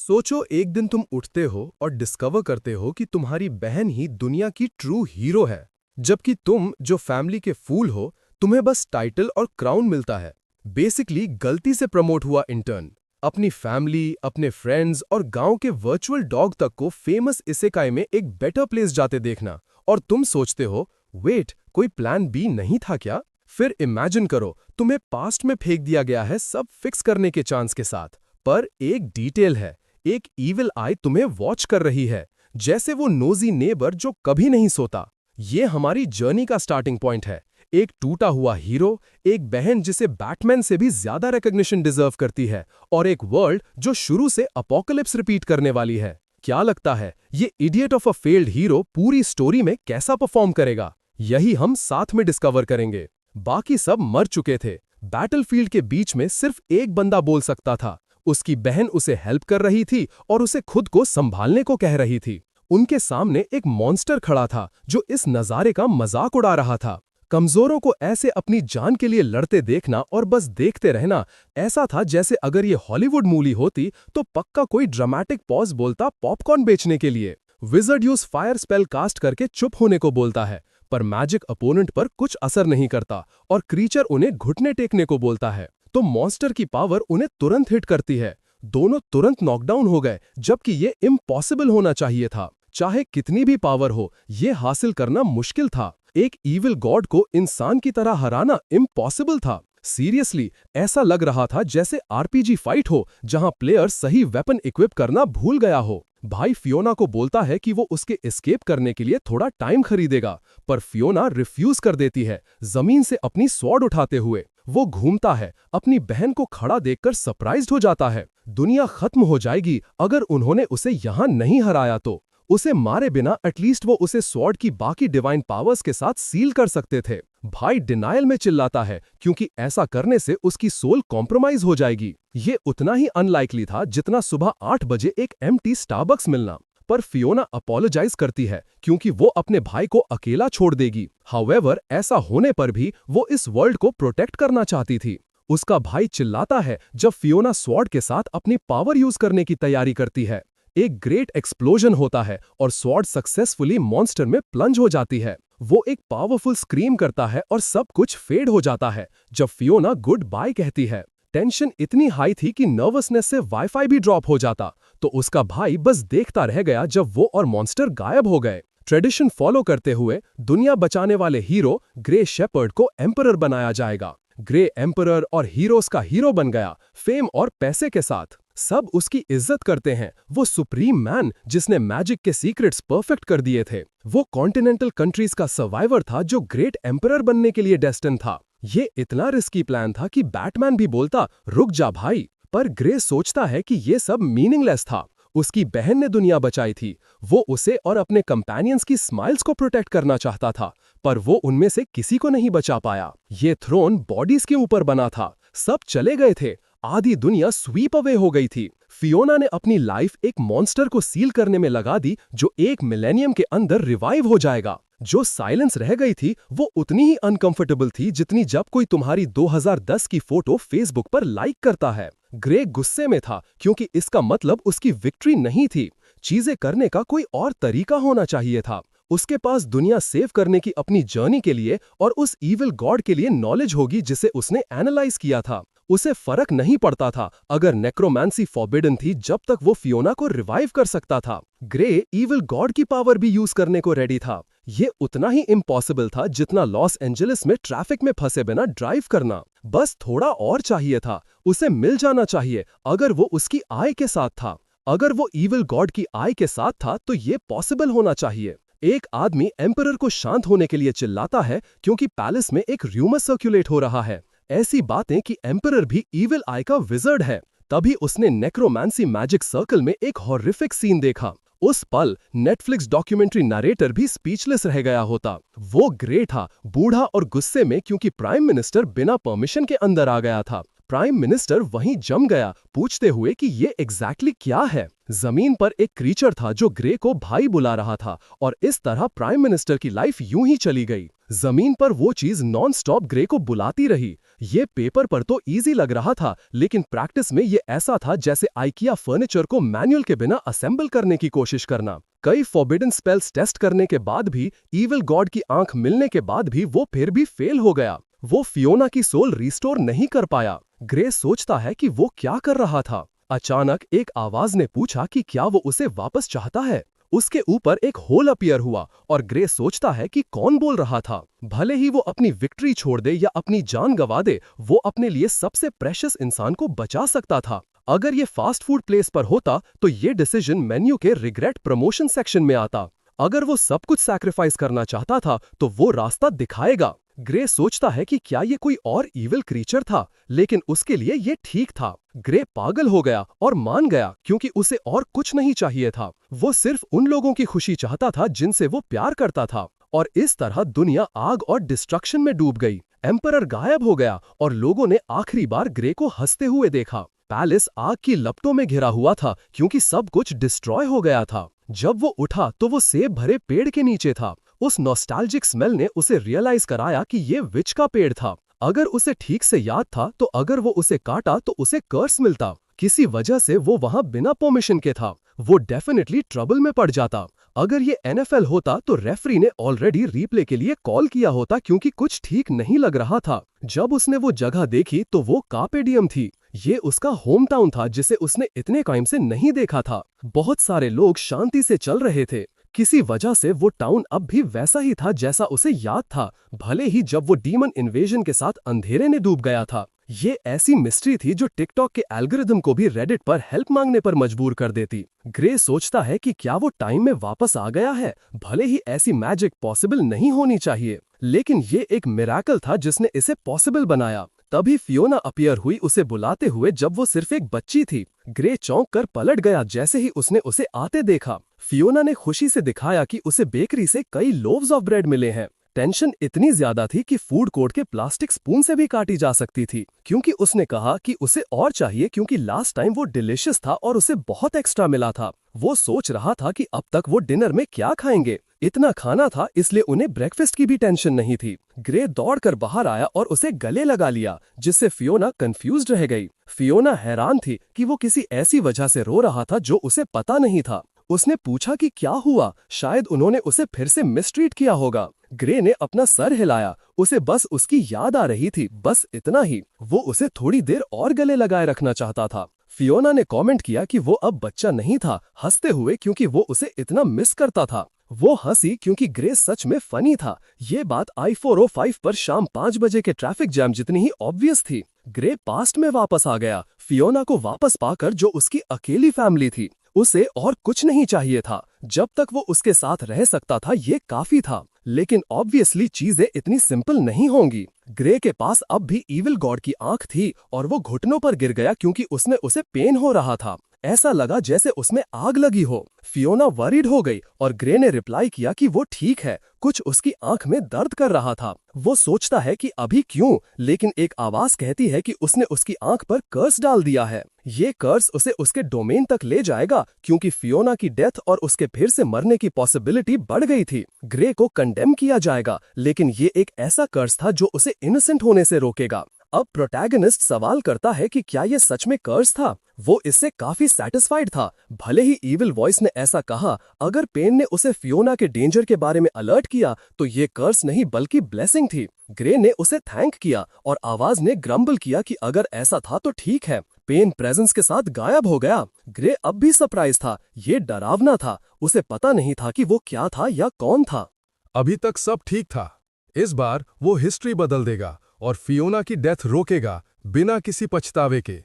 सोचो एक दिन तुम उठते हो और डिस्कवर करते हो कि तुम्हारी बहन ही दुनिया की ट्रू हीरो है, जबकि तुम जो फैमिली के फूल हो, तुम्हें बस टाइटल और क्राउन मिलता है। बेसिकली गलती से प्रमोट हुआ इंटर्न। अपनी फैमिली, अपने फ्रेंड्स और गांव के वर्चुअल डॉग तक को फेमस इसेकाई में एक बेटर प्लेस जाते देखना, और तुम सोचते हो, वेट, कोई प्लान बी नहीं था क्या? फिर इमेजिन करो, तुम्हें पास्ट में फेंक दिया गया है सब फिक्स करने के चांस के साथ, पर एक डिटेल है, एक ईविल आई तुम्हें वॉच कर रही है, जैसे वो नोजी नेबर जो कभी नहीं सोता। ये हमारी जर्नी का स्टार्टिंग पॉइंट है। एक टूटा हुआ हीरो, एक बहन जिसे बैटमैन से भी ज्यादा रिकॉग्निशन डिजर्व करती है, और एक वर्ल्ड जो शुरू से अपोकलिप्स रिपीट करने वाली है। क्या लगता है ये idiot of a failed hero पूरी स्टोरी में कैसा परफॉर्म करेगा? यही हम साथ में डिस्कवर करेंगे। बाकी सब मर चुके थे। बैटलफील्ड के बीच में सिर्फ एक बंदा बोल सकता था। उसकी बहन उसे हेल्प कर रही थी और उसे खुद को संभालने को कह रही थी। उनके सामने एक मॉन्स्टर खड़ा था जो इस नजारे का मजाक उड़ा रहा था। कमजोरों को ऐसे अपनी जान के लिए लड़ते देखना और बस देखते रहना, ऐसा था जैसे अगर ये हॉलीवुड मूवी होती तो पक्का कोई ड्रामेटिक पॉज बोलता पॉपकॉर्न बेचने के लिए। Wizard use fire spell cast करके चुप होने को बोलता है, पर मैजिक अपोनेंट पर कुछ असर नहीं करता और क्रीचर उन्हें घुटने टेकने को बोलता है, तो मॉन्स्टर की पावर उन्हें तुरंत हिट करती है। दोनों तुरंत नॉकडाउन हो गए, जबकि ये इम्पॉसिबल होना चाहिए था। चाहे कितनी भी पावर हो, ये हासिल करना मुश्किल था। एक ईविल गॉड को इंसान की तरह हराना इम्पॉसिबल था। सीरियसली, ऐसा लग रहा था जैसे आरपीजी फाइट हो जहां प्लेयर सही वेपन इक्विप करना भूल गया हो। भाई फियोना को बोलता है कि वो उसके एस्केप करने के लिए थोड़ा टाइम खरीदेगा, पर फियोना रिफ्यूज कर देती है, जमीन से अपनी स्वॉर्ड उठाते हुए। वो घूमता है, अपनी बहन को खड़ा देखकर सरप्राइज्ड हो जाता है। दुनिया खत्म हो जाएगी अगर उन्होंने उसे यहां नहीं हराया तो। उसे मारे बिना एटलीस्ट वो उसे स्वॉर्ड की बाकी डिवाइन पावर्स के साथ सील कर सकते थे। भाई डिनायल में चिल्लाता है क्योंकि ऐसा करने से उसकी सोल कॉम्प्रोमाइज हो जाएगी। ये उतना ही अनलाइकली था जितना सुबह 8 बजे एक एम्प्टी स्टारबक्स मिलना। पर फियोना अपोलोजाइज करती है क्योंकि वो अपने भाई को अकेला छोड़ देगी। हाउएवर, ऐसा होने पर भी वो इस वर्ल्ड को प्रोटेक्ट करना चाहती थी। उसका भाई चिल्लाता है जब फियोना स्वॉर्ड के साथ अपनी पावर यूज करने की तैयारी करती है। एक ग्रेट एक्सप्लोजन होता है और स्वॉर्ड सक्सेसफुली मॉन्स्टर में प्लंज हो जाती है। वो एक पावरफुल स्क्रीम करता है और सब कुछ फेड हो जाता है जब फियोना गुड बाय कहती है। टेंशन इतनी हाई थी कि नर्वसनेस से वाईफाई भी ड्रॉप हो जाता, तो उसका भाई बस देखता रह गया जब वो और मॉन्स्टर गायब हो गए। ट्रेडिशन फॉलो करते हुए दुनिया बचाने वाले हीरो ग्रे शेपर्ड को एम्परर बनाया जाएगा। ग्रे एम्परर और हीरोज का हीरो बन गया, फेम और पैसे के साथ। सब उसकी इज्जत करते हैं। वो सुप्रीम मैन जिसने मैजिक के सीक्रेट्स परफेक्ट कर दिए थे। वो कॉन्टिनेंटल कंट्रीज का सर्वाइवर था जो ग्रेट एम्परर बनने के लिए डेस्टिन था। ये इतना रिस्की प्लान था कि बैटमैन भी बोलता, रुक जा भाई। पर ग्रे सोचता है कि ये सब मीनिंगलेस था। उसकी बहन ने दुनिया बचाई थी। वो उसे और अपने कंपेनियंस की स्माइल्स को प्रोटेक्ट करना चाहता था, पर वो उनमें से किसी को नहीं बचा पाया। ये थ्रोन बॉडीज के ऊपर बना था। सब चले गए थे। आधी दुनिया स्वीप अवे हो गई थी। फियोना ने अपनी लाइफ एक मॉन्स्टर को सील करने में लगा दी जो एक मिलेनियम के अंदर रिवाइव हो जाएगा। जो साइलेंस रह गई थी वो उतनी ही अनकंफर्टेबल थी जितनी जब कोई तुम्हारी 2010 की फोटो फेसबुक पर लाइक करता है। ग्रे गुस्से में था क्योंकि इसका मतलब उसकी विक्ट्री नहीं थी। चीजें करने का कोई और तरीका होना चाहिए था। उसके पास दुनिया सेव करने की अपनी जर्नी के लिए और उस ईविल गॉड के लिए नॉलेज होगी जिसे उसने एनालाइज किया था। उसे फर्क नहीं पड़ता था अगर नेक्रोमांसी फॉरबिडन थी जब तक वो फियोना को रिवाइव कर सकता था। ग्रे ईविल गॉड की पावर भी यूज करने को रेडी था। ये उतना ही इम्पॉसिबल था जितना लॉस एंजलिस में ट्रैफिक में फंसे बिना ड्राइव करना। बस थोड़ा और चाहिए था। उसे मिल जाना चाहिए अगर वो उसकी आई के साथ था। अगर वो ईविल गॉड की आई के साथ था तो ये पॉसिबल होना चाहिए। एक आदमी एम्परर को शांत होने के लिए चिल्लाता है क्योंकि पैलेस में एक र्यूमर सर्कुलेट हो रहा है। ऐसी बातें कि एम्परर भी ईविल आई का विजर्ड है। तभी उसने नेक्रोमांसी मैजिक सर्कल में एक हॉरिफिक सीन देखा। उस पल नेटफ्लिक्स डॉक्यूमेंट्री नरेटर भी स्पीचलेस रह गया होता। वो ग्रे था, बूढ़ा और गुस्से में क्योंकि प्राइम मिनिस्टर बिना परमिशन के अंदर आ गया था। प्राइम मिनिस्टर वहीं जम गया, पूछते हुए कि ये एग्जैक्टली क्या है। जमीन पर एक क्रीचर था जो ग्रे को भाई बुला रहा था और इस तरह प्राइम मिनिस्टर की लाइफ यूं ही चली गई। जमीन पर वो चीज नॉन स्टॉप ग्रे को बुलाती रही। ये पेपर पर तो इजी लग रहा था, लेकिन प्रैक्टिस में ये ऐसा था जैसे आइकिया फर्नीचर को मैनुअल के बिना असेंबल करने की कोशिश करना। कई फॉरबिडन स्पेल्स टेस्ट करने के बाद भी, इविल गॉड की आंख मिलने के बाद भी वो फिर भी फेल हो गया। वो फियोना की सोल रिस्टोर नहीं कर पाया। ग्रे सोचता है कि वो क्या कर रहा था। अचानक एक आवाज ने पूछा कि क्या वो उसे वापस चाहता है। उसके ऊपर एक होल अपीयर हुआ और ग्रे सोचता है कि कौन बोल रहा था। भले ही वो अपनी विक्ट्री छोड़ दे या अपनी जान गंवा दे, वो अपने लिए सबसे प्रेशियस इंसान को बचा सकता था। अगर ये फास्ट फूड प्लेस पर होता तो ये डिसीजन मेन्यू के रिग्रेट प्रमोशन सेक्शन में आता। अगर वो सब कुछ सैक्रिफाइस करना चाहता था तो वो रास्ता दिखाएगा। ग्रे सोचता है कि क्या ये कोई और इविल क्रीचर था, लेकिन उसके लिए ये ठीक था। ग्रे पागल हो गया और मान गया, क्योंकि उसे और कुछ नहीं चाहिए था। वो सिर्फ उन लोगों की खुशी चाहता था जिनसे वो प्यार करता था। और इस तरह दुनिया आग और डिस्ट्रक्शन में डूब गई। एम्परर गायब हो गया और लोगों ने आखिरी बार ग्रे को हंसते हुए देखा। पैलेस आग की लपटों में घिरा हुआ था, क्योंकि सब कुछ डिस्ट्रॉय हो गया था। जब वो उठा तो वो सेब भरे पेड़ के नीचे था। उस नॉस्टैल्जिक स्मेल ने उसे रियलाइज कराया कि ये विच का पेड़ था। अगर उसे ठीक से याद था तो अगर वो उसे काटा तो उसे कर्स मिलता। किसी वजह से वो वहां बिना परमिशन के था। वो डेफिनेटली ट्रबल में पड़ जाता। अगर ये NFL होता तो रेफरी ने ऑलरेडी रीप्ले के लिए कॉल किया होता, क्योंकि कुछ ठीक नहीं लग रहा था। जब उसने वो जगह देखी तो वो कार्पे डियम थी। ये उसका होम टाउन था जिसे उसने इतने टाइम से नहीं देखा था। बहुत सारे लोग शांति से चल रहे थे। किसी वजह से वो टाउन अब भी वैसा ही था जैसा उसे याद था, भले ही जब वो डीमन इन्वेजन के साथ अंधेरे में डूब गया था। ये ऐसी मिस्ट्री थी जो टिकटॉक के एल्गोरिदम को भी रेडिट पर हेल्प मांगने पर मजबूर कर देती। ग्रे सोचता है कि क्या वो टाइम में वापस आ गया है। भले ही ऐसी मैजिक पॉसिबल नहीं होनी चाहिए, लेकिन ये एक मिरेकल था जिसने इसे पॉसिबल बनाया। तभी फियोना अपीयर हुई उसे बुलाते हुए, जब वो सिर्फ एक बच्ची थी। ग्रे चौंक कर पलट गया जैसे ही उसने उसे आते देखा। फियोना ने खुशी से दिखाया कि उसे बेकरी से कई लोव्स ऑफ ब्रेड मिले हैं। टेंशन इतनी ज्यादा थी कि फूड कोर्ट के प्लास्टिक स्पून से भी काटी जा सकती थी, क्योंकि उसने कहा कि उसे और चाहिए, क्योंकि लास्ट टाइम वो डिलिशियस था और उसे बहुत एक्स्ट्रा मिला था। वो सोच रहा था कि अब तक वो डिनर में क्या खाएंगे। इतना खाना था, इसलिए उन्हें ब्रेकफास्ट की भी टेंशन नहीं थी। ग्रे दौड़कर बाहर आया और उसे गले लगा लिया, जिससे फियोना कंफ्यूज्ड रह गई। फियोना हैरान थी कि वो किसी ऐसी वजह से रो रहा था जो उसे पता नहीं था। उसने पूछा कि क्या हुआ, शायद उन्होंने उसे फिर से मिसट्रीट किया होगा। ग्रे ने अपना सर हिलाया, उसे बस उसकी याद आ रही थी, बस इतना ही। वो उसे थोड़ी देर और गले लगाए रखना चाहता था। फियोना ने कमेंट किया कि वो अब बच्चा नहीं था, हंसते हुए, क्योंकि वो उसे इतना मिस करता था। वो हंसी क्योंकि ग्रे सच में फनी था। ये बात I-405 पर शाम 5 बजे के ट्रैफिक जैम जितनी ही ऑब्वियस थी। ग्रे पास्ट में वापस आ गया, फियोना को वापस पाकर, जो उसकी अकेली फैमिली थी। उसे और कुछ नहीं चाहिए था। जब तक वो उसके साथ रह सकता था ये काफी था। लेकिन ऑब्वियसली चीजें इतनी सिंपल नहीं होंगी। ग्रे के पास अब भी इविल गॉड की आंख थी और वो घुटनों पर गिर गया क्योंकि उसमें उसे पेन हो रहा था। ऐसा लगा जैसे उसमें आग लगी हो। फियोना वरीड हो गई और ग्रे ने रिप्लाई किया कि वो ठीक है, कुछ उसकी आंख में दर्द कर रहा था। वो सोचता है कि अभी क्यों, लेकिन एक आवाज कहती है कि उसने उसकी आंख पर कर्स डाल दिया है। ये कर्स उसे उसके डोमेन तक ले जाएगा, क्योंकि फियोना की डेथ और उसके फिर से मरने की पॉसिबिलिटी बढ़ गई थी। ग्रे को कंडेम किया जाएगा, लेकिन ये एक ऐसा कर्स था जो उसे इनोसेंट होने से रोकेगा। अब प्रोटैगनिस्ट सवाल करता है कि क्या ये सच में कर्स था। वो इससे काफी सैटिस्फाइड था। भले ही इविल वॉइस ने ऐसा कहा, अगर पेन ने उसे फियोना के डेंजर के बारे में अलर्ट किया तो ये कर्स नहीं बल्कि ब्लेसिंग थी। ग्रे ने उसे थैंक किया और आवाज ने ग्रम्बल किया कि अगर ऐसा था तो ठीक है। पेन प्रेजेंस के साथ गायब हो गया। ग्रे अब भी सरप्राइज था। ये डरावना था। उसे पता नहीं था कि वो क्या था या कौन था। अभी तक सब ठीक था। इस बार वो हिस्ट्री बदल देगा और फियोना की डेथ रोकेगा बिना किसी पछतावे के।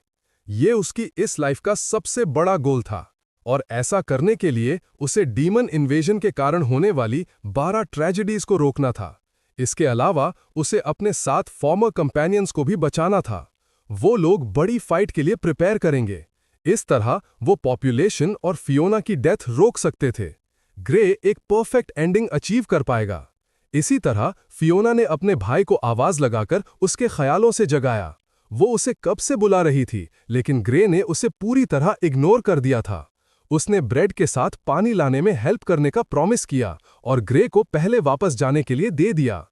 ये उसकी इस लाइफ का सबसे बड़ा गोल था और ऐसा करने के लिए उसे डीमन इन्वेजन के कारण होने वाली 12 ट्रेजेडीज को रोकना था। इसके अलावा उसे अपने 7 फॉर्मर कंपेनियंस को भी बचाना था। वो लोग बड़ी फाइट के लिए प्रिपेयर करेंगे। इस तरह वो पॉपुलेशन और फियोना की डेथ रोक सकते थे। ग्रे एक परफेक्ट एंडिंग अचीव कर पाएगा। इसी तरह फियोना ने अपने भाई को आवाज लगाकर उसके ख्यालों से जगाया। वो उसे कब से बुला रही थी, लेकिन ग्रे ने उसे पूरी तरह इग्नोर कर दिया था। उसने ब्रेड के साथ पानी लाने में हेल्प करने का प्रॉमिस किया और ग्रे को पहले वापस जाने के लिए दे दिया।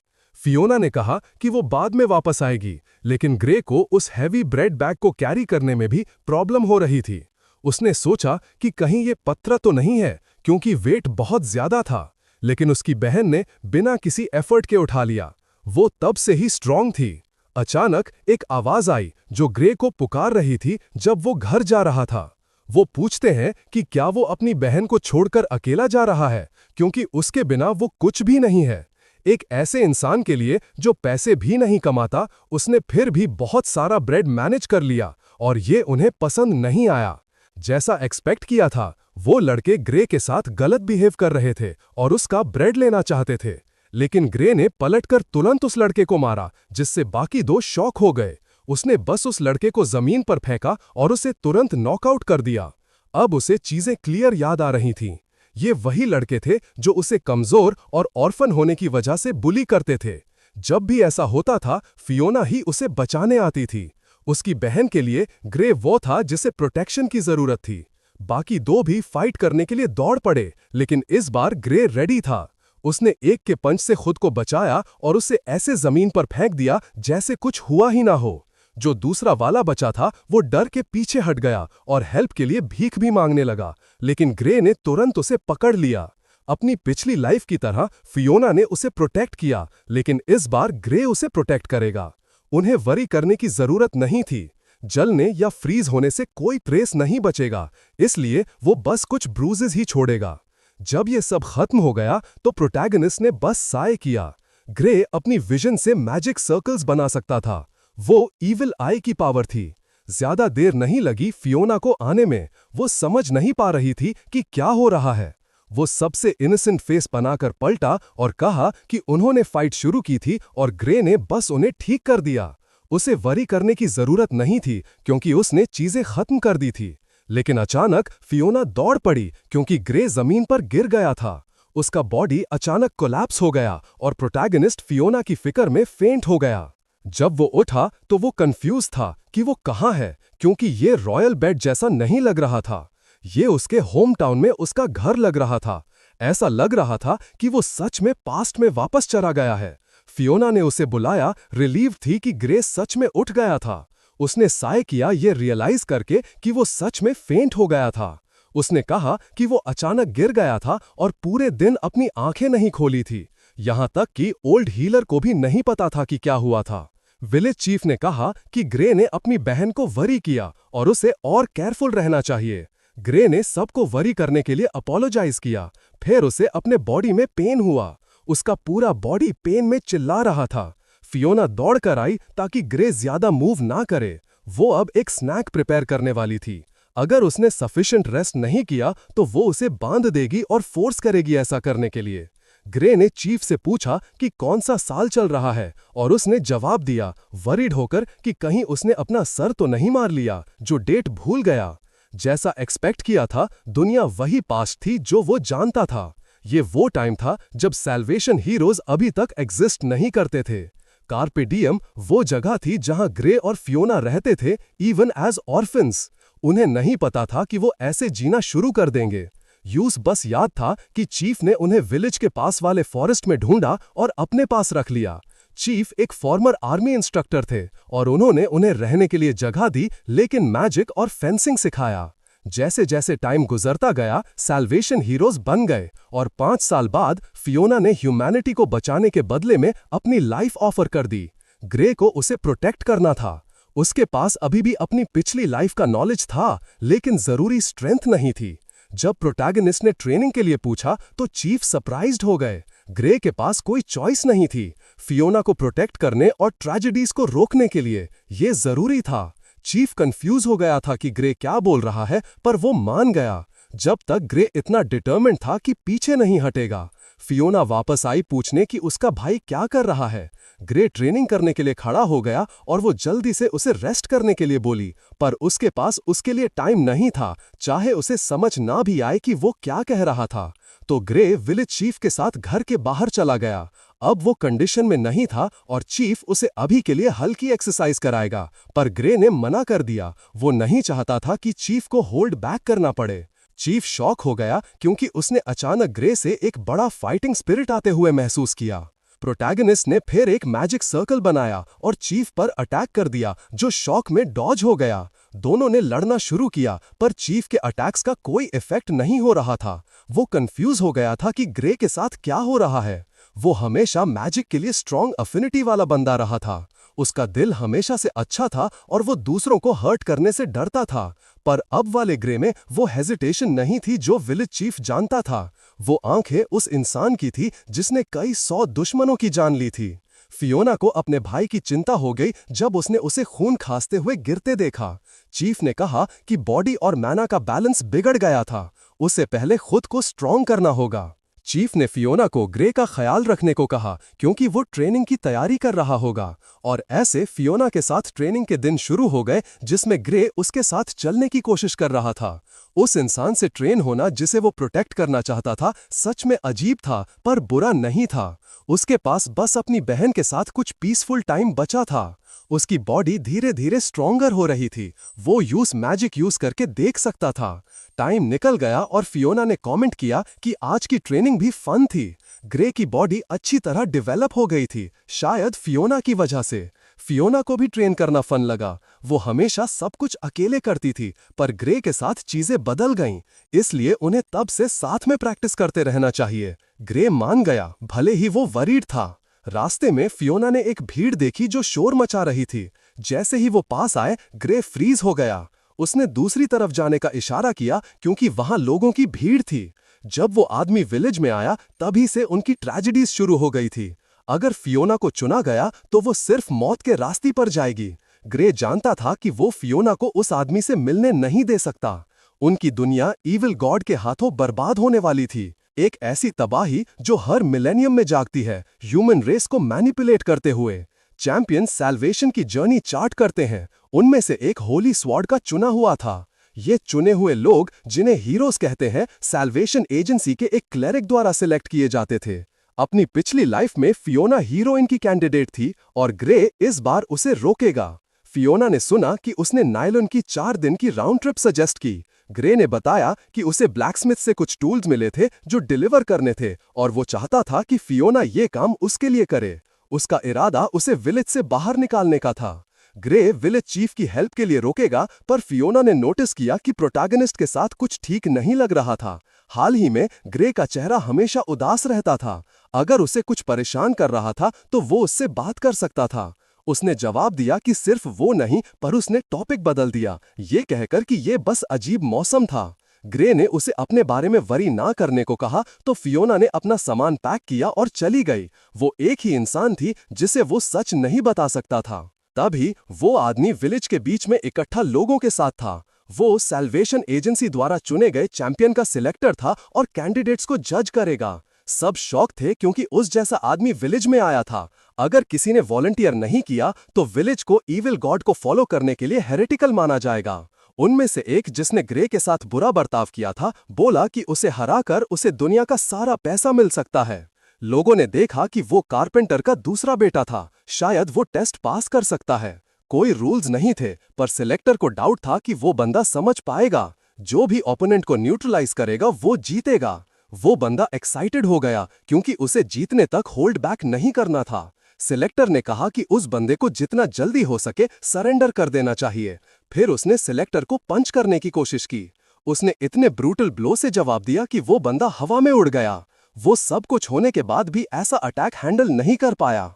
फियोना ने कहा कि वो बाद में वापस आएगी, लेकिन ग्रे को उस हैवी ब्रेड बैग को कैरी करने में भी प्रॉब्लम हो रही थी। उसने सोचा कि कहीं ये पत्थर तो नहीं है, क्योंकि वेट बहुत ज्यादा था, लेकिन उसकी बहन ने बिना किसी एफर्ट के उठा लिया। वो तब से ही स्ट्रांग थी। अचानक एक आवाज आई जो ग्रे को पुकार रही थी जब वो घर जा रहा था। वो पूछते हैं कि क्या वो अपनी बहन को छोड़कर अकेला जा रहा है, क्योंकि उसके बिना वो कुछ भी नहीं है। एक ऐसे इंसान के लिए जो पैसे भी नहीं कमाता, उसने फिर भी बहुत सारा ब्रेड मैनेज कर लिया, और ये उन्हें पसंद नहीं आया। जैसा एक्सपेक्ट किया था, वो लड़के ग्रे के साथ गलत बिहेव कर रहे थे और उसका ब्रेड लेना चाहते थे, लेकिन ग्रे ने पलटकर तुरंत उस लड़के को मारा, जिससे बाकी दो शॉक हो गए। उसने बस उस लड़के को जमीन पर फेंका और उसे तुरंत नॉकआउट कर दिया। अब उसे चीजें क्लियर याद आ रही थीं। ये वही लड़के थे जो उसे कमजोर और ऑर्फन होने की वजह से बुली करते थे। जब भी ऐसा होता था, फियोना ही उसे बचाने आती थी। उसकी बहन के लिए ग्रे वो था जिसे प्रोटेक्शन की जरूरत थी। बाकी दो भी फाइट करने के लिए दौड़ पड़े, लेकिन इस बार ग्रे रेडी था। उसने एक के पंच से खुद को बचाया और उसे ऐसे जमीन पर फेंक दिया जैसे कुछ हुआ ही ना हो। जो दूसरा वाला बचा था वो डर के पीछे हट गया और हेल्प के लिए भीख भी मांगने लगा, लेकिन ग्रे ने तुरंत उसे पकड़ लिया। अपनी पिछली लाइफ की तरह फियोना ने उसे प्रोटेक्ट किया, लेकिन इस बार ग्रे उसे प्रोटेक्ट करेगा। उन्हें वरी करने की जरूरत नहीं थी। जलने या फ्रीज होने से कोई ट्रेस नहीं बचेगा, इसलिए वो बस कुछ ब्रूजेस ही छोड़ेगा। जब ये सब खत्म हो गया तो प्रोटैगनिस्ट ने बस साय किया। ग्रे अपनी विजन से मैजिक सर्कल्स बना सकता था। वो इविल आई की पावर थी। ज्यादा देर नहीं लगी फियोना को आने में। वो समझ नहीं पा रही थी कि क्या हो रहा है। वो सबसे इनोसेंट फेस बनाकर पलटा और कहा कि उन्होंने फाइट शुरू की थी और ग्रे ने बस उन्हें ठीक कर दिया। उसे वरी करने की जरूरत नहीं थी, क्योंकि उसने चीजें खत्म कर दी थी। लेकिन अचानक फियोना दौड़ पड़ी, क्योंकि ग्रे जमीन पर गिर गया था। उसका बॉडी अचानक कोलैप्स हो गया और प्रोटैगनिस्ट फियोना की फिक्र में फेंट हो गया। जब वो उठा तो वो कंफ्यूज था कि वो कहाँ है, क्योंकि ये रॉयल बेड जैसा नहीं लग रहा था। ये उसके होम टाउन में उसका घर लग रहा था। ऐसा लग रहा था कि वो सच में पास्ट में वापस चला गया है। फियोना ने उसे बुलाया, रिलीव थी कि ग्रे सच में उठ गया था। उसने साय किया ये रियलाइज करके कि वो सच में फेंट हो गया था। उसने कहा कि वो अचानक गिर गया था और पूरे दिन अपनी आंखें नहीं खोली थी। यहां तक कि ओल्ड हीलर को भी नहीं पता था कि क्या हुआ था। विलेज चीफ ने कहा कि ग्रे ने अपनी बहन को वरी किया और उसे और केयरफुल रहना चाहिए। ग्रे ने सबको वरी करने के लिए अपोलोजाइज किया। फिर उसे अपने बॉडी में पेन हुआ। उसका पूरा बॉडी पेन में चिल्ला रहा था। फियोना दौड़ कर आई ताकि ग्रे ज्यादा मूव ना करे। वो अब एक स्नैक प्रिपेयर करने वाली थी। अगर उसने सफिशिएंट रेस्ट नहीं किया तो वो उसे बांध देगी और फोर्स करेगी ऐसा करने के लिए। ग्रे ने चीफ से पूछा कि कौन सा साल चल रहा है, और उसने जवाब दिया, वरीड होकर कि कहीं उसने अपना सर तो नहीं मार लिया, जो डेट भूल गया। जैसा एक्सपेक्ट किया था, दुनिया वही पास्ट थी जो वो जानता था। ये वो टाइम था जब सैल्वेशन हीरोज अभी तक एग्जिस्ट नहीं करते थे। कार्पे डियम वो जगह थी जहां ग्रे और फियोना रहते थे, इवन एज ऑर्फिन्स। उन्हें नहीं पता था कि वो ऐसे जीना शुरू कर देंगे। यूस बस याद था कि चीफ ने उन्हें विलेज के पास वाले फॉरेस्ट में ढूंढा और अपने पास रख लिया। चीफ एक फॉर्मर आर्मी इंस्ट्रक्टर थे और उन्होंने उन्हें रहने के लिए जगह दी, लेकिन मैजिक और फेंसिंग सिखाया। जैसे जैसे टाइम गुजरता गया, सैल्वेशन हीरोज बन गए और 5 साल बाद फियोना ने ह्यूमैनिटी को बचाने के बदले में अपनी लाइफ ऑफर कर दी। ग्रे को उसे प्रोटेक्ट करना था। उसके पास अभी भी अपनी पिछली लाइफ का नॉलेज था, लेकिन जरूरी स्ट्रेंथ नहीं थी। जब प्रोटैगनिस्ट ने ट्रेनिंग के लिए पूछा तो चीफ सरप्राइज्ड हो गए। ग्रे के पास कोई चॉइस नहीं थी। फियोना को प्रोटेक्ट करने और ट्रेजेडीज को रोकने के लिए ये जरूरी था। चीफ कंफ्यूज हो गया था कि ग्रे क्या बोल रहा है, पर वो मान गया। जब तक ग्रे इतना डिटर्मिन्ड था कि पीछे नहीं हटेगा। फियोना वापस आई पूछने कि उसका भाई क्या कर रहा है। ग्रे ट्रेनिंग करने के लिए खड़ा हो गया और वो जल्दी से उसे रेस्ट करने के लिए बोली, पर उसके पास उसके लिए टाइम नहीं था, चाहे उसे समझ ना भी आए कि वो क्या कह रहा था। तो ग्रे विलेज चीफ के साथ घर के बाहर चला गया। अब वो कंडीशन में नहीं था और चीफ उसे अभी के लिए हल्की एक्सरसाइज कराएगा, पर ग्रे ने मना कर दिया। वो नहीं चाहता था कि चीफ को होल्ड बैक करना पड़े। चीफ शॉक हो गया क्योंकि उसने अचानक ग्रे से एक बड़ा फाइटिंग स्पिरिट आते हुए महसूस किया। प्रोटैगनिस्ट ने फिर एक मैजिक सर्कल बनाया और चीफ पर अटैक कर दिया, जो शॉक में डॉज हो गया। दोनों ने लड़ना शुरू किया, पर चीफ के अटैक्स का कोई इफेक्ट नहीं हो रहा था। वो कंफ्यूज हो गया था कि ग्रे के साथ क्या हो रहा है। वो हमेशा मैजिक के लिए स्ट्रॉन्ग अफिनिटी वाला बंदा रहा था। उसका दिल हमेशा से अच्छा था और वो दूसरों को हर्ट करने से डरता था। पर अब वाले ग्रे में वो हेजिटेशन नहीं थी जो विलेज चीफ जानता था। वो आंखें उस इंसान की थी जिसने कई 100 दुश्मनों की जान ली थी। फियोना को अपने भाई की चिंता हो गई जब उसने उसे खून खांसते हुए गिरते देखा। चीफ ने कहा कि बॉडी और मैना का बैलेंस बिगड़ गया था, उसे पहले खुद को स्ट्रॉन्ग करना होगा। चीफ ने फियोना को ग्रे का ख्याल रखने को कहा क्योंकि वो ट्रेनिंग की तैयारी कर रहा होगा। और ऐसे फियोना के साथ ट्रेनिंग के दिन शुरू हो गए जिसमें ग्रे उसके साथ चलने की कोशिश कर रहा था। उस इंसान से ट्रेन होना जिसे वो प्रोटेक्ट करना चाहता था सच में अजीब था, पर बुरा नहीं था। उसके पास बस अपनी बहन के साथ कुछ पीसफुल टाइम बचा था। उसकी बॉडी धीरे धीरे स्ट्रॉन्गर हो रही थी। वो मैजिक यूज करके देख सकता था। टाइम निकल गया और फियोना ने कमेंट किया कि आज की ट्रेनिंग भी फन थी। ग्रे की बॉडी अच्छी तरह डेवलप हो गई थी, शायद फियोना की वजह से। फियोना को भी ट्रेन करना फन लगा। वो हमेशा सब कुछ अकेले करती थी, पर ग्रे के साथ चीजें बदल गईं, इसलिए उन्हें तब से साथ में प्रैक्टिस करते रहना चाहिए। ग्रे मान गया, भले ही वो वरीड था। रास्ते में फियोना ने एक भीड़ देखी जो शोर मचा रही थी। जैसे ही वो पास आए, ग्रे फ्रीज हो गया। उसने दूसरी तरफ जाने का इशारा किया क्योंकि वहां लोगों की भीड़ थी। जब वो आदमी विलेज में आया, तभी से उनकी ट्रेजेडीज शुरू हो गई थी। अगर फियोना को चुना गया तो वो सिर्फ मौत के रास्ते पर जाएगी। ग्रे जानता था कि वो फियोना को उस आदमी से मिलने नहीं दे सकता। उनकी दुनिया इविल गॉड के हाथों बर्बाद होने वाली थी। एक ऐसी तबाही जो हर मिलेनियम में जागती है, ह्यूमन रेस को मैनिपुलेट करते हुए। चैंपियन सैल्वेशन की जर्नी चार्ट करते हैं। उनमें से एक होली स्वॉर्ड का चुना हुआ था। ये चुने हुए लोग, जिन्हें हीरोज कहते हैं, सैल्वेशन एजेंसी के एक क्लेरिक द्वारा सिलेक्ट किए जाते थे। अपनी पिछली लाइफ में फियोना हीरोइन की कैंडिडेट थी और ग्रे इस बार उसे रोकेगा। फियोना ने सुना कि उसने नायलॉन की 4 दिन की राउंड ट्रिप सजेस्ट की। ग्रे ने बताया कि उसे ब्लैकस्मिथ से कुछ टूल्स मिले थे जो डिलीवर करने थे और वो चाहता था कि फियोना ये काम उसके लिए करे। उसका इरादा उसे विलेज से बाहर निकालने का था। ग्रे विलेज चीफ की हेल्प के लिए रोकेगा, पर फियोना ने नोटिस किया कि प्रोटैगनिस्ट के साथ कुछ ठीक नहीं लग रहा था। हाल ही में ग्रे का चेहरा हमेशा उदास रहता था। अगर उसे कुछ परेशान कर रहा था तो वो उससे बात कर सकता था। उसने जवाब दिया कि सिर्फ वो नहीं, पर उसने टॉपिक बदल दिया, ये कहकर कि ये बस अजीब मौसम था। ग्रे ने उसे अपने बारे में वरी ना करने को कहा तो फियोना ने अपना सामान पैक किया और चली गई। वो एक ही इंसान थी जिसे वो सच नहीं बता सकता था। तभी वो आदमी विलेज के बीच में इकट्ठा लोगों के साथ था। वो सैल्वेशन एजेंसी द्वारा चुने गए चैंपियन का सिलेक्टर था और कैंडिडेट्स को जज करेगा। सब शॉक थे क्योंकि उस जैसा आदमी विलेज में आया था। अगर किसी ने वॉलंटियर नहीं किया तो विलेज को इविल गॉड को फॉलो करने के लिए हेरेटिकल माना जाएगा। उनमें से एक, जिसने ग्रे के साथ बुरा बर्ताव किया था, बोला कि उसे हराकर उसे दुनिया का सारा पैसा मिल सकता है। लोगों ने देखा कि वो कारपेंटर का दूसरा बेटा था, शायद वो टेस्ट पास कर सकता है। कोई रूल्स नहीं थे, पर सिलेक्टर को डाउट था कि वो बंदा समझ पाएगा। जो भी ओपोनेंट को न्यूट्रलाइज करेगा वो जीतेगा। वो बंदा एक्साइटेड हो गया क्योंकि उसे जीतने तक होल्ड बैक नहीं करना था। सिलेक्टर ने कहा कि उस बंदे को जितना जल्दी हो सके सरेंडर कर देना चाहिए। फिर उसने सिलेक्टर को पंच करने की कोशिश की। उसने इतने ब्रूटल ब्लो से जवाब दिया कि वो बंदा हवा में उड़ गया। वो सब कुछ होने के बाद भी ऐसा अटैक हैंडल नहीं कर पाया।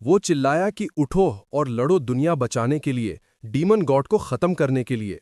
वो चिल्लाया कि उठो और लड़ो दुनिया बचाने के लिए, डीमन गॉड को खत्म करने के लिए।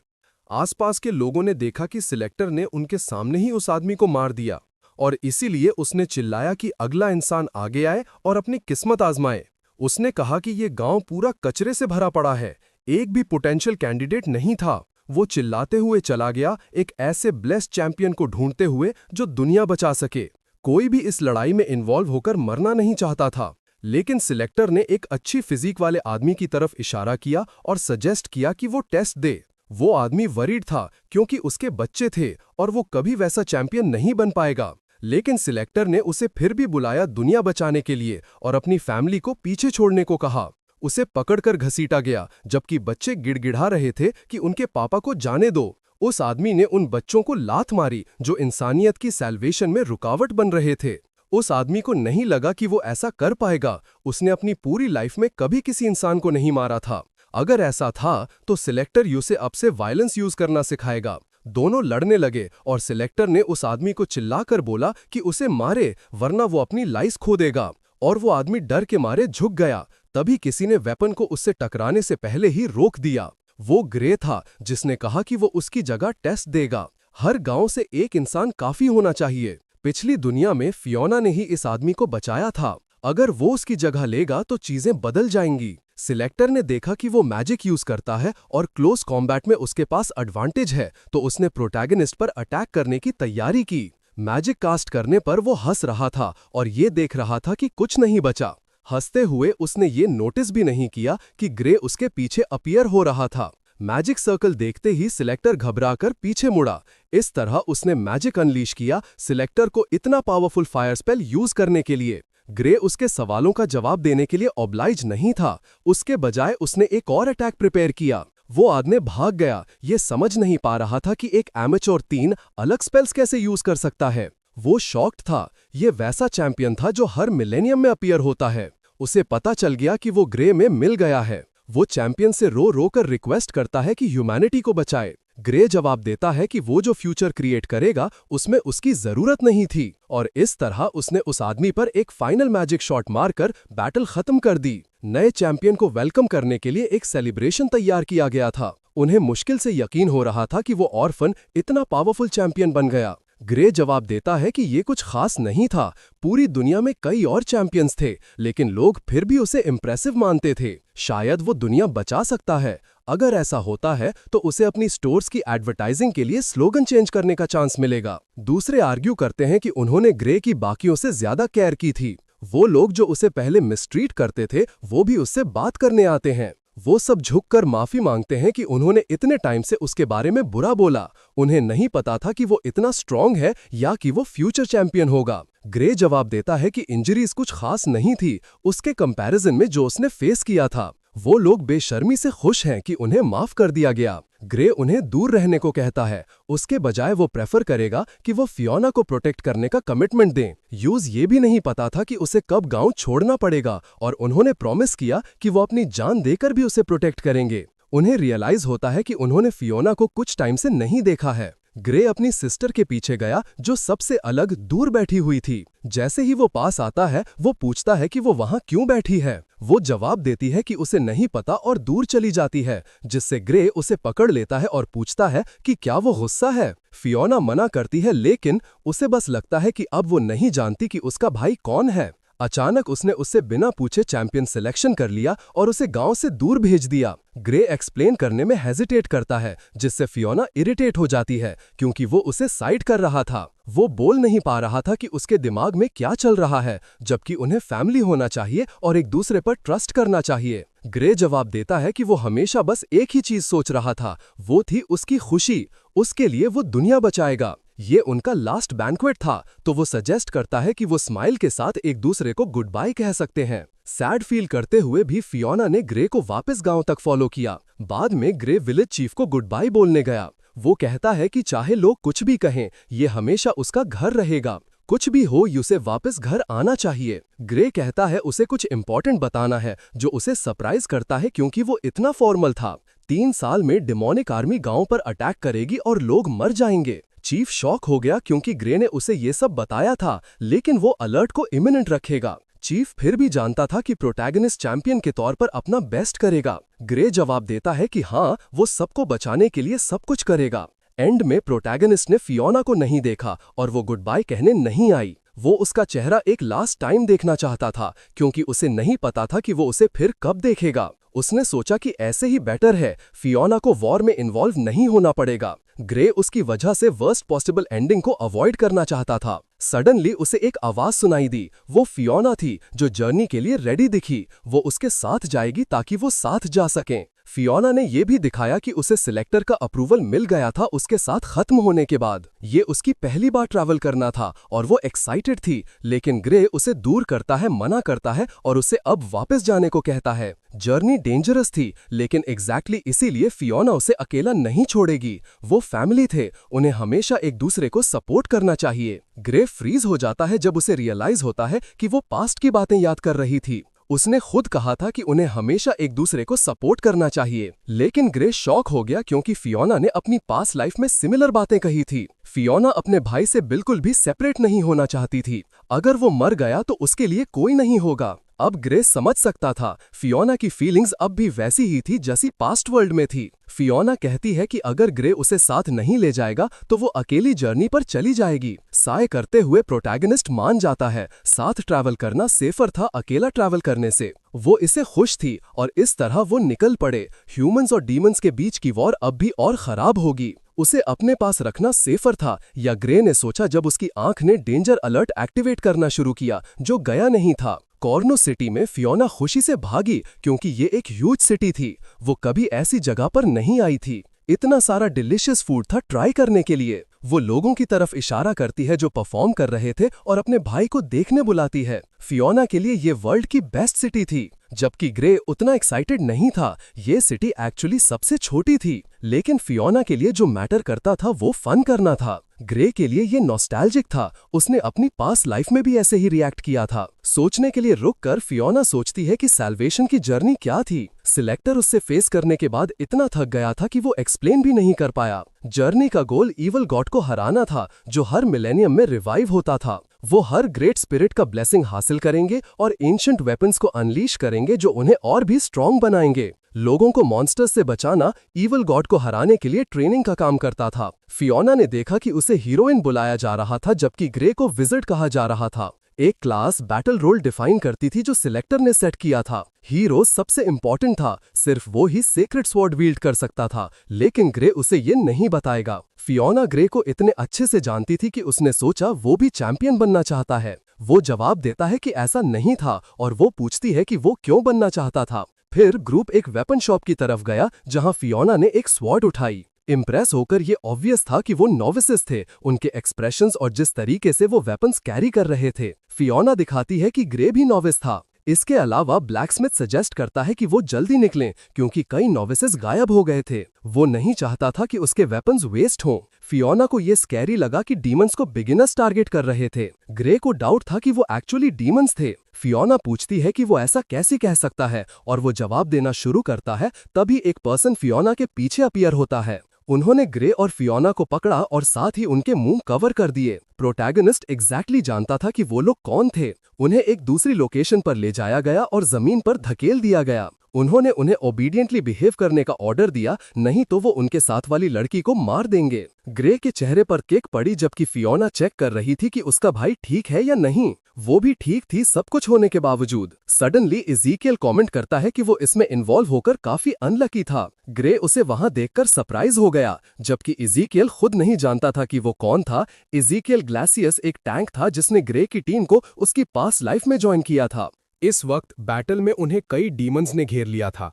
आसपास के लोगों ने देखा कि सिलेक्टर ने उनके सामने ही उस आदमी को मार दिया और इसीलिए उसने चिल्लाया कि अगला इंसान आगे आए और अपनी किस्मत आजमाए। उसने कहा कि ये गांव पूरा कचरे से भरा पड़ा है, एक भी पोटेंशियल कैंडिडेट नहीं था। वो चिल्लाते हुए चला गया, एक ऐसे ब्लेस्ड चैंपियन को ढूंढते हुए जो दुनिया बचा सके। कोई भी इस लड़ाई में इन्वॉल्व होकर मरना नहीं चाहता था, लेकिन सिलेक्टर ने एक अच्छी फिजिक वाले आदमी की तरफ इशारा किया और सजेस्ट किया कि वो टेस्ट दे। वो आदमी वरीड था क्योंकि उसके बच्चे थे और वो कभी वैसा चैंपियन नहीं बन पाएगा। लेकिन सिलेक्टर ने उसे फिर भी बुलाया दुनिया बचाने के लिए और अपनी फैमिली को पीछे छोड़ने को कहा। उसे पकड़कर घसीटा गया जबकि बच्चे गिड़गिड़ा रहे थे कि उनके पापा को जाने दो। उस आदमी ने उन बच्चों को लात मारी जो इंसानियत की सैल्वेशन में रुकावट बन रहे थे। उस आदमी को नहीं लगा कि वो ऐसा कर पाएगा। उसने अपनी पूरी लाइफ में कभी किसी इंसान को नहीं मारा था। अगर ऐसा था तो सिलेक्टर उसे अब से वायलेंस यूज करना सिखाएगा। दोनों लड़ने लगे और सिलेक्टर ने उस आदमी को चिल्लाकर बोला कि उसे मारे वरना वो अपनी लाइफ खो देगा, और वो आदमी डर के मारे झुक गया। तभी किसी ने वेपन को उससे टकराने से पहले ही रोक दिया। वो ग्रे था जिसने कहा कि वो उसकी जगह टेस्ट देगा। हर गांव से एक इंसान काफी होना चाहिए। पिछली दुनिया में फियोना ने ही इस आदमी को बचाया था। अगर वो उसकी जगह लेगा तो चीजें बदल जाएंगी। सिलेक्टर ने देखा कि वो मैजिक यूज करता है और क्लोज कॉम्बैट में उसके पास एडवांटेज है, तो उसने प्रोटैगनिस्ट पर अटैक करने की तैयारी की। मैजिक कास्ट करने पर वो हंस रहा था और ये देख रहा था कि कुछ नहीं बचा। हंसते हुए उसने ये नोटिस भी नहीं किया कि ग्रे उसके पीछे अपीयर हो रहा था। मैजिक सर्कल देखते ही सिलेक्टर घबराकर पीछे मुड़ा। इस तरह उसने मैजिक अनलीश किया सिलेक्टर को इतना पावरफुल फायर स्पेल यूज करने के लिए। ग्रे उसके सवालों का जवाब देने के लिए ऑब्लाइज नहीं था। उसके बजाय उसने एक और अटैक प्रिपेयर किया। वो आदमी भाग गया। ये समझ नहीं पा रहा था कि एक एमेच्योर 3 अलग स्पेल्स कैसे यूज कर सकता है। वो शॉक्ड था। ये वैसा चैंपियन था जो हर मिलेनियम में अपीयर होता है। उसे पता चल गया कि वो ग्रे में मिल गया है। वो चैंपियन से रो रो कर रिक्वेस्ट करता है कि ह्यूमैनिटी को बचाए। ग्रे जवाब देता है कि वो जो फ्यूचर क्रिएट करेगा उसमें उसकी जरूरत नहीं थी, और इस तरह उसने उस आदमी पर एक फाइनल मैजिक शॉट मारकर बैटल खत्म कर दी। नए चैंपियन को वेलकम करने के लिए एक सेलिब्रेशन तैयार किया गया था। उन्हें मुश्किल से यकीन हो रहा था कि वो ऑर्फन इतना पावरफुल चैंपियन बन गया। ग्रे जवाब देता है कि ये कुछ खास नहीं था। पूरी दुनिया में कई और चैंपियंस थे, लेकिन लोग फिर भी उसे इम्प्रेसिव मानते थे। शायद वो दुनिया बचा सकता है। अगर ऐसा होता है तो उसे अपनी स्टोर्स की एडवर्टाइजिंग के लिए स्लोगन चेंज करने का चांस मिलेगा। दूसरे आर्ग्यू करते हैं कि उन्होंने ग्रे की बाकियों से ज्यादा केयर की थी। वो लोग जो उसे पहले मिसट्रीट करते थे वो भी उससे बात करने आते हैं। वो सब झुककर माफी मांगते हैं कि उन्होंने इतने टाइम से उसके बारे में बुरा बोला। उन्हें नहीं पता था कि वो इतना स्ट्रांग है या कि वो फ्यूचर चैंपियन होगा। ग्रे जवाब देता है कि इंजरीज कुछ खास नहीं थी उसके कंपैरिजन में जो उसने फेस किया था। वो लोग बेशर्मी से खुश हैं कि उन्हें माफ कर दिया गया। ग्रे उन्हें दूर रहने को कहता है। उसके बजाय वो प्रेफर करेगा कि वो फियोना को प्रोटेक्ट करने का कमिटमेंट दें। यूज ये भी नहीं पता था कि उसे कब गांव छोड़ना पड़ेगा, और उन्होंने प्रॉमिस किया कि वो अपनी जान देकर भी उसे प्रोटेक्ट करेंगे। उन्हें रियलाइज होता है कि उन्होंने फियोना को कुछ टाइम से नहीं देखा है। ग्रे अपनी सिस्टर के पीछे गया जो सबसे अलग दूर बैठी हुई थी। जैसे ही वो पास आता है वो पूछता है कि वो वहां क्यों बैठी है। वो जवाब देती है कि उसे नहीं पता और दूर चली जाती है, जिससे ग्रे उसे पकड़ लेता है और पूछता है कि क्या वो गुस्सा है। फियोना मना करती है, लेकिन उसे बस लगता है कि अब वो नहीं जानती कि उसका भाई कौन है। अचानक उसने उससे बिना पूछे चैंपियन सिलेक्शन कर लिया और उसे गांव से दूर भेज दिया। ग्रे एक्सप्लेन करने में हेजिटेट करता है, जिससे फियोना इरिटेट हो जाती है क्योंकि वो उसे साइड कर रहा था। वो बोल नहीं पा रहा था कि उसके दिमाग में क्या चल रहा है, जबकि उन्हें फैमिली होना चाहिए और एक दूसरे पर ट्रस्ट करना चाहिए। ग्रे जवाब देता है कि वो हमेशा बस एक ही चीज सोच रहा था, वो थी उसकी खुशी। उसके लिए वो दुनिया बचाएगा। ये उनका लास्ट बैंक्वेट था, तो वो सजेस्ट करता है कि वो स्माइल के साथ एक दूसरे को गुड बाय कह सकते हैं। सैड फील करते हुए भी फियोना ने ग्रे को वापस गांव तक फॉलो किया। बाद में ग्रे विलेज चीफ को गुड बाय बोलने गया। वो कहता है कि चाहे लोग कुछ भी कहें, ये हमेशा उसका घर रहेगा। कुछ भी हो, उसे वापस घर आना चाहिए। ग्रे कहता है उसे कुछ इंपॉर्टेंट बताना है, जो उसे सरप्राइज करता है क्योंकि वो इतना फॉर्मल था। 3 साल में डिमोनिक आर्मी गांव पर अटैक करेगी और लोग मर जाएंगे। चीफ शॉक हो गया क्योंकि ग्रे ने उसे ये सब बताया था, लेकिन वो अलर्ट को इमिनेंट रखेगा। चीफ फिर भी जानता था कि प्रोटैगनिस्ट चैंपियन के तौर पर अपना बेस्ट करेगा। ग्रे जवाब देता है कि हाँ, वो सबको बचाने के लिए सब कुछ करेगा। एंड में प्रोटैगनिस्ट ने फियोना को नहीं देखा और वो गुड बाय कहने नहीं आई। वो उसका चेहरा एक लास्ट टाइम देखना चाहता था क्योंकि उसे नहीं पता था कि वो उसे फिर कब देखेगा। उसने सोचा कि ऐसे ही बेटर है, फियोना को वॉर में इन्वॉल्व नहीं होना पड़ेगा। ग्रे उसकी वजह से वर्स्ट पॉसिबल एंडिंग को अवॉइड करना चाहता था। सडनली उसे एक आवाज सुनाई दी। वो फियोना थी जो जर्नी के लिए रेडी दिखी। वो उसके साथ जाएगी ताकि वो साथ जा सकें। फियोना ने ये भी दिखाया कि उसे सिलेक्टर का अप्रूवल मिल गया था उसके साथ खत्म होने के बाद। ये उसकी पहली बार ट्रैवल करना था और वो एक्साइटेड थी, लेकिन ग्रे उसे दूर करता है, मना करता है और उसे अब वापस जाने को कहता है। जर्नी डेंजरस थी, लेकिन एग्जैक्टली इसीलिए फियोना उसे अकेला नहीं छोड़ेगी। वो फैमिली थे, उन्हें हमेशा एक दूसरे को सपोर्ट करना चाहिए। ग्रे फ्रीज हो जाता है जब उसे रियलाइज होता है कि वो पास्ट की बातें याद कर रही थी। उसने खुद कहा था कि उन्हें हमेशा एक दूसरे को सपोर्ट करना चाहिए, लेकिन ग्रे शॉक हो गया क्योंकि फियोना ने अपनी पास्ट लाइफ में सिमिलर बातें कही थी। फियोना अपने भाई से बिल्कुल भी सेपरेट नहीं होना चाहती थी। अगर वो मर गया तो उसके लिए कोई नहीं होगा। अब ग्रे समझ सकता था फियोना की फीलिंग्स अब भी वैसी ही थी जैसी पास्ट वर्ल्ड में थी। फियोना कहती है कि अगर ग्रे उसे साथ नहीं ले जाएगा तो वो अकेली जर्नी पर चली जाएगी। साय करते हुए प्रोटैगनिस्ट मान जाता है, साथ ट्रैवल करना सेफर था अकेला ट्रैवल करने से। वो इससे खुश थी और इस तरह वो निकल पड़े। ह्यूमंस और डीमंस के बीच की वॉर अब भी और खराब होगी। उसे अपने पास रखना सेफर था, या ग्रे ने सोचा जब उसकी आंख ने डेंजर अलर्ट एक्टिवेट करना शुरू किया, जो गया नहीं था। कॉर्नो सिटी में फियोना खुशी से भागी क्योंकि ये एक ह्यूज सिटी थी। वो कभी ऐसी जगह पर नहीं आई थी। इतना सारा डिलिशियस फूड था ट्राई करने के लिए। वो लोगों की तरफ इशारा करती है जो परफॉर्म कर रहे थे और अपने भाई को देखने बुलाती है। फियोना के लिए ये वर्ल्ड की बेस्ट सिटी थी, जबकि ग्रे उतना एक्साइटेड नहीं था। ये सिटी एक्चुअली सबसे छोटी थी, लेकिन फियोना के लिए जो मैटर करता था वो फन करना था। ग्रे के लिए ये नॉस्टैल्जिक था। उसने अपनी पास्ट लाइफ में भी ऐसे ही रिएक्ट किया था। सोचने के लिए रुककर फियोना सोचती है कि सैल्वेशन की जर्नी क्या थी। सिलेक्टर उससे फेस करने के बाद इतना थक गया था कि वो एक्सप्लेन भी नहीं कर पाया। जर्नी का गोल इवल गॉड को हराना था, जो हर मिलेनियम में रिवाइव होता था। वो हर ग्रेट स्पिरिट का ब्लेसिंग हासिल करेंगे और एंशिएंट वेपन्स को अनलीश करेंगे जो उन्हें और भी स्ट्रॉन्ग बनाएंगे। लोगों को मॉन्स्टर्स से बचाना इवल गॉड को हराने के लिए ट्रेनिंग का काम करता था। फियोना ने देखा कि उसे हीरोइन बुलाया जा रहा था जबकि ग्रे को विजिट कहा जा रहा था। एक क्लास बैटल रोल डिफाइन करती थी जो सिलेक्टर ने सेट किया था। हीरो सबसे इंपॉर्टेंट था, सिर्फ वो ही सेक्रेट स्वॉर्ड वील्ड कर सकता था, लेकिन ग्रे उसे ये नहीं बताएगा। फियोना ग्रे को इतने अच्छे से जानती थी कि उसने सोचा वो भी चैंपियन बनना चाहता है। वो जवाब देता है कि ऐसा नहीं था और वो पूछती है कि वो क्यों बनना चाहता था। फिर ग्रुप एक वेपन शॉप की तरफ गया जहां फियोना ने एक स्वॉर्ड उठाई। इम्प्रेस होकर ये ऑब्वियस था कि वो नोविसेस थे, उनके एक्सप्रेशंस और जिस तरीके से वो वेपन्स कैरी कर रहे थे। फियोना दिखाती है कि ग्रे भी नोविस था। इसके अलावा ब्लैकस्मिथ सजेस्ट करता है कि वो जल्दी निकलें क्योंकि कई नोविसेस गायब हो गए थे। वो नहीं चाहता था कि उसके वेपन्स वेस्ट हों। फियोना को ये स्कैरी लगा कि डीमंस को बिगिनर्स टारगेट कर रहे थे। ग्रे को डाउट था कि वो एक्चुअली डीमंस थे। फियोना पूछती है कि वो ऐसा कैसे कह सकता है और वो जवाब देना शुरू करता है, तभी एक पर्सन फियोना के पीछे अपीयर होता है। उन्होंने ग्रे और फियोना को पकड़ा और साथ ही उनके मुंह कवर कर दिए। प्रोटैगनिस्ट एग्जैक्टली जानता था कि वो लोग कौन थे। उन्हें एक दूसरी लोकेशन पर ले जाया गया और जमीन पर धकेल दिया गया। उन्होंने उन्हें ओबीडियंटली बिहेव करने का ऑर्डर दिया, नहीं तो वो उनके साथ वाली लड़की को मार देंगे। ग्रे के चेहरे पर किक पड़ी जबकि फियोना चेक कर रही थी कि उसका भाई ठीक है या नहीं। वो भी ठीक थी सब कुछ होने के बावजूद। सडनली इज़ीकियल कमेंट करता है कि वो इसमें इन्वॉल्व होकर काफी अनलकी था। ग्रे उसे वहां देखकर सरप्राइज हो गया, जबकि इज़ीकियल खुद नहीं जानता था कि वो कौन था। इज़ीकियल ग्लासियस एक टैंक था जिसने ग्रे की टीम को उसकी पास्ट लाइफ में ज्वाइन किया था। इस वक्त बैटल में उन्हें कई डीमंस ने घेर लिया था।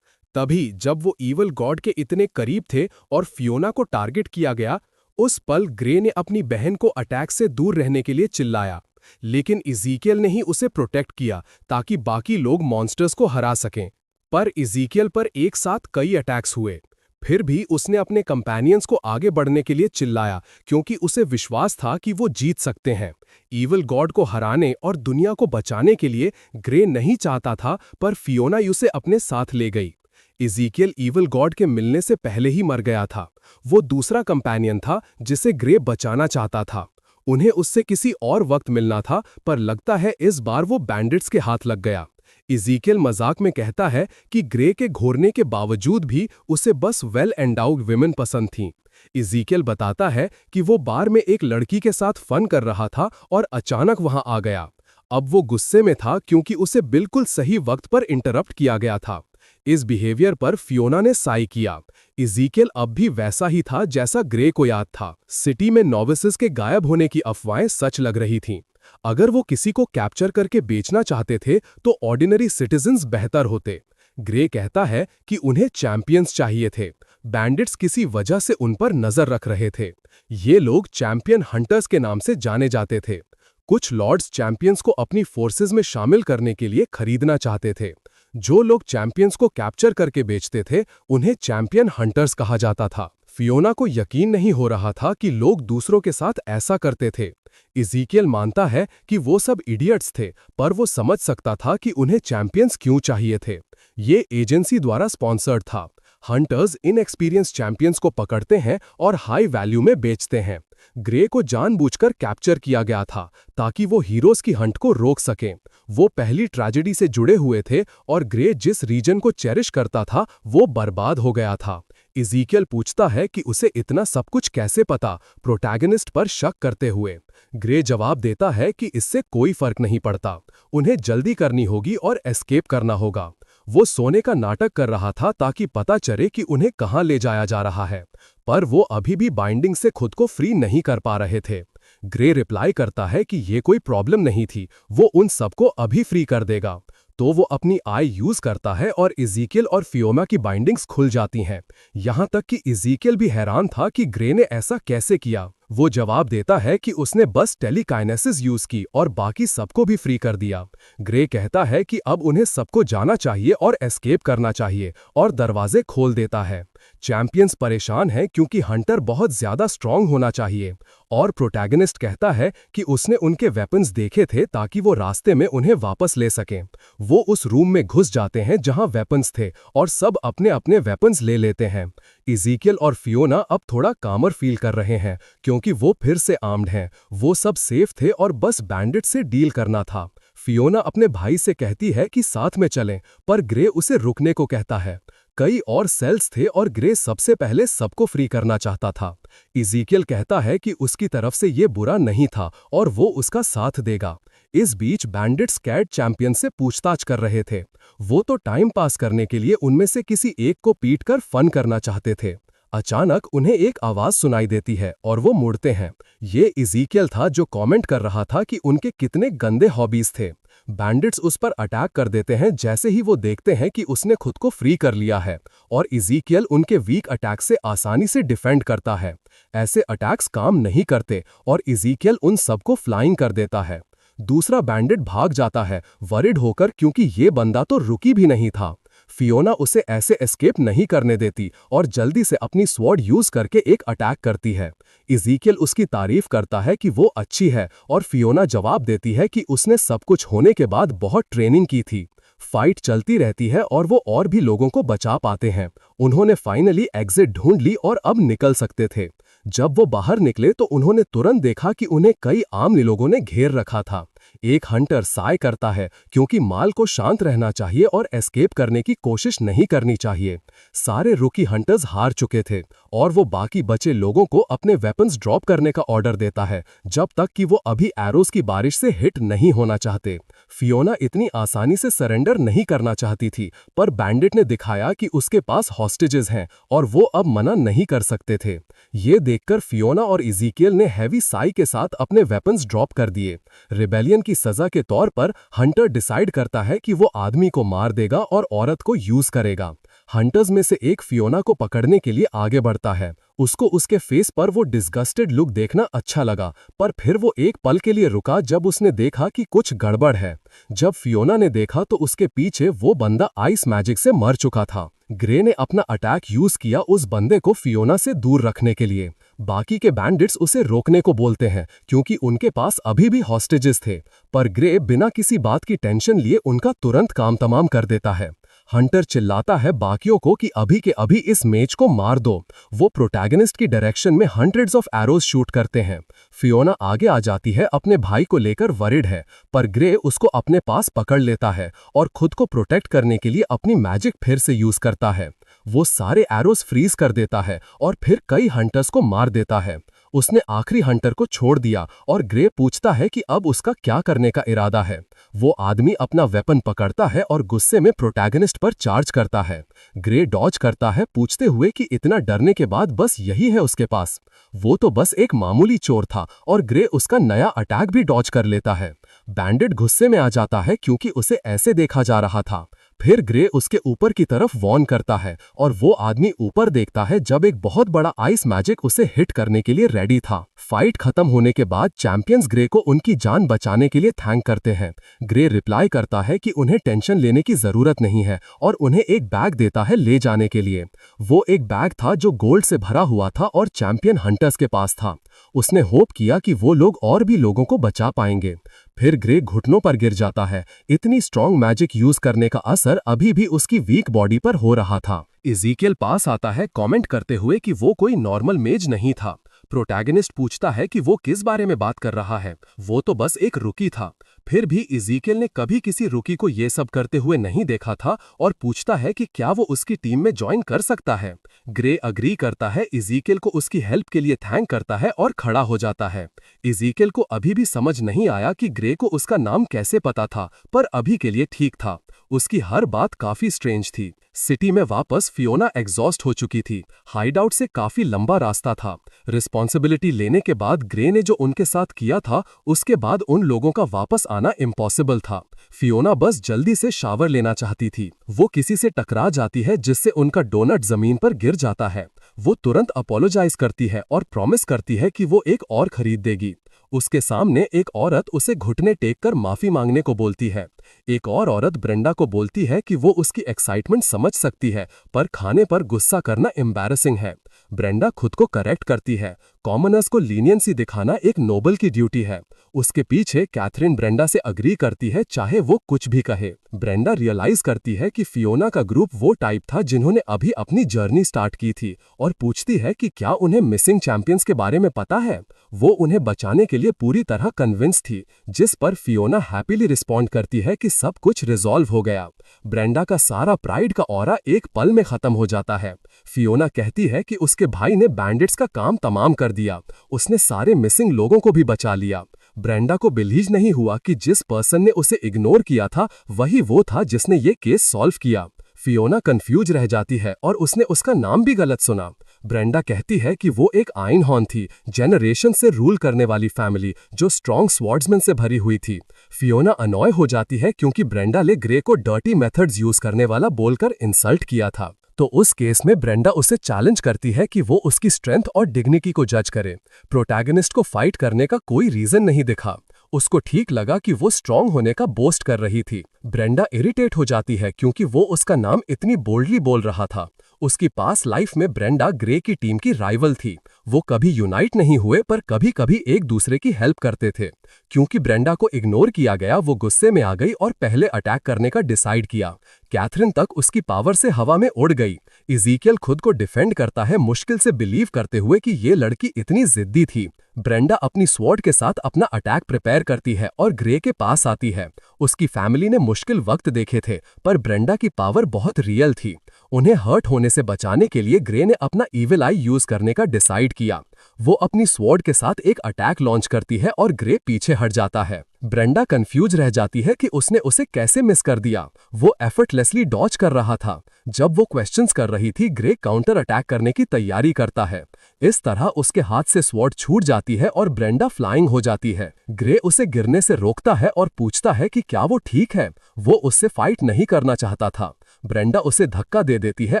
तभी जब वो ईवल गॉड के इतने करीब थे और फियोना को टारगेट किया गया, उस पल ग्रे ने अपनी बहन को अटैक से दूर रहने के लिए चिल्लाया, लेकिन इज़ीकियल ने ही उसे प्रोटेक्ट किया ताकि बाकी लोग मॉन्स्टर्स को हरा सकें। पर इज़ीकियल पर एक साथ कई अटैक्स हुए। फिर भी उसने अपने कंपेनियंस को आगे बढ़ने के लिए चिल्लाया क्योंकि उसे विश्वास था कि वो जीत सकते हैं। ईवल गॉड को हराने और दुनिया को बचाने के लिए ग्रे नहीं चाहता था, पर फियोना उसे अपने साथ ले गई। इज़ीकियल ईवल गॉड के मिलने से पहले ही मर गया था। वो दूसरा कंपेनियन था जिसे ग्रे बचाना चाहता था। उन्हें उससे किसी और वक्त मिलना था, पर लगता है इस बार वो बैंडिट्स के हाथ लग गया। इज़ीकियल मजाक में कहता है कि ग्रे के घोरने के बावजूद भी उसे बस वेल एंडाउड विमेन पसंद थीं। इज़ीकियल बताता है कि वो बार में एक लड़की के साथ फन कर रहा था और अचानक वहां आ गया। अब वो गुस्से में था क्योंकि उसे बिल्कुल सही वक्त पर इंटरप्ट किया गया था। इस बिहेवियर पर फियोना ने साई किया। इज़ीकियल अब भी वैसा ही था जैसा ग्रे को याद था। सिटी में नोविसेस के गायब होने की अफवाहें सच लग रही थीं। अगर वो किसी को कैप्चर करके बेचना चाहते थे तो ऑर्डिनरी सिटीजन्स बेहतर होते। ग्रे कहता है कि उन्हें चैंपियंस चाहिए थे। बैंडिट्स किसी वजह से उन पर नजर रख रहे थे। ये लोग चैंपियन हंटर्स के नाम से जाने जाते थे। कुछ लॉर्ड्स चैंपियंस को अपनी फोर्सेस में शामिल करने के लिए खरीदना चाहते थे। जो लोग चैंपियंस को कैप्चर करके बेचते थे, उन्हें चैंपियन हंटर्स कहा जाता था। फियोना को यकीन नहीं हो रहा था कि लोग दूसरों के साथ ऐसा करते थे। इज़ीकियल मानता है कि वो सब इडियट्स थे, पर वो समझ सकता था कि उन्हें चैंपियंस क्यों चाहिए थे। ये एजेंसी द्वारा स्पॉन्सर्ड था। हंटर्स इनएक्सपीरियंस चैंपियंस को पकड़ते हैं और हाई वैल्यू में बेचते हैं। ग्रे को जानबूझकर कैप्चर किया गया था ताकि वो हीरोज की हंट को रोक सकें। वो पहली ट्रेजेडी से जुड़े हुए थे और ग्रे जिस रीजन को चेरिश करता था वो बर्बाद हो गया था। इज़ीकियल पूछता है कि उसे इतना सब कुछ कैसे पता, प्रोटैगनिस्ट पर शक करते हुए। ग्रे जवाब देता है कि इससे कोई फर्क नहीं पड़ता, उन्हें जल्दी करनी होगी और एस्केप करना होगा। वो सोने का नाटक कर रहा था ताकि पता चले कि उन्हें कहां ले जाया जा रहा है, पर वो अभी भी बाइंडिंग से खुद को फ्री नहीं कर पा रहे थे। ग्रे रिप्लाई करता है कि ये कोई प्रॉब्लम नहीं थी, वो उन सबको अभी फ्री कर देगा। तो वो अपनी आई यूज करता है और इज़ीकियल और फियोना की बाइंडिंग्स खुल जाती हैं। यहां तक कि इज़ीकियल भी हैरान था कि ग्रे ने ऐसा कैसे किया। वो जवाब देता है कि उसने बस टेलीकाइनेसिस यूज की और बाकी सबको भी फ्री कर दिया। ग्रे कहता है कि अब उन्हें सबको जाना चाहिए और एस्केप करना चाहिए, और दरवाजे खोल देता है। चैंपियंस परेशान हैं क्योंकि हंटर बहुत ज्यादा स्ट्रांग होना चाहिए, और प्रोटैगनिस्ट कहता है कि उसने उनके वेपन्स देखे थे ताकि वो रास्ते में उन्हें वापस ले सकें। वो उस रूम में घुस जाते हैं जहां वेपन्स थे और सब अपने अपने वेपन्स ले लेते हैं। इज़ीकियल और फियोना अब थोड़ा कामर फील कर रहे हैं क्योंकि वो फिर से आर्म्ड हैं। वो सब सेफ थे और बस बैंडिट से डील करना था। फियोना अपने भाई से कहती है कि साथ में चलें, पर ग्रे उसे रुकने को कहता है। कई और सेल्स थे और ग्रे सबसे पहले सबको फ्री करना चाहता था। इज़ीकियल कहता है कि उसकी तरफ से ये बुरा नहीं था और वो उसका साथ देगा। इस बीच बैंडिट्स कैट चैंपियन से पूछताछ कर रहे थे। वो तो टाइम पास करने के लिए उनमें से किसी एक को पीटकर फन करना चाहते थे। अचानक उन्हें एक आवाज सुनाई देती है और वो मुड़ते हैं। ये इज़ीकियल था जो कमेंट कर रहा था कि उनके कितने गंदे हॉबीज थे। बैंडिट्स उस पर अटैक कर देते हैं जैसे ही वो देखते हैं कि उसने खुद को फ्री कर लिया है, और इज़ीकियल उनके वीक अटैक से आसानी से डिफेंड करता है। ऐसे अटैक्स काम नहीं करते और इज़ीकियल उन सबको फ्लाइंग कर देता है। दूसरा बैंडिट भाग जाता है, वरिड होकर, क्योंकि ये बंदा तो रुकी भी नहीं था। फियोना उसे ऐसे एस्केप नहीं करने देती और जल्दी से अपनी स्वॉर्ड यूज करके एक अटैक करती है। इज़ीकियल उसकी तारीफ करता है कि वो अच्छी है और फियोना जवाब देती है कि उसने सब कुछ होने के बाद बहुत ट्रेनिंग की थी। फाइट चलती रहती है और वो और भी लोगों को बचा पाते हैं। उन्होंने फाइनली एग्जिट ढूंढ ली और अब निकल सकते थे। जब वो बाहर निकले तो उन्होंने तुरंत देखा कि उन्हें कई आम लोगों ने घेर रखा था। एक हंटर साय करता है क्योंकि माल को शांत रहना चाहिए और एस्केप करने की कोशिश नहीं करनी चाहिए। सारे रुकी हंटर्स हार चुके थे और वो बाकी बचे लोगों को अपने वेपन्स ड्रॉप करने का ऑर्डर देता है जब तक कि वो अभी एरोस की बारिश से हिट नहीं होना चाहते। फियोना इतनी आसानी से सरेंडर नहीं करना चाहती थी, पर बैंडिट ने दिखाया कि उसके पास हॉस्टेजेस हैं और वो अब मना नहीं कर सकते थे। ये देखकर फियोना और इज़ीकियल ने हैवी साई के साथ अपने वेपन्स ड्रॉप कर दिए। रिबेलियन की सजा के तौर पर हंटर डिसाइड करता है कि वो आदमी को मार देगा और औरत को यूज करेगा। हंटर्स में से एक फियोना को पकड़ने के लिए आगे बढ़ता है। उसको उसके फेस पर वो डिस्गस्टेड लुक देखना अच्छा लगा, पर फिर वो एक पल के लिए रुका जब उसने देखा कि कुछ गड़बड़ है। जब फियोना ने देखा तो उसके पीछे वो बंदा आइस मैजिक से मर चुका था। ग्रे ने अपना अटैक यूज किया उस बंदे को फियोना से दूर रखने के लिए। बाकी के बैंडिट्स उसे रोकने को बोलते हैं क्योंकि उनके पास अभी भी हॉस्टेजेस थे, पर ग्रे बिना किसी बात की टेंशन लिए उनका तुरंत काम तमाम कर देता है। हंटर चिल्लाता है बाकियों को कि अभी के अभी इस मेज को मार दो। वो प्रोटैगनिस्ट की डायरेक्शन में हंड्रेड्स ऑफ एरोज शूट करते हैं। फियोना आगे आ जाती है, अपने भाई को लेकर वरिड है, पर ग्रे उसको अपने पास पकड़ लेता है और खुद को प्रोटेक्ट करने के लिए अपनी मैजिक फिर से यूज करता है। वो सारे एरोज फ्रीज कर देता है और फिर कई हंटर्स को मार देता है। उसने आखिरी हंटर को छोड़ दिया और ग्रे पूछता है कि अब उसका क्या करने का इरादा है। वो आदमी अपना वेपन पकड़ता है और गुस्से में प्रोटैगनिस्ट पर चार्ज करता है। ग्रे डॉज करता है, पूछते हुए कि इतना डरने के बाद बस यही है उसके पास। वो तो बस एक मामूली चोर था और ग्रे उसका नया अटैक भी डॉज कर लेता है। बैंडिट गुस्से में आ जाता है क्योंकि उसे ऐसे देखा जा रहा था। फिर ग्रे उसके ऊपर की तरफ वॉर्न करता है और वो आदमी ऊपर देखता है जब एक बहुत बड़ा आइस मैजिक उसे हिट करने के लिए रेडी था। फाइट खत्म होने के बाद चैंपियंस ग्रे को उनकी जान बचाने के लिए थैंक करते हैं। ग्रे रिप्लाई करता है कि उन्हें टेंशन लेने की जरूरत नहीं है और उन्हें एक बैग देता है ले जाने के लिए। वो एक बैग था जो गोल्ड से भरा हुआ था और चैंपियन हंटर्स के पास था। उसने होप किया कि वो लोग और भी लोगों को बचा पाएंगे। फिर ग्रे घुटनों पर गिर जाता है। इतनी स्ट्रॉन्ग मैजिक यूज करने का असर अभी भी उसकी वीक बॉडी पर हो रहा था। इज़ीकियल पास आता है कमेंट करते हुए कि वो कोई नॉर्मल मेज नहीं था। प्रोटैगनिस्ट पूछता है कि वो किस बारे में बात कर रहा है, वो तो बस एक रुकी था। फिर भी इज़ीकियल ने कभी किसी रुकी को ये सब करते हुए नहीं देखा था और पूछता है कि क्या वो उसकी टीम में ज्वाइन कर सकता है। ग्रे अग्री करता है, इज़ीकियल को उसकी हेल्प के लिए थैंक करता है और खड़ा हो जाता है। इज़ीकियल को अभी भी समझ नहीं आया कि ग्रे को उसका नाम कैसे पता था, पर अभी के लिए ठीक था। उसकी हर बात काफी स्ट्रेंज थी। सिटी में वापस फियोना एग्जॉस्ट हो चुकी थी। हाइडआउट से काफी लंबा रास्ता था। रिस्पॉन्सिबिलिटी लेने के बाद ग्रे ने जो उनके साथ किया था, उसके बाद उन लोगों का वापस आना इम्पॉसिबल था। फियोना बस जल्दी से शावर लेना चाहती थी। वो किसी से टकरा जाती है जिससे उनका डोनट जमीन पर गिर जाता है। वो तुरंत अपोलोजाइज करती है और प्रॉमिस करती है कि वो एक और खरीद देगी। उसके सामने एक औरत उसे घुटने टेक कर माफी मांगने को बोलती है। एक और औरत ब्रेंडा को बोलती है कि वो उसकी एक्साइटमेंट समझ सकती है, पर खाने पर गुस्सा करना एम्बैरेसिंग है। ब्रेंडा खुद को करेक्ट करती है। कॉमनर्स को लीनियंसी दिखाना एक नोबल की ड्यूटी है। उसके पीछे कैथरीन ब्रेंडा से अग्री करती है, चाहे वो कुछ भी कहे। ब्रेंडा रियलाइज करती है कि फियोना का ग्रुप वो टाइप था जिन्होंने अभी अपनी जर्नी स्टार्ट की थी और पूछती है कि क्या उन्हें मिसिंग चैंपियंस के बारे में पता है। वो उन्हें बचाने के लिए पूरी तरह कन्विंस थी, जिस पर फियोना हैप्पीली रिस्पॉन्ड करती है कि सब कुछ रिजॉल्व हो गया। ब्रेंडा का सारा प्राइड का ऑरा एक पल में खत्म हो जाता है। फियोना कहती है कि उसके भाई ने बैंडिट्स का काम तमाम कर दिया, उसने सारे मिसिंग लोगों को भी बचा लिया। ब्रेंडा को बिलीव नहीं हुआ कि जिस पर्सन ने उसे इग्नोर किया था वही वो था जिसने ये केस सॉल्व किया। फियोना कंफ्यूज रह जाती है और उसने उसका नाम भी गलत सुना। ब्रेंडा कहती है कि वो एक आइनहॉर्न थी, जेनरेशन से रूल करने वाली फैमिली जो स्ट्रॉन्ग स्वॉर्ड्समैन से भरी हुई थी। फियोना अनॉय हो जाती है क्योंकि ब्रेंडा ने ग्रे को डर्टी मेथड्स यूज करने वाला बोलकर इंसल्ट किया था। तो उस केस में ब्रेंडा उसे चैलेंज करती है कि वो उसकी स्ट्रेंथ और डिग्निटी को जज करे। प्रोटैगनिस्ट को फाइट करने का कोई रीजन नहीं दिखा। उसको ठीक लगा कि वो स्ट्रांग होने का बोस्ट कर रही थी। ब्रेंडा इरिटेट हो जाती है क्योंकि वो उसका नाम इतनी बोल्डली बोल रहा था। उसकी पास लाइफ में ब्रेंडा ग्रे की टीम की राइवल थी। वो कभी यूनाइट नहीं हुए पर कभी कभी एक दूसरे की हेल्प करते थे। क्योंकि ब्रेंडा को इग्नोर किया गया, वो गुस्से में आ गई और पहले अटैक करने का डिसाइड किया। कैथरीन तक उसकी पावर से हवा में उड़ गई। इज़ीकियल खुद को डिफेंड करता है, मुश्किल से बिलीव करते हुए कि ये लड़की इतनी जिद्दी थी। ब्रेंडा अपनी स्वॉर्ड के साथ अपना अटैक प्रिपेयर करती है और ग्रे के पास आती है। उसकी फैमिली ने मुश्किल वक्त देखे थे, पर ब्रेंडा की पावर बहुत रियल थी। उन्हें हर्ट होने से बचाने के लिए ग्रे ने अपना इविल आई यूज करने का डिसाइड किया। वो अपनी स्वॉर्ड के साथ एक अटैक लॉन्च करती है और ग्रे पीछे हट जाता है। ब्रेंडा कंफ्यूज रह जाती है कि उसने उसे कैसे मिस कर दिया। वो एफर्टलेसली डॉज कर रहा था। जब वो क्वेश्चंस कर रही थी, ग्रे काउंटर अटैक करने की तैयारी करता है। इस तरह उसके हाथ से स्वॉर्ड छूट जाती है और ब्रेंडा फ्लाइंग हो जाती है। ग्रे उसे गिरने से रोकता है और पूछता है कि क्या वो ठीक है। वो उससे फाइट नहीं करना चाहता था। ब्रेंडा उसे धक्का दे देती है,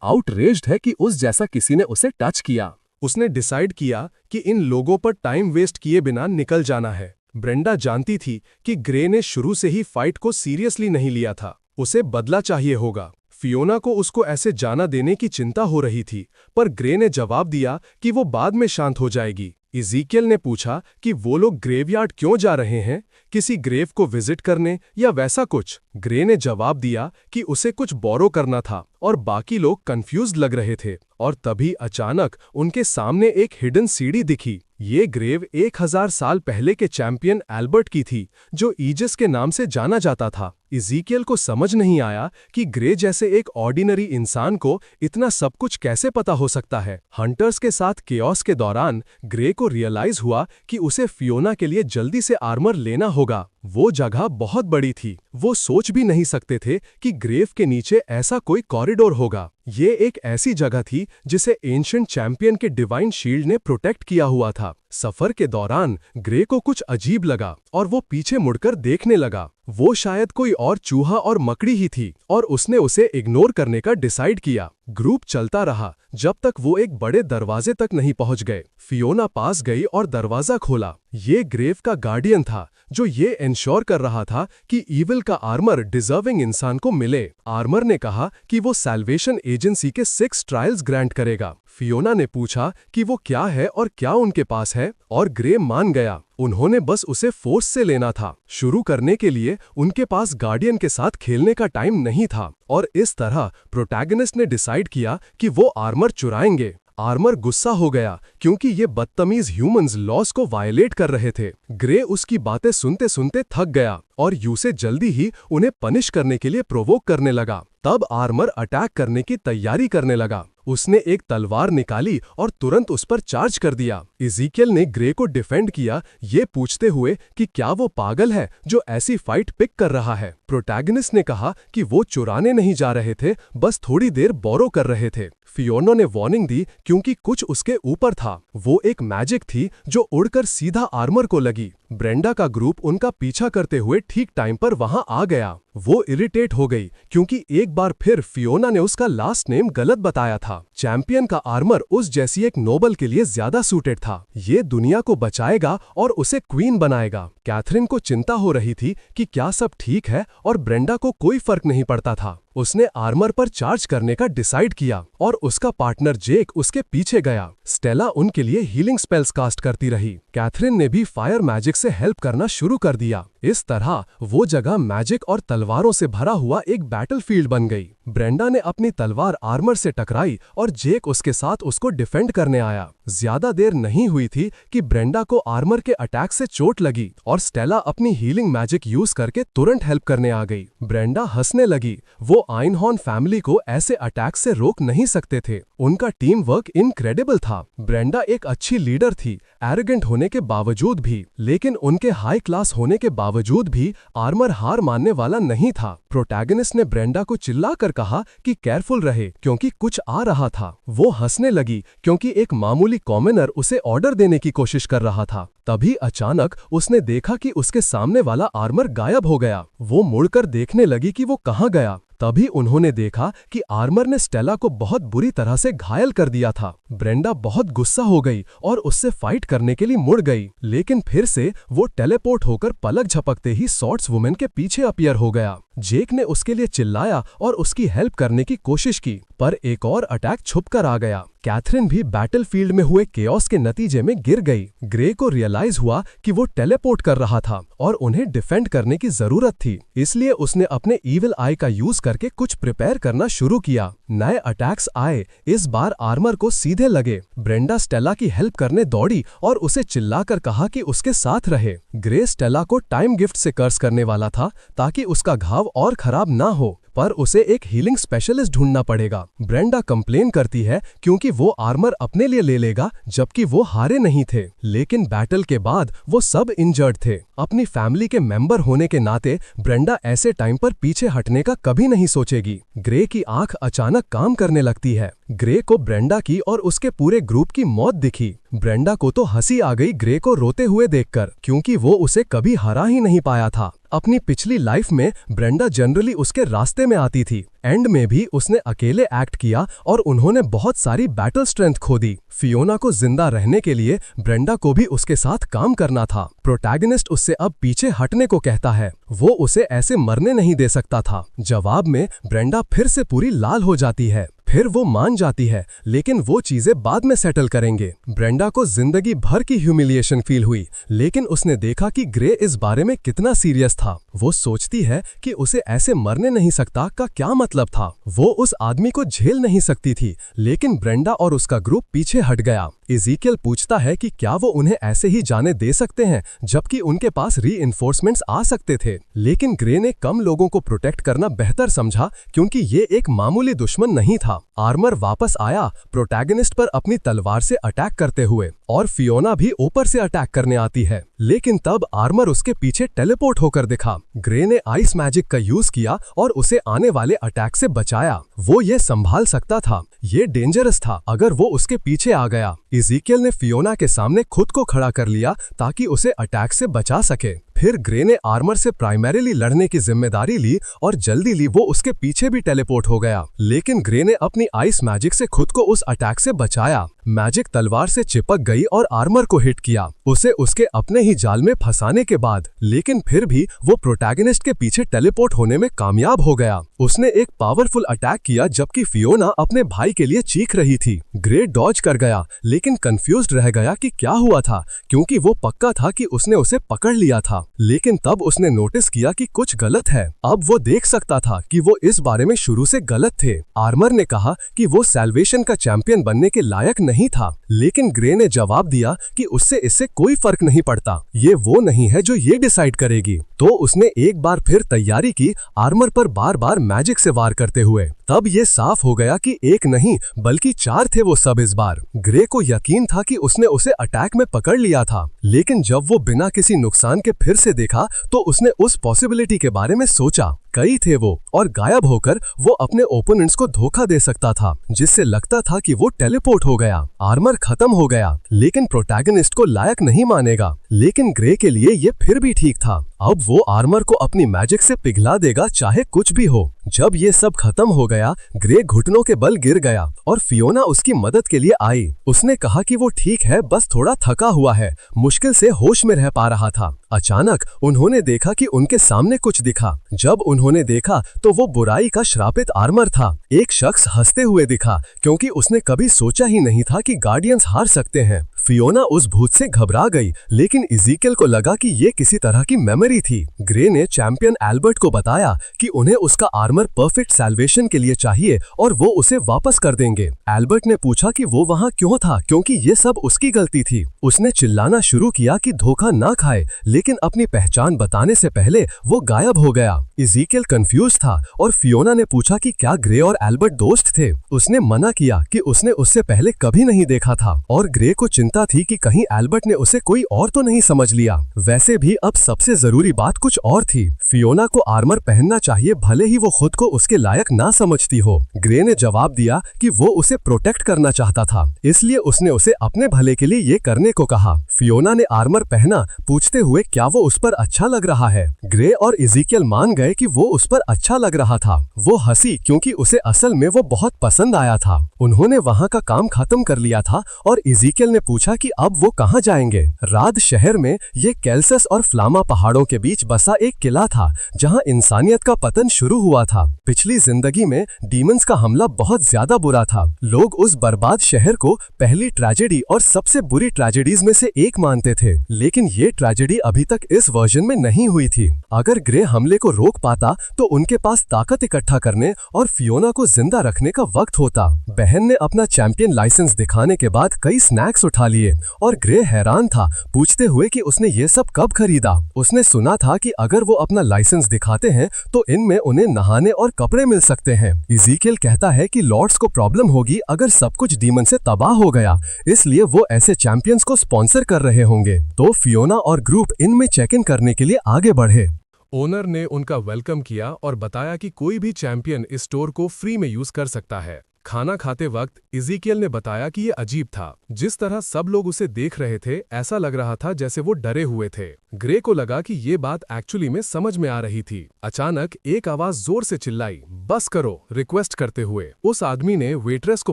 आउटरेज्ड है कि उस जैसा किसी ने उसे टच किया। उसने डिसाइड किया कि इन लोगों पर टाइम वेस्ट किए बिना निकल जाना है। ब्रेंडा जानती थी कि ग्रे ने शुरू से ही फाइट को सीरियसली नहीं लिया था। उसे बदला चाहिए होगा। फियोना को उसको ऐसे जाना देने की चिंता हो रही थी, पर ग्रे ने जवाब दिया कि वो बाद में शांत हो जाएगी। इज़ीकियल ने पूछा कि वो लोग ग्रेवयार्ड क्यों जा रहे हैं, किसी ग्रेव को विजिट करने या वैसा कुछ। ग्रे ने जवाब दिया कि उसे कुछ बोरो करना था और बाकी लोग कंफ्यूज्ड लग रहे थे। और तभी अचानक उनके सामने एक हिडन सीढ़ी दिखी। ये ग्रेव 1000 साल पहले के चैंपियन एल्बर्ट की थी, जो ईजिस के नाम से जाना जाता था। इज़ीकियल को समझ नहीं आया कि ग्रे जैसे एक ऑर्डिनरी इंसान को इतना सब कुछ कैसे पता हो सकता है। हंटर्स के साथ केओस के दौरान ग्रे को रियलाइज हुआ कि उसे फियोना के लिए जल्दी से आर्मर लेना होगा। वो जगह बहुत बड़ी थी। वो सोच भी नहीं सकते थे कि ग्रेव के नीचे ऐसा कोई कॉरिडोर होगा। ये एक ऐसी जगह थी जिसे एंशिएंट चैंपियन के डिवाइन शील्ड ने प्रोटेक्ट किया हुआ था। सफर के दौरान ग्रे को कुछ अजीब लगा और वो पीछे मुड़कर देखने लगा। वो शायद कोई और चूहा और मकड़ी ही थी और उसने उसे इग्नोर करने का डिसाइड किया। ग्रुप चलता रहा जब तक वो एक बड़े दरवाजे तक नहीं पहुंच गए। फियोना पास गई और दरवाजा खोला। ये ग्रेव का गार्डियन था जो ये इंश्योर कर रहा था कि ईविल का आर्मर डिजर्विंग इंसान को मिले। आर्मर ने कहा कि वो सैल्वेशन एजेंसी के 6 ट्रायल्स ग्रांट करेगा। फियोना ने पूछा कि वो क्या है और क्या उनके पास है, और ग्रेव मान गया। उन्होंने बस उसे फोर्स से लेना था। शुरू करने के लिए उनके पास गार्डियन के साथ खेलने का टाइम नहीं था, और इस तरह प्रोटैगनिस्ट ने डिसाइड किया कि वो आर्मर चुराएंगे। आर्मर गुस्सा हो गया क्योंकि ये बदतमीज ह्यूमंस लॉस को वायलेट कर रहे थे। ग्रे उसकी बातें सुनते सुनते थक गया और यू से जल्दी ही उन्हें पनिश करने के लिए प्रोवोक करने लगा। तब आर्मर अटैक करने की तैयारी करने लगा। उसने एक तलवार निकाली और तुरंत उस पर चार्ज कर दिया। इज़ीकियल ने ग्रे को डिफेंड किया, ये पूछते हुए कि क्या वो पागल है जो ऐसी फाइट पिक कर रहा है। प्रोटैगनिस्ट ने कहा कि वो चुराने नहीं जा रहे थे, बस थोड़ी देर बोरो कर रहे थे। फियोना ने वार्निंग दी क्योंकि कुछ उसके ऊपर था। वो एक मैजिक थी जो उड़कर सीधा आर्मर को लगी। ब्रेंडा का ग्रुप उनका पीछा करते हुए ठीक टाइम पर वहां आ गया। वो इरिटेट हो गई क्योंकि एक बार फिर फियोना ने उसका लास्ट नेम गलत बताया था। चैंपियन का आर्मर उस जैसी एक नोबल के लिए ज्यादा सूटेड था। ये दुनिया को बचाएगा और उसे क्वीन बनाएगा। कैथरीन को चिंता हो रही थी कि क्या सब ठीक है, और ब्रेंडा को कोई फर्क नहीं पड़ता था। उसने आर्मर पर चार्ज करने का डिसाइड किया और उसका पार्टनर जेक उसके पीछे गया। स्टेला उनके लिए हीलिंग स्पेल्स कास्ट करती रही। कैथरीन ने भी फायर मैजिक से हेल्प करना शुरू कर दिया। इस तरह वो जगह मैजिक और तलवारों से भरा हुआ एक बैटलफील्ड बन गई। ब्रेंडा ने अपनी तलवार आर्मर से टकराई और जेक उसके साथ उसको डिफेंड करने आया। ज्यादा देर नहीं हुई थी कि ब्रेंडा को आर्मर के अटैक से चोट लगी और स्टेला अपनी हीलिंग मैजिक यूज करके तुरंत हेल्प करने आ गई। ब्रेंडा हंसने लगी। वो आइनहॉर्न फैमिली को ऐसे अटैक से रोक नहीं सकते थे। उनका टीम वर्क इनक्रेडिबल था। ब्रेंडा एक अच्छी लीडर थी, एरोगेंट होने के बावजूद भी, लेकिन उनके हाई क्लास होने के बावजूद भी आर्मर हार मानने वाला नहीं था। प्रोटैगनिस्ट ने ब्रेंडा को चिल्लाकर कहा कि केयरफुल रहे क्योंकि कुछ आ रहा था। वो हंसने लगी क्योंकि एक मामूली कॉमनर उसे ऑर्डर देने की कोशिश कर रहा था। तभी अचानक उसने देखा कि उसके सामने वाला आर्मर गायब हो गया। वो मुड़कर देखने लगी कि वो कहाँ गया। तभी उन्होंने देखा कि आर्मर ने स्टेला को बहुत बुरी तरह से घायल कर दिया था। ब्रेंडा बहुत गुस्सा हो गई और उससे फाइट करने के लिए मुड़ गई, लेकिन फिर से वो टेलीपोर्ट होकर पलक झपकते ही सॉर्ड्स वुमेन के पीछे अपीयर हो गया। जेक ने उसके लिए चिल्लाया और उसकी हेल्प करने की कोशिश की, पर एक और अटैक छुपकर आ गया। कैथरीन भी बैटलफील्ड में हुए केओस के नतीजे में गिर गई। ग्रे को रियलाइज हुआ कि वो टेलीपोर्ट कर रहा था और उन्हें डिफेंड करने की जरूरत थी, इसलिए उसने अपने ईविल आई का यूज करके कुछ प्रिपेयर करना शुरू किया। नए अटैक्स आए, इस बार आर्मर को सीधे लगे। ब्रेंडा स्टेला की हेल्प करने दौड़ी और उसे चिल्लाकर कहा कि उसके साथ रहे। ग्रे स्टेला को टाइम गिफ्ट से कर्स करने वाला था ताकि उसका घाव और खराब ना हो, पर उसे एक हीलिंग स्पेशलिस्ट ढूंढना पड़ेगा। ब्रेंडा कंप्लेन करती है क्योंकि वो आर्मर अपने लिए ले लेगा जबकि वो हारे नहीं थे, लेकिन बैटल के बाद वो सब इंजर्ड थे। अपनी फैमिली के मेंबर होने के नाते ब्रेंडा ऐसे टाइम पर पीछे हटने का कभी नहीं सोचेगी। ग्रे की आंख अचानक काम करने लगती है। ग्रे को ब्रेंडा की और उसके पूरे ग्रुप की मौत दिखी। ब्रेंडा को तो हंसी आ गई ग्रे को रोते हुए देखकर, क्योंकि वो उसे कभी हरा ही नहीं पाया था। अपनी पिछली लाइफ में ब्रेंडा जनरली उसके रास्ते में आती थी। एंड में भी उसने अकेले एक्ट किया और उन्होंने बहुत सारी बैटल स्ट्रेंथ खो दी। फियोना को जिंदा रहने के लिए ब्रेंडा को भी उसके साथ काम करना था। प्रोटैगनिस्ट उससे अब पीछे हटने को कहता है। वो उसे ऐसे मरने नहीं दे सकता था। जवाब में ब्रेंडा फिर से पूरी लाल हो जाती है। फिर वो मान जाती है, लेकिन वो चीजें बाद में सेटल करेंगे। ब्रेंडा को जिंदगी भर की ह्यूमिलिएशन फील हुई, लेकिन उसने देखा कि ग्रे इस बारे में कितना सीरियस था। वो सोचती है कि उसे ऐसे मरने नहीं सकता का क्या मतलब था। वो उस आदमी को झेल नहीं सकती थी, लेकिन ब्रेंडा और उसका ग्रुप पीछे हट गया। इज़ीकियल पूछता है कि क्या वो उन्हें ऐसे ही जाने दे सकते हैं जबकि उनके पास रीइंफोर्समेंट्स आ सकते थे, लेकिन ग्रे ने कम लोगों को प्रोटेक्ट करना बेहतर समझा क्योंकि ये एक मामूली दुश्मन नहीं था। आर्मर वापस आया प्रोटैगनिस्ट पर अपनी तलवार से अटैक करते हुए, और फियोना भी ऊपर से अटैक करने आती है, लेकिन तब आर्मर उसके पीछे टेलीपोर्ट होकर दिखा। ग्रे ने आइस मैजिक का यूज किया और उसे आने वाले अटैक से बचाया। वो ये संभाल सकता था, ये डेंजरस था अगर वो उसके पीछे आ गया। इज़ीकियल ने फियोना के सामने खुद को खड़ा कर लिया ताकि उसे अटैक से बचा सके। फिर ग्रे ने आर्मर से प्राइमरीली लड़ने की जिम्मेदारी ली और जल्दी ली वो उसके पीछे भी टेलीपोर्ट हो गया। लेकिन ग्रे ने अपनी आइस मैजिक से खुद को उस अटैक से बचाया। मैजिक तलवार से चिपक गई और आर्मर को हिट किया, उसे उसके अपने ही जाल में फंसाने के बाद। लेकिन फिर भी वो प्रोटैगनिस्ट के पीछे टेलीपोर्ट होने में कामयाब हो गया। उसने एक पावरफुल अटैक किया जबकि फियोना अपने भाई के लिए चीख रही थी। ग्रे डॉज कर गया लेकिन कंफ्यूज्ड रह गया कि क्या हुआ था, क्योंकि वो पक्का था कि उसने उसे पकड़ लिया था। लेकिन तब उसने नोटिस किया कि कुछ गलत है। अब वो देख सकता था कि वो इस बारे में शुरू से गलत थे। आर्मर ने कहा कि वो सैल्वेशन का चैंपियन बनने के लायक नहीं था, लेकिन ग्रे ने जवाब दिया कि उससे इससे कोई फर्क नहीं पड़ता, ये वो नहीं है जो ये डिसाइड करेगी। तो उसने एक बार फिर तैयारी की, आर्मर पर बार बार मैजिक से वार करते हुए। तब ये साफ हो गया कि एक नहीं बल्कि 4 थे वो सब इस बार। ग्रे को यकीन था कि उसने उसे अटैक में पकड़ लिया था, लेकिन जब वो बिना किसी नुकसान के फिर से देखा तो उसने उस पॉसिबिलिटी के बारे में सोचा। कई थे वो और गायब होकर वो अपने ओपोनेंट्स को धोखा दे सकता था, जिससे लगता था कि वो टेलीपोर्ट हो गया। आर्मर खत्म हो गया लेकिन प्रोटैगनिस्ट को लायक नहीं मानेगा। लेकिन ग्रे के लिए ये फिर भी ठीक था। अब वो आर्मर को अपनी मैजिक से पिघला देगा चाहे कुछ भी हो। जब ये सब खत्म हो गया, ग्रे घुटनों के बल गिर गया और फियोना उसकी मदद के लिए आई। उसने कहा कि वो ठीक है, बस थोड़ा थका हुआ है, मुश्किल से होश में रह पा रहा था। अचानक उन्होंने देखा कि उनके सामने कुछ दिखा। जब उन्होंने देखा तो वो बुराई का श्रापित आर्मर था। एक शख्स हंसते हुए दिखा, क्योंकि उसने कभी सोचा ही नहीं था कि गार्डियंस हार सकते हैं। फियोना उस भूत से घबरा गई, लेकिन इज़ीकियल को लगा कि ये किसी तरह की मेमोरी थी। ग्रे ने चैंपियन एल्बर्ट को बताया कि उन्हें उसका आर्मर परफेक्ट सैल्वेशन के लिए चाहिए और वो उसे वापस कर देंगे। एल्बर्ट ने पूछा कि वो वहाँ क्यों था, क्योंकि ये सब उसकी गलती थी। उसने चिल्लाना शुरू किया कि धोखा ना खाए, लेकिन अपनी पहचान बताने से पहले वो गायब हो गया। इज़ीकियल कंफ्यूज था और फियोना ने पूछा कि क्या ग्रे और एल्बर्ट दोस्त थे। उसने मना किया कि उसने उससे पहले कभी नहीं देखा था, और ग्रे को चिंता थी कि कहीं एल्बर्ट ने उसे कोई और तो नहीं समझ लिया। वैसे भी अब सबसे जरूरी बात कुछ और थी। फियोना को आर्मर पहनना चाहिए, भले ही वो खुद को उसके लायक ना समझती हो। ग्रे ने जवाब दिया कि वो उसे प्रोटेक्ट करना चाहता था, इसलिए उसने उसे अपने भले के लिए ये करने को कहा। फियोना ने आर्मर पहना, पूछते हुए क्या वो उस पर अच्छा लग रहा है। ग्रे और इज़ीकियल मान गए कि वो उस पर अच्छा लग रहा था। वो हंसी, क्योंकि उसे असल में वो बहुत पसंद आया था। उन्होंने वहाँ का काम खत्म कर लिया था और इज़ीकियल ने पूछा कि अब वो कहाँ जाएंगे। राद शहर में ये कैल्सस और फ्लामा पहाड़ों के बीच बसा एक किला था, जहाँ इंसानियत का पतन शुरू हुआ था। पिछली जिंदगी में डीमंस का हमला बहुत ज्यादा बुरा था। लोग उस बर्बाद शहर को पहली ट्रेजेडी और सबसे बुरी ट्रेजेडीज में से एक मानते थे, लेकिन ये ट्रेजेडी अभी तक इस वर्जन में नहीं हुई थी। अगर ग्रे हमले को रोक पाता तो उनके पास ताकत इकट्ठा करने और फियोना को जिंदा रखने का वक्त होता। बहन ने अपना चैंपियन लाइसेंस दिखाने के बाद कई स्नैक्स उठा लिए और ग्रे हैरान था, पूछते हुए कि उसने ये सब कब खरीदा। उसने सुना था कि अगर वो अपना लाइसेंस दिखाते हैं तो इनमें उन्हें नहाने और कपड़े मिल सकते हैं। इज़ीकियल कहता है कि लॉर्ड्स को प्रॉब्लम होगी अगर सब कुछ डीमन से तबाह हो गया, इसलिए वो ऐसे चैंपियंस को स्पॉन्सर कर रहे होंगे। तो फियोना और ग्रुप इनमें चेक इन करने के लिए आगे बढ़े। ओनर ने उनका वेलकम किया और बताया कि कोई भी चैंपियन इस स्टोर को फ्री में यूज कर सकता है। खाना खाते वक्त इज़ीकियल ने बताया कि ये अजीब था। जिस तरह सब लोग उसे देख रहे थे, ऐसा लग रहा था जैसे वो डरे हुए थे। ग्रे को लगा कि ये बात एक्चुअली में समझ में आ रही थी। अचानक एक आवाज जोर से चिल्लाई, बस करो, रिक्वेस्ट करते हुए। उस आदमी ने वेट्रेस को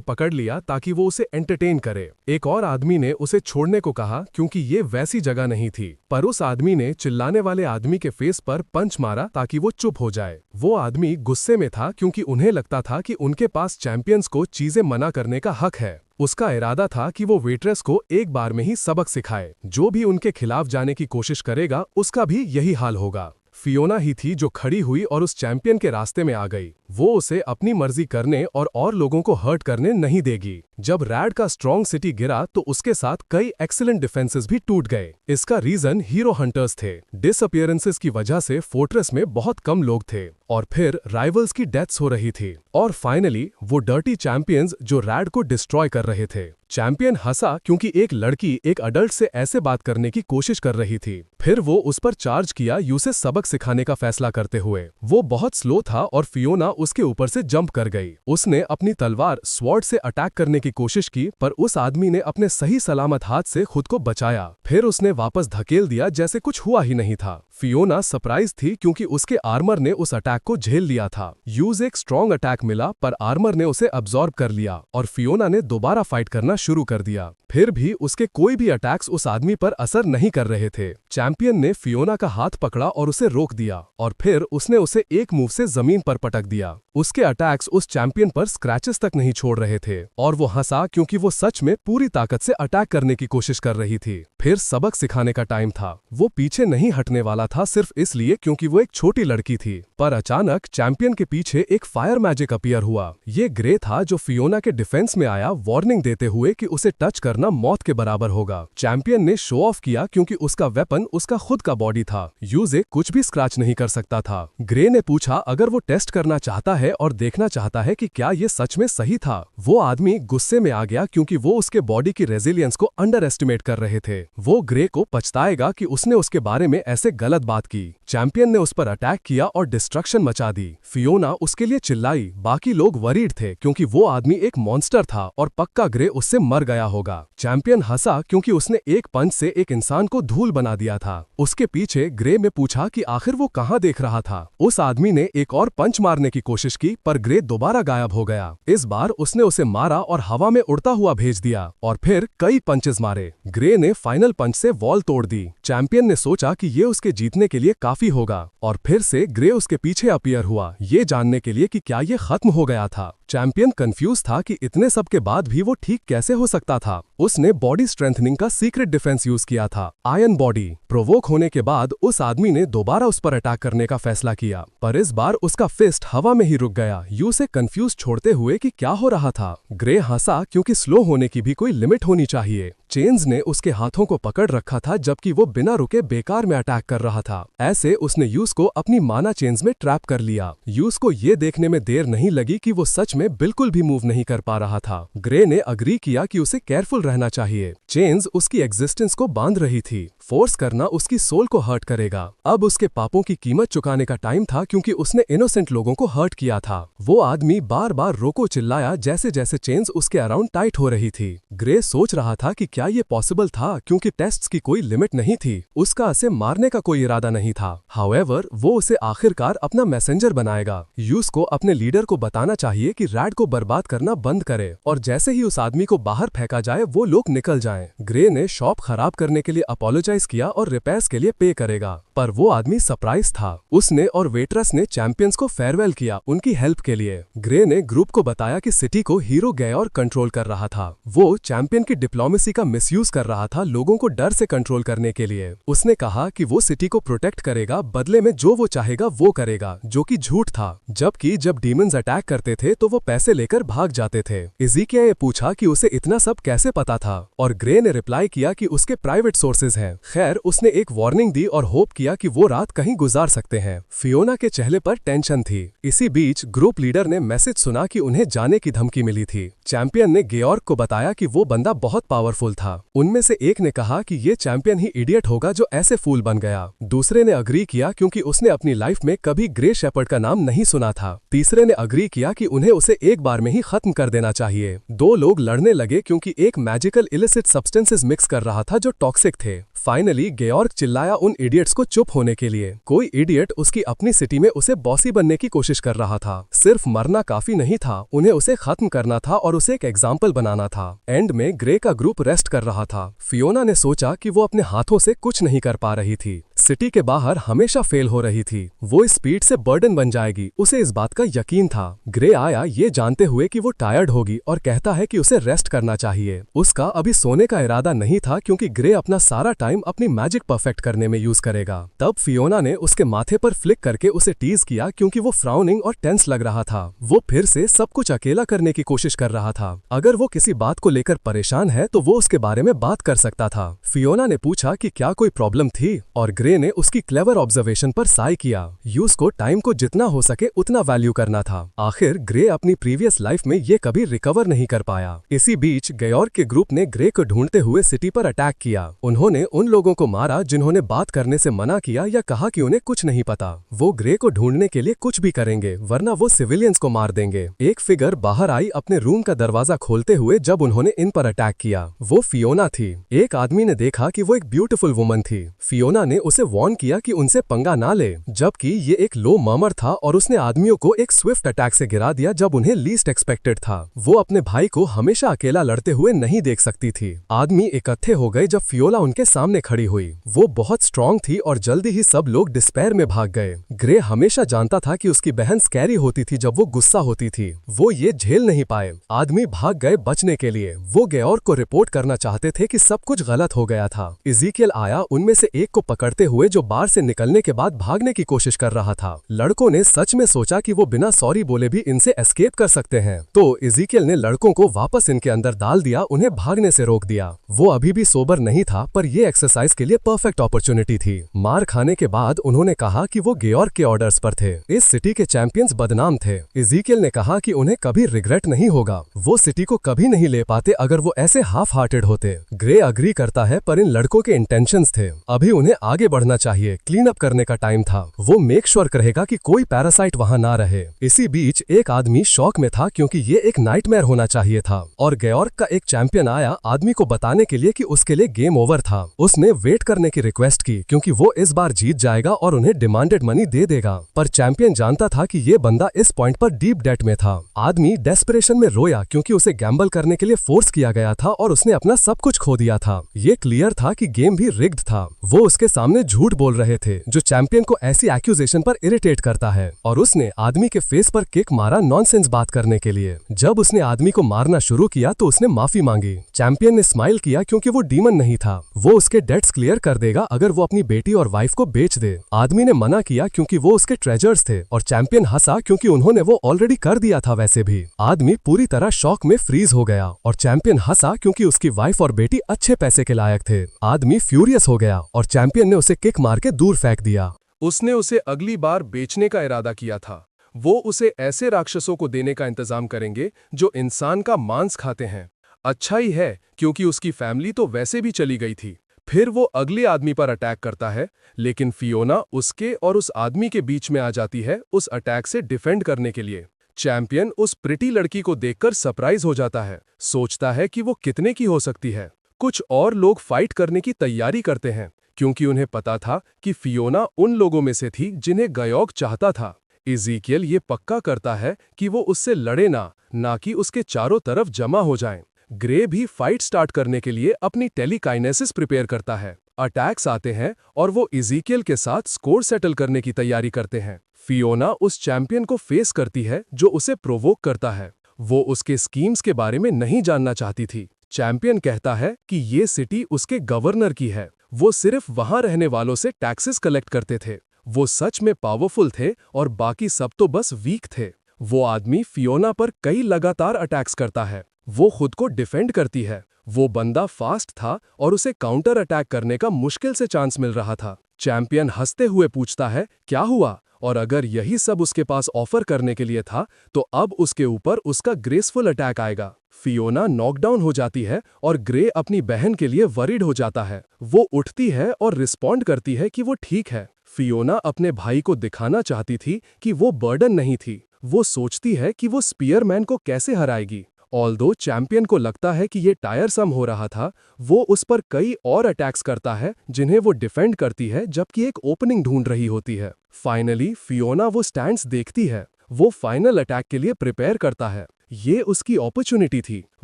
पकड़ लिया ताकि वो उसे एंटरटेन करे। एक और आदमी ने उसे छोड़ने को कहा क्योंकि ये वैसी जगह नहीं थी, पर उस आदमी ने चिल्लाने वाले आदमी के फेस पर पंच मारा ताकि वो चुप हो जाए। वो आदमी गुस्से में था क्योंकि उन्हें लगता था कि उनके पास चैंपियंस को चीजें मना करने का हक है। उसका इरादा था कि वो वेट्रेस को एक बार में ही सबक सिखाए। जो भी उनके खिलाफ जाने की कोशिश करेगा उसका भी यही हाल होगा। फियोना ही थी जो खड़ी हुई और उस चैंपियन के रास्ते में आ गई। वो उसे अपनी मर्जी करने और लोगों को हर्ट करने नहीं देगी। जब रैड का स्ट्रॉन्ग सिटी गिरा तो उसके साथ कई एक्सीलेंट डिफेंसेस भी टूट गए। इसका रीजन हीरो हंटर्स थे। डिसअपियरेंसेस की वजह से फोर्ट्रेस में बहुत कम लोग थे और फिर राइवल्स की डेथ्स हो रही थी, और फाइनली वो डर्टी चैंपियंस जो रैड को डिस्ट्रॉय कर रहे थे। चैंपियन हंसा क्योंकि एक लड़की एक अडल्ट से ऐसे बात करने की कोशिश कर रही थी। फिर वो उस पर चार्ज किया, उसे सबक सिखाने का फैसला करते हुए। वो बहुत स्लो था और फियोना उसके ऊपर से जंप कर गई। उसने अपनी तलवार स्वॉर्ड से अटैक करने की कोशिश की, पर उस आदमी ने अपने सही सलामत हाथ से खुद को बचाया। फिर उसने वापस धकेल दिया जैसे कुछ हुआ ही नहीं था। फियोना सरप्राइज थी क्योंकि उसके आर्मर ने उस अटैक को झेल लिया था। यूज एक स्ट्रॉन्ग अटैक मिला पर आर्मर ने उसे अब्सॉर्ब कर लिया और फियोना ने दोबारा फाइट करना शुरू कर दिया। फिर भी उसके कोई भी अटैक्स उस आदमी पर असर नहीं कर रहे थे। चैंपियन ने फियोना का हाथ पकड़ा और उसे रोक दिया और फिर उसने उसे एक मूव से जमीन पर पटक दिया। उसके अटैक्स उस चैंपियन पर स्क्रैचेस तक नहीं छोड़ रहे थे और वो हंसा क्योंकि वो सच में पूरी ताकत से अटैक करने की कोशिश कर रही थी। फिर सबक सिखाने का टाइम था। वो पीछे नहीं हटने वाला था सिर्फ इसलिए क्योंकि वो एक छोटी लड़की थी। पर अचानक चैंपियन के पीछे एक फायर मैजिक अपीयर हुआ। ये ग्रे था जो फियोना के डिफेंस में आया, वार्निंग देते हुए कि उसे टच करना मौत के बराबर होगा। चैंपियन ने शो ऑफ किया क्योंकि उसका वेपन उसका खुद का बॉडी था। यूजे कुछ भी स्क्रैच नहीं कर सकता था। ग्रे ने पूछा अगर वो टेस्ट करना चाहता है और देखना चाहता है कि क्या ये सच में सही था। वो आदमी गुस्से में आ गया क्योंकि वो उसके बॉडी की रेजिलियंस को अंडर एस्टिमेट कर रहे थे। वो ग्रे को पछताएगा कि उसने उसके बारे में ऐसे गलत बात की। चैंपियन ने उस पर अटैक किया और डिस्ट्रक्शन मचा दी। फियोना उसके लिए चिल्लाई। बाकी लोग वरीड थे क्योंकि वो आदमी एक मॉन्स्टर था और पक्का ग्रे उससे मर गया होगा। चैंपियन हंसा क्योंकि उसने एक पंच से एक इंसान को धूल बना दिया था। उसके पीछे ग्रे में पूछा कि आखिर वो कहां देख रहा था। उस आदमी ने एक और पंच मारने की कोशिश की पर ग्रे दोबारा गायब हो गया। इस बार उसने उसे मारा और हवा में उड़ता हुआ भेज दिया और फिर कई पंचेस मारे। ग्रे ने फाइनल पंच से वॉल तोड़ दी। चैंपियन ने सोचा कि ये उसके जीतने के लिए काफी होगा और फिर से ग्रे उसके पीछे अपीयर हुआ, ये जानने के लिए कि क्या ये खत्म हो गया था। चैंपियन कंफ्यूज था कि इतने सब के बाद भी वो ठीक कैसे हो सकता था। उसने बॉडी स्ट्रेंथनिंग का सीक्रेट डिफेंस यूज किया था, आयरन बॉडी। प्रोवोक होने के बाद उस आदमी ने दोबारा उस पर अटैक करने का फैसला किया पर इस बार उसका फिस्ट हवा में ही रुक गया। यू से कंफ्यूज छोड़ते हुए कि क्या हो रहा था। ग्रे हंसा क्योंकि स्लो होने की भी कोई लिमिट होनी चाहिए। चेन्स ने उसके हाथों को पकड़ रखा था जबकि वो बिना रुके बेकार में अटैक कर रहा था। ऐसे उसने यूस को अपनी माना चेन्स में ट्रैप कर लिया। यूस को ये देखने में देर नहीं लगी कि वो सच में बिल्कुल भी मूव नहीं कर पा रहा था। ग्रे ने अग्री किया कि उसे केयरफुल रहना चाहिए। चेन्स उसकी एग्जिस्टेंस को बांध रही थी। फोर्स करना उसकी सोल को हर्ट करेगा। अब उसके पापों की कीमत चुकाने का टाइम था क्योंकि उसने इनोसेंट लोगों को हर्ट किया था। वो आदमी बार बार रोको चिल्लाया जैसे जैसे चेन्स उसके अराउंड टाइट हो रही थी। ग्रे सोच रहा था कि क्या ये पॉसिबल था क्योंकि टेस्ट्स की कोई लिमिट नहीं थी। उसका उसे मारने का कोई इरादा नहीं था। हाउएवर वो उसे आखिरकार अपना मैसेंजर बनाएगा। यूस को अपने लीडर को बताना चाहिए कि रैड को बर्बाद करना बंद करे और जैसे ही उस आदमी को बाहर फेंका जाए वो लोग निकल जाएं। ग्रे ने शॉप खराब करने के लिए अपोलोजाइज किया और रिपेयर्स के लिए पे करेगा पर वो आदमी सरप्राइज था। उसने और वेट्रेस ने चैंपियंस को फेयरवेल किया उनकी हेल्प के लिए। ग्रे ने ग्रुप को बताया कि सिटी को हीरो गैयोर कंट्रोल कर रहा था। वो चैंपियन की डिप्लोमेसी का मिसयूज कर रहा था लोगों को डर से कंट्रोल करने के लिए। उसने कहा कि वो सिटी को प्रोटेक्ट करेगा, बदले में जो वो चाहेगा वो करेगा, जो कि झूठ था। जबकि जब डीमंस अटैक करते थे तो वो पैसे लेकर भाग जाते थे। इज़ीकिया ने पूछा कि उसे इतना सब कैसे पता था और ग्रे ने रिप्लाई किया कि उसके प्राइवेट सोर्सेज हैं। खैर उसने एक वार्निंग दी और होप किया कि वो रात कहीं गुजार सकते हैं। फियोना के चेहरे पर टेंशन थी। इसी बीच ग्रुप लीडर ने मैसेज सुना कि उन्हें जाने की धमकी मिली थी। चैंपियन ने गेयॉर्क को बताया कि वो बंदा बहुत पावरफुल था। उनमें से एक ने कहा कि ये चैंपियन ही इडियट होगा जो ऐसे फूल बन गया। दूसरे ने अग्री किया क्योंकि उसने अपनी लाइफ में कभी ग्रे शेपर्ड का नाम नहीं सुना था। तीसरे ने अग्री किया कि उन्हें उसे एक बार में ही खत्म कर देना चाहिए। दो लोग लड़ने लगे क्योंकि एक मैजिकल इलिसिट सब्सटेंसेस मिक्स कर रहा था जो टॉक्सिक थे। फाइनली गेयॉर्क चिल्लाया उन इडियट्स को चुप होने के लिए। कोई इडियट उसकी अपनी सिटी में उसे बॉसी बनने की कोशिश कर रहा था। सिर्फ मरना काफी नहीं था, उन्हें उसे खत्म करना था और उसे एक एग्जाम्पल बनाना था। एंड में ग्रे का ग्रुप रेस्ट कर रहा था। फियोना ने सोचा कि वो अपने हाथों से कुछ नहीं कर पा रही थी। सिटी के बाहर हमेशा फेल हो रही थी। वो स्पीड से बर्डन बन जाएगी, उसे इस बात का यकीन था। ग्रे आया ये जानते हुए कि वो टायर्ड होगी और कहता है कि उसे रेस्ट करना चाहिए। उसका अभी सोने का इरादा नहीं था क्योंकि ग्रे अपना सारा टाइम अपनी मैजिक परफेक्ट करने में यूज करेगा। तब फियोना ने उसके माथे पर फ्लिक करके उसे टीज किया क्योंकि वो फ्राउनिंग और टेंस लग रहा था। वो फिर से सब कुछ अकेला करने की कोशिश कर रहा था। अगर वो किसी बात को लेकर परेशान है तो वो उसके बारे में बात कर सकता था। फियोना ने पूछा कि क्या कोई प्रॉब्लम थी और ग्रे ने उसकी क्लेवर ऑब्जर्वेशन पर साई किया। यूज को टाइम को जितना हो सके उतना वैल्यू करना था। आखिर ग्रे अपनी प्रीवियस लाइफ में ये कभी रिकवर नहीं कर पाया। इसी बीच गेयॉर्क के ग्रुप ने ग्रे को ढूंढते हुए सिटी पर अटैक किया। उन्होंने उन लोगों को मारा जिन्होंने बात करने से मना किया या कहा कि उन्हें कुछ नहीं पता। वो ग्रे को ढूंढने के लिए कुछ भी करेंगे वरना वो सिविलियंस को मार देंगे। एक फिगर बाहर आई अपने रूम का दरवाजा खोलते हुए जब उन्होंने इन पर अटैक किया। वो फियोना थी। एक आदमी ने देखा कि वो एक ब्यूटीफुल वुमन थी। फियोना ने उसे वार्न किया कि उनसे पंगा ना ले, जबकि ये एक लो मर्मर था और उसने आदमियों को एक स्विफ्ट अटैक से गिरा दिया जब उन्हें लीस्ट एक्सपेक्टेड था। वो अपने भाई को हमेशा अकेला लड़ते हुए नहीं देख सकती थी। आदमी इकट्ठे हो गए जब फियोला उनके सामने खड़ी हुई। वो बहुत स्ट्रांग थी और जल्दी ही सब लोग डिस्पेयर में भाग गए। ग्रे हमेशा जानता था कि उसकी बहन स्कैरी होती थी जब वो गुस्सा होती थी। वो ये झेल नहीं पाए। आदमी भाग गए बचने के लिए। वो गेओर्ग को रिपोर्ट करना चाहते थे कि सब कुछ गलत हो गया था। इज़ीकियल आया उनमें से एक को पकड़ते हुए जो बार से निकलने के बाद भागने की कोशिश कर रहा था। लड़कों ने सच में सोचा कि वो बिना सॉरी बोले भी इनसे एस्केप कर सकते हैं, तो इज़ीकियल ने लड़कों को वापस इनके अंदर डाल दिया, उन्हें भागने से रोक दिया। वो अभी भी सोबर नहीं था, पर ये एक्सरसाइज के लिए परफेक्ट अपॉर्चुनिटी थी। मार खाने के बाद उन्होंने कहा कि वो गेओर्ग के ऑर्डर्स पर थे। इस सिटी के चैंपियंस बदनाम थे। इज़ीकियल ने कहा कि उन्हें कभी रिग्रेट नहीं होगा। वो सिटी को कभी नहीं ले पाते अगर वो ऐसे हाफ हार्टेड होते। ग्रे अग्री करता है, पर इन लड़कों के इंटेंशंस थे। अभी उन्हें आगे बढ़ना चाहिए, क्लीन अप करने का टाइम था। वो मेक श्योर करेगा कि कोई पैरासाइट वहां ना रहे। इसी बीच एक आदमी शॉक में था क्योंकि ये एक नाइटमेयर होना चाहिए था और गेओर्ग का एक चैंपियन आया आदमी को बताने के लिए कि उसके लिए गेम ओवर था। उसने वेट करने की रिक्वेस्ट की क्योंकि वो इस बार जीत जाएगा और उन्हें डिमांडेड मनी दे देगा, पर चैंपियन जानता था कि ये बंदा इस पॉइंट पर डीप डेट में था। आदमी डेस्परेशन में रोया क्योंकि उसे गैम्बल करने के लिए फोर्स किया गया था और उसने अपना सब कुछ खो दिया था। ये क्लियर था कि गेम भी रिग्ड था। वो उसके सामने झूठ बोल रहे थे जो चैंपियन को ऐसी एक्यूजेशन पर इरिटेट करता है, और उसने आदमी के फेस पर किक मारा नॉनसेंस बात करने के लिए। जब उसने आदमी को मारना शुरू किया तो उसने माफी मांगी। चैंपियन ने स्माइल किया क्योंकि वो डीमन नहीं था। वो उसके डेट्स क्लियर कर देगा अगर वो अपनी बेटी और वाइफ को बेच दे। आदमी ने मना किया क्योंकि वो उसके ट्रेजर्स थे और चैंपियन हंसा क्योंकि उन्होंने वो ऑलरेडी कर दिया था। वैसे भी आदमी पूरी तरह शॉक में फ्रीज हो गया और चैंपियन हंसा क्योंकि उसकी वाइफ और बेटी अच्छे पैसे के लायक थे। आदमी फ्यूरियस हो गया और चैंपियन ने उसे किक मार के दूर फेंक दिया। उसने उसे अगली बार बेचने का इरादा किया था। वो उसे ऐसे राक्षसों को देने का इंतजाम करेंगे जो इंसान का मांस खाते हैं। अच्छा ही है क्योंकि उसकी फैमिली तो वैसे भी चली गई थी। फिर वो अगले आदमी पर अटैक करता है, लेकिन फियोना उसके और उस आदमी के बीच में आ जाती है उस अटैक से डिफेंड करने के लिए। चैंपियन उस प्रिटी लड़की को देखकर सरप्राइज हो जाता है, सोचता है कि वो कितने की हो सकती है। कुछ और लोग फाइट करने की तैयारी करते हैं क्योंकि उन्हें पता था कि फियोना उन लोगों में से थी जिन्हें गेओर्ग चाहता था। इज़ीकियल ये पक्का करता है कि वो उससे लड़े ना कि उसके चारों तरफ जमा हो जाएं। ग्रे भी फाइट स्टार्ट करने के लिए अपनी टेलीकाइनेसिस प्रिपेयर करता है। अटैक्स आते हैं और वो इज़ीकियल के साथ स्कोर सेटल करने की तैयारी करते हैं। फियोना उस चैंपियन को फेस करती है जो उसे प्रोवोक करता है। वो उसके स्कीम्स के बारे में नहीं जानना चाहती थी। चैंपियन कहता है कि ये सिटी उसके गवर्नर की है, वो सिर्फ वहां रहने वालों से टैक्सेस कलेक्ट करते थे। वो सच में पावरफुल थे और बाकी सब तो बस वीक थे। वो आदमी फियोना पर कई लगातार अटैक्स करता है। वो खुद को डिफेंड करती है। वो बंदा फास्ट था और उसे काउंटर अटैक करने का मुश्किल से चांस मिल रहा था। चैंपियन हंसते हुए पूछता है क्या हुआ, और अगर यही सब उसके पास ऑफर करने के लिए था तो अब उसके ऊपर उसका ग्रेसफुल अटैक आएगा। फियोना नॉकडाउन हो जाती है और ग्रे अपनी बहन के लिए वरीड हो जाता है। वो उठती है और रिस्पॉन्ड करती है कि वो ठीक है। फियोना अपने भाई को दिखाना चाहती थी कि वो बर्डन नहीं थी। वो सोचती है कि वो स्पीयरमैन को कैसे हराएगी। ऑल्दो चैंपियन को लगता है कि ये टायरसम हो रहा था, वो उस पर कई और अटैक्स करता है जिन्हें वो डिफेंड करती है जबकि एक ओपनिंग ढूंढ रही होती है। फाइनली फियोना वो स्टैंड्स देखती है। वो फाइनल अटैक के लिए प्रिपेयर करता है। ये उसकी अपॉर्चुनिटी थी।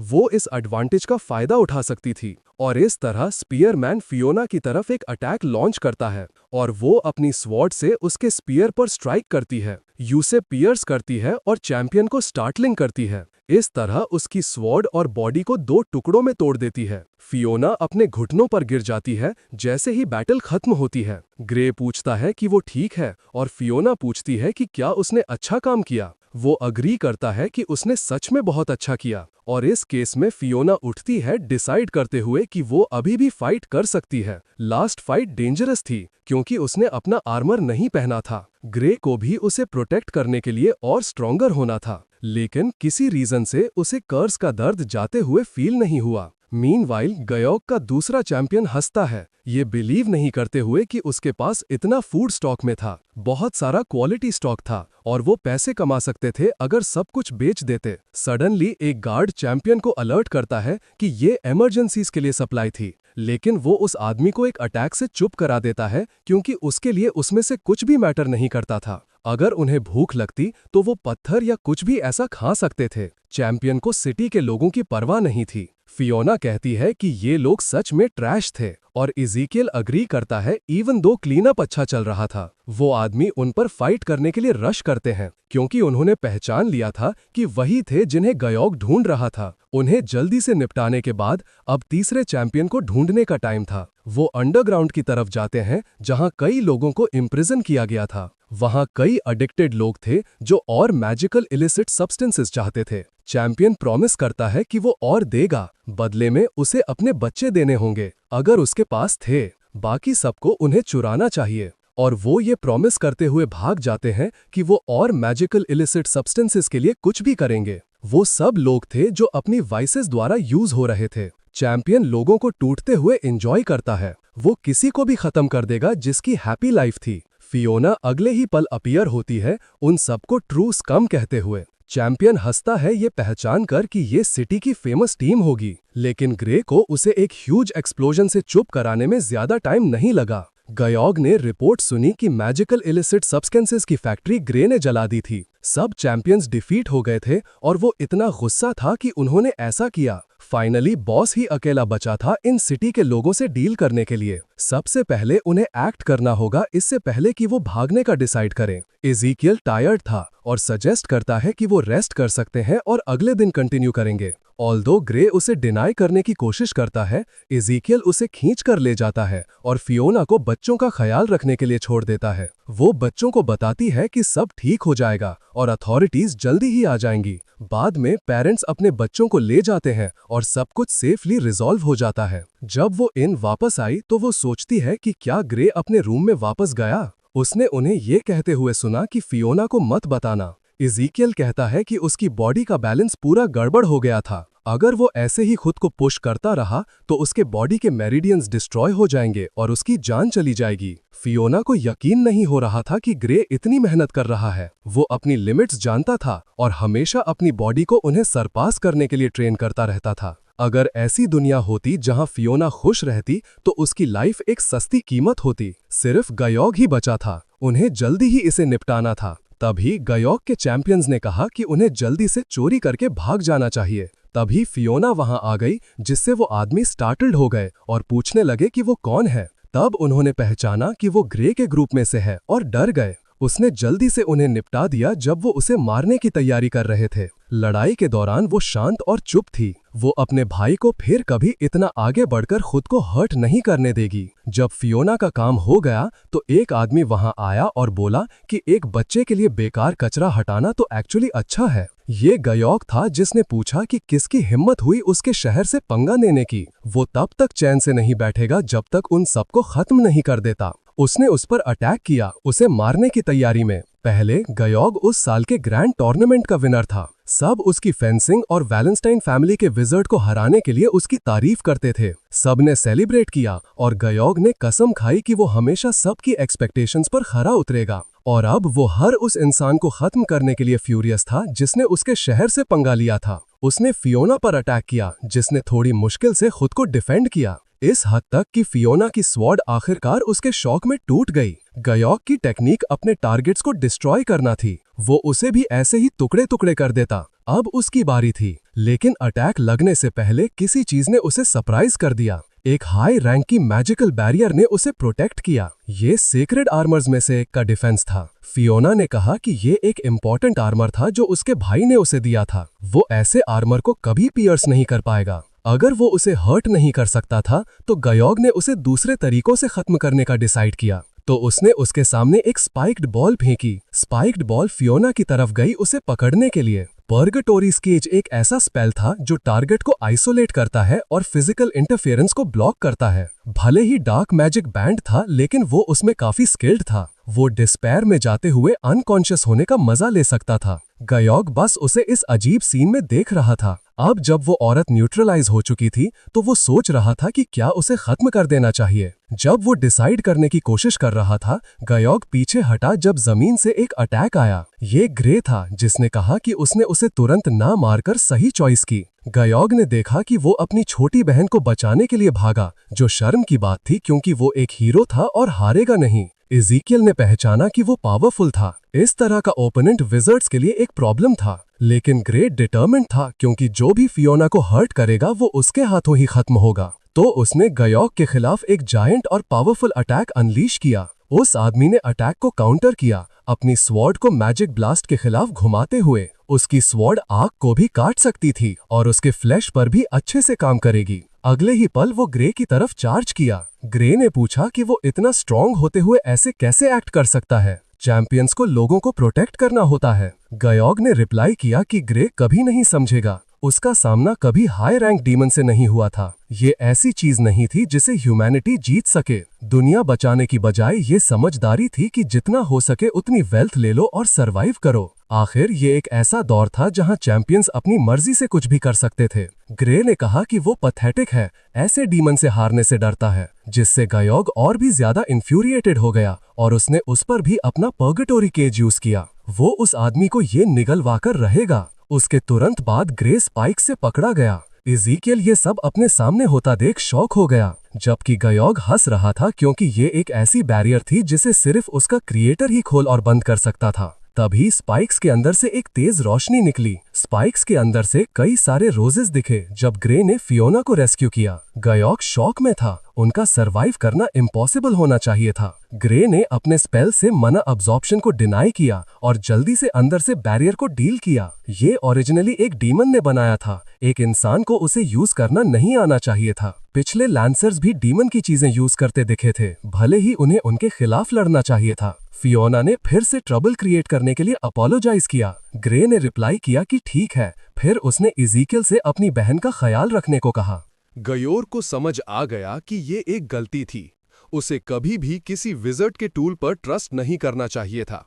वो इस एडवांटेज का फायदा उठा सकती थी और इस तरह स्पीयरमैन फियोना की तरफ एक अटैक लॉन्च करता है और वो अपनी स्वॉर्ड से उसके स्पीयर पर स्ट्राइक करती है, उसे पियर्स करती है और चैंपियन को स्टार्टलिंग करती है। इस तरह उसकी स्वॉर्ड और बॉडी को 2 टुकड़ों में तोड़ देती है। फियोना अपने घुटनों पर गिर जाती है जैसे ही बैटल खत्म होती है। ग्रे पूछता है कि वो ठीक है और फियोना पूछती है कि क्या उसने अच्छा काम किया। वो अग्री करता है कि उसने सच में बहुत अच्छा किया और इस केस में फियोना उठती है डिसाइड करते हुए कि वो अभी भी फाइट कर सकती है। लास्ट फाइट डेंजरस थी क्योंकि उसने अपना आर्मर नहीं पहना था। ग्रे को भी उसे प्रोटेक्ट करने के लिए और स्ट्रॉन्गर होना था, लेकिन किसी रीजन से उसे कर्स का दर्द जाते हुए फील नहीं हुआ। मीनवाइल गेओर्ग का दूसरा चैंपियन हंसता है, ये बिलीव नहीं करते हुए कि उसके पास इतना फूड स्टॉक में था। बहुत सारा क्वालिटी स्टॉक था और वो पैसे कमा सकते थे अगर सब कुछ बेच देते। सडनली एक गार्ड चैंपियन को अलर्ट करता है कि ये इमरजेंसीज के लिए सप्लाई थी, लेकिन वो उस आदमी को एक अटैक से चुप करा देता है क्योंकि उसके लिए उसमें से कुछ भी मैटर नहीं करता था। अगर उन्हें भूख लगती तो वो पत्थर या कुछ भी ऐसा खा सकते थे। चैंपियन को सिटी के लोगों की परवाह नहीं थी। फियोना कहती है कि ये लोग सच में ट्रैश थे और इज़ीकियल अग्री करता है इवन दो क्लीनअप अच्छा चल रहा था। वो आदमी उन पर फाइट करने के लिए रश करते हैं क्योंकि उन्होंने पहचान लिया था कि वही थे जिन्हें गयोग ढूंढ रहा था। उन्हें जल्दी से निपटाने के बाद अब तीसरे चैंपियन को ढूंढने का टाइम था। वो अंडरग्राउंड की तरफ जाते हैं जहां कई लोगों को इम्प्रिजन किया गया था। वहां कई एडिक्टेड लोग थे जो और मैजिकल इलिसिट सब्सटेंसेस चाहते थे। चैंपियन प्रॉमिस करता है कि वो और देगा, बदले में उसे अपने बच्चे देने होंगे अगर उसके पास थे। बाकी सबको उन्हें चुराना चाहिए और वो ये प्रॉमिस करते हुए भाग जाते हैं कि वो और मैजिकल इलिसिट सब्सटेंसेस के लिए कुछ भी करेंगे। वो सब लोग थे जो अपनी वाइसेस द्वारा यूज हो रहे थे। चैंपियन लोगों को टूटते हुए एंजॉय करता है। वो किसी को भी खत्म कर देगा जिसकी हैप्पी लाइफ थी। फियोना अगले ही पल अपीयर होती है, उन सबको ट्रू स्कम कहते हुए। चैंपियन हंसता है ये पहचान कर कि ये सिटी की फेमस टीम होगी, लेकिन ग्रे को उसे एक ह्यूज एक्सप्लोजन से चुप कराने में ज्यादा टाइम नहीं लगा। गयोग ने रिपोर्ट सुनी कि मैजिकल इलिसिट सब्सटेंसेस की फैक्ट्री ग्रे ने जला दी थी। सब चैंपियंस डिफीट हो गए थे और वो इतना गुस्सा था कि उन्होंने ऐसा किया। फाइनली बॉस ही अकेला बचा था इन सिटी के लोगों से डील करने के लिए। सबसे पहले उन्हें एक्ट करना होगा इससे पहले कि वो भागने का डिसाइड करें। इज़ीकियल टायर्ड था और सजेस्ट करता है कि वो रेस्ट कर सकते हैं और अगले दिन कंटिन्यू करेंगे। ऑल्दो ग्रे उसे डिनाई करने की कोशिश करता है, इज़ीकियल उसे खींच कर ले जाता है और फियोना को बच्चों का ख्याल रखने के लिए छोड़ देता है। वो बच्चों को बताती है कि सब ठीक हो जाएगा और अथॉरिटीज जल्दी ही आ जाएंगी। बाद में पेरेंट्स अपने बच्चों को ले जाते हैं और सब कुछ सेफली रिजॉल्व हो जाता है। जब वो इन वापस आई तो वो सोचती है कि क्या ग्रे अपने रूम में वापस गया। उसने उन्हें ये कहते हुए सुना कि फियोना को मत बताना। इज़ीकियल कहता है कि उसकी बॉडी का बैलेंस पूरा गड़बड़ हो गया था। अगर वो ऐसे ही खुद को पुश करता रहा तो उसके बॉडी के मेरिडियंस डिस्ट्रॉय हो जाएंगे और उसकी जान चली जाएगी। फियोना को यकीन नहीं हो रहा था कि ग्रे इतनी मेहनत कर रहा है। वो अपनी लिमिट्स जानता था और हमेशा अपनी बॉडी को उन्हें सरपास करने के लिए ट्रेन करता रहता था। अगर ऐसी दुनिया होती जहां फियोना खुश रहती तो उसकी लाइफ एक सस्ती कीमत होती। सिर्फ गयोग ही बचा था, उन्हें जल्दी ही इसे निपटाना था। तभी गयोग के चैंपियंस ने कहा कि उन्हें जल्दी से चोरी करके भाग जाना चाहिए। तभी फियोना वहां आ गई, जिससे वो आदमी स्टार्टल्ड हो गए और पूछने लगे कि वो कौन है। तब उन्होंने पहचाना कि वो ग्रे के ग्रुप में से है और डर गए। उसने जल्दी से उन्हें निपटा दिया जब वो उसे मारने की तैयारी कर रहे थे। लड़ाई के दौरान वो शांत और चुप थी। वो अपने भाई को फिर कभी इतना आगे बढ़कर खुद को हर्ट नहीं करने देगी। जब फियोना का काम हो गया तो एक आदमी वहां आया और बोला कि एक बच्चे के लिए बेकार कचरा हटाना तो एक्चुअली अच्छा है। ये गयोग था जिसने पूछा कि किसकी हिम्मत हुई उसके शहर से पंगा लेने की। वो तब तक चैन से नहीं बैठेगा जब तक उन सबको खत्म नहीं कर देता। उसने उस पर अटैक किया, उसे मारने की तैयारी में। पहले गयोग उस साल के ग्रैंड टूर्नामेंट का विनर था। सब उसकी फेंसिंग और वैलेंस्टाइन फैमिली के विजर्ड को हराने के लिए उसकी तारीफ करते थे। सब ने सेलिब्रेट किया और गयोग ने कसम खाई कि वो हमेशा सबकी एक्सपेक्टेशंस पर खरा उतरेगा। और अब वो हर उस इंसान को खत्म करने के लिए फ्यूरियस था जिसने उसके शहर से पंगा लिया था। उसने फियोना पर अटैक किया, जिसने थोड़ी मुश्किल से खुद को डिफेंड किया। इस हद तक कि फियोना की स्वॉर्ड आखिरकार उसके शौक में टूट गई। गयोग की टेक्निक अपने टारगेट्स को डिस्ट्रॉय करना थी। वो उसे भी ऐसे ही टुकड़े टुकड़े कर देता। अब उसकी बारी थी, लेकिन अटैक लगने से पहले किसी चीज ने उसे सरप्राइज कर दिया। एक हाई रैंक की मैजिकल बैरियर ने उसे प्रोटेक्ट किया। ये सेक्रेड आर्मर्स में से एक का डिफेंस था। फियोना ने कहा कि ये एक इम्पोर्टेंट आर्मर था जो उसके भाई ने उसे दिया था। वो ऐसे आर्मर को कभी पियर्स नहीं कर पाएगा। अगर वो उसे हर्ट नहीं कर सकता था तो गयोग ने उसे दूसरे तरीकों से खत्म करने का डिसाइड किया। तो उसने उसके सामने एक स्पाइक्ड बॉल फेंकी। स्पाइक्ड बॉल फियोना की तरफ गई उसे पकड़ने के लिए। पर्गटोरी स्केज एक ऐसा स्पेल था जो टारगेट को आइसोलेट करता है और फिजिकल इंटरफेरेंस को ब्लॉक करता है। भले ही डार्क मैजिक बैंड था, लेकिन वो उसमें काफी स्किल्ड था। वो डिस्पेयर में जाते हुए अनकॉन्शियस होने का मजा ले सकता था। गयोग बस उसे इस अजीब सीन में देख रहा था। अब जब वो औरत न्यूट्रलाइज हो चुकी थी तो वो सोच रहा था कि क्या उसे खत्म कर देना चाहिए। जब वो डिसाइड करने की कोशिश कर रहा था, गयोग पीछे हटा जब जमीन से एक अटैक आया। ये ग्रे था जिसने कहा कि उसने उसे तुरंत ना मारकर सही चॉइस की। गयोग ने देखा कि वो अपनी छोटी बहन को बचाने के लिए भागा, जो शर्म की बात थी क्योंकि वो एक हीरो था और हारेगा नहीं। इज़ीकियल ने पहचाना कि वो पावरफुल था। इस तरह का ओपोनेंट विज़र्ड्स के लिए एक प्रॉब्लम था, लेकिन ग्रे डिटर्मिन्ड था क्योंकि जो भी फियोना को हर्ट करेगा वो उसके हाथों ही खत्म होगा। तो उसने गयोग के खिलाफ एक जायंट और पावरफुल अटैक अनलीश किया। उस आदमी ने अटैक को काउंटर किया, अपनी स्वॉर्ड को मैजिक ब्लास्ट के खिलाफ घुमाते हुए। उसकी स्वॉर्ड आग को भी काट सकती थी और उसके फ्लैश पर भी अच्छे से काम करेगी। अगले ही पल वो ग्रे की तरफ चार्ज किया। ग्रे ने पूछा कि वो इतना स्ट्रॉन्ग होते हुए ऐसे कैसे एक्ट कर सकता है। चैंपियंस को लोगों को प्रोटेक्ट करना होता है। गयोग ने रिप्लाई किया कि ग्रे कभी नहीं समझेगा। उसका सामना कभी हाई रैंक डीमन से नहीं हुआ था। ये ऐसी चीज नहीं थी जिसे ह्यूमैनिटी जीत सके। दुनिया बचाने की बजाय ये समझदारी थी कि जितना हो सके उतनी वेल्थ ले लो और सरवाइव करो। आखिर ये एक ऐसा दौर था जहां चैंपियंस अपनी मर्जी से कुछ भी कर सकते थे। ग्रे ने कहा कि वो पैथेटिक है, ऐसे डीमन से हारने से डरता है, जिससे गयोग और भी ज्यादा इन्फ्यूरिएटेड हो गया और उसने उस पर भी अपना पर्गेटोरी केज यूज किया। वो उस आदमी को ये निगलवाकर रहेगा। उसके तुरंत बाद ग्रे स्पाइक से पकड़ा गया। इज़ीकियल ये सब अपने सामने होता देख शॉक हो गया, जबकि गयोग हंस रहा था क्योंकि ये एक ऐसी बैरियर थी जिसे सिर्फ उसका क्रिएटर ही खोल और बंद कर सकता था। तभी स्पाइक्स के अंदर से एक तेज रोशनी निकली। स्पाइक्स के अंदर से कई सारे रोजेस दिखे जब ग्रे ने फियोना को रेस्क्यू किया। गयोग शॉक में था, उनका सरवाइव करना इम्पॉसिबल होना चाहिए था। ग्रे ने अपने स्पेल से मना अब्जॉर्प्शन को डिनाई किया और जल्दी से अंदर से बैरियर को डील किया। ये ओरिजिनली एक डीमन ने बनाया था, एक इंसान को उसे यूज करना नहीं आना चाहिए था। पिछले लैंसर्स भी डीमन की चीजें यूज करते दिखे थे, भले ही उन्हें उनके खिलाफ लड़ना चाहिए था। फियोना ने फिर से ट्रबल क्रिएट करने के लिए अपोलोजाइज किया। ग्रे ने रिप्लाई किया कि ठीक है। फिर उसने इज़ीकियल से अपनी बहन का ख्याल रखने को कहा। गयोर को समझ आ गया कि ये एक गलती थी। उसे कभी भी किसी विज़र्ड के टूल पर ट्रस्ट नहीं करना चाहिए था।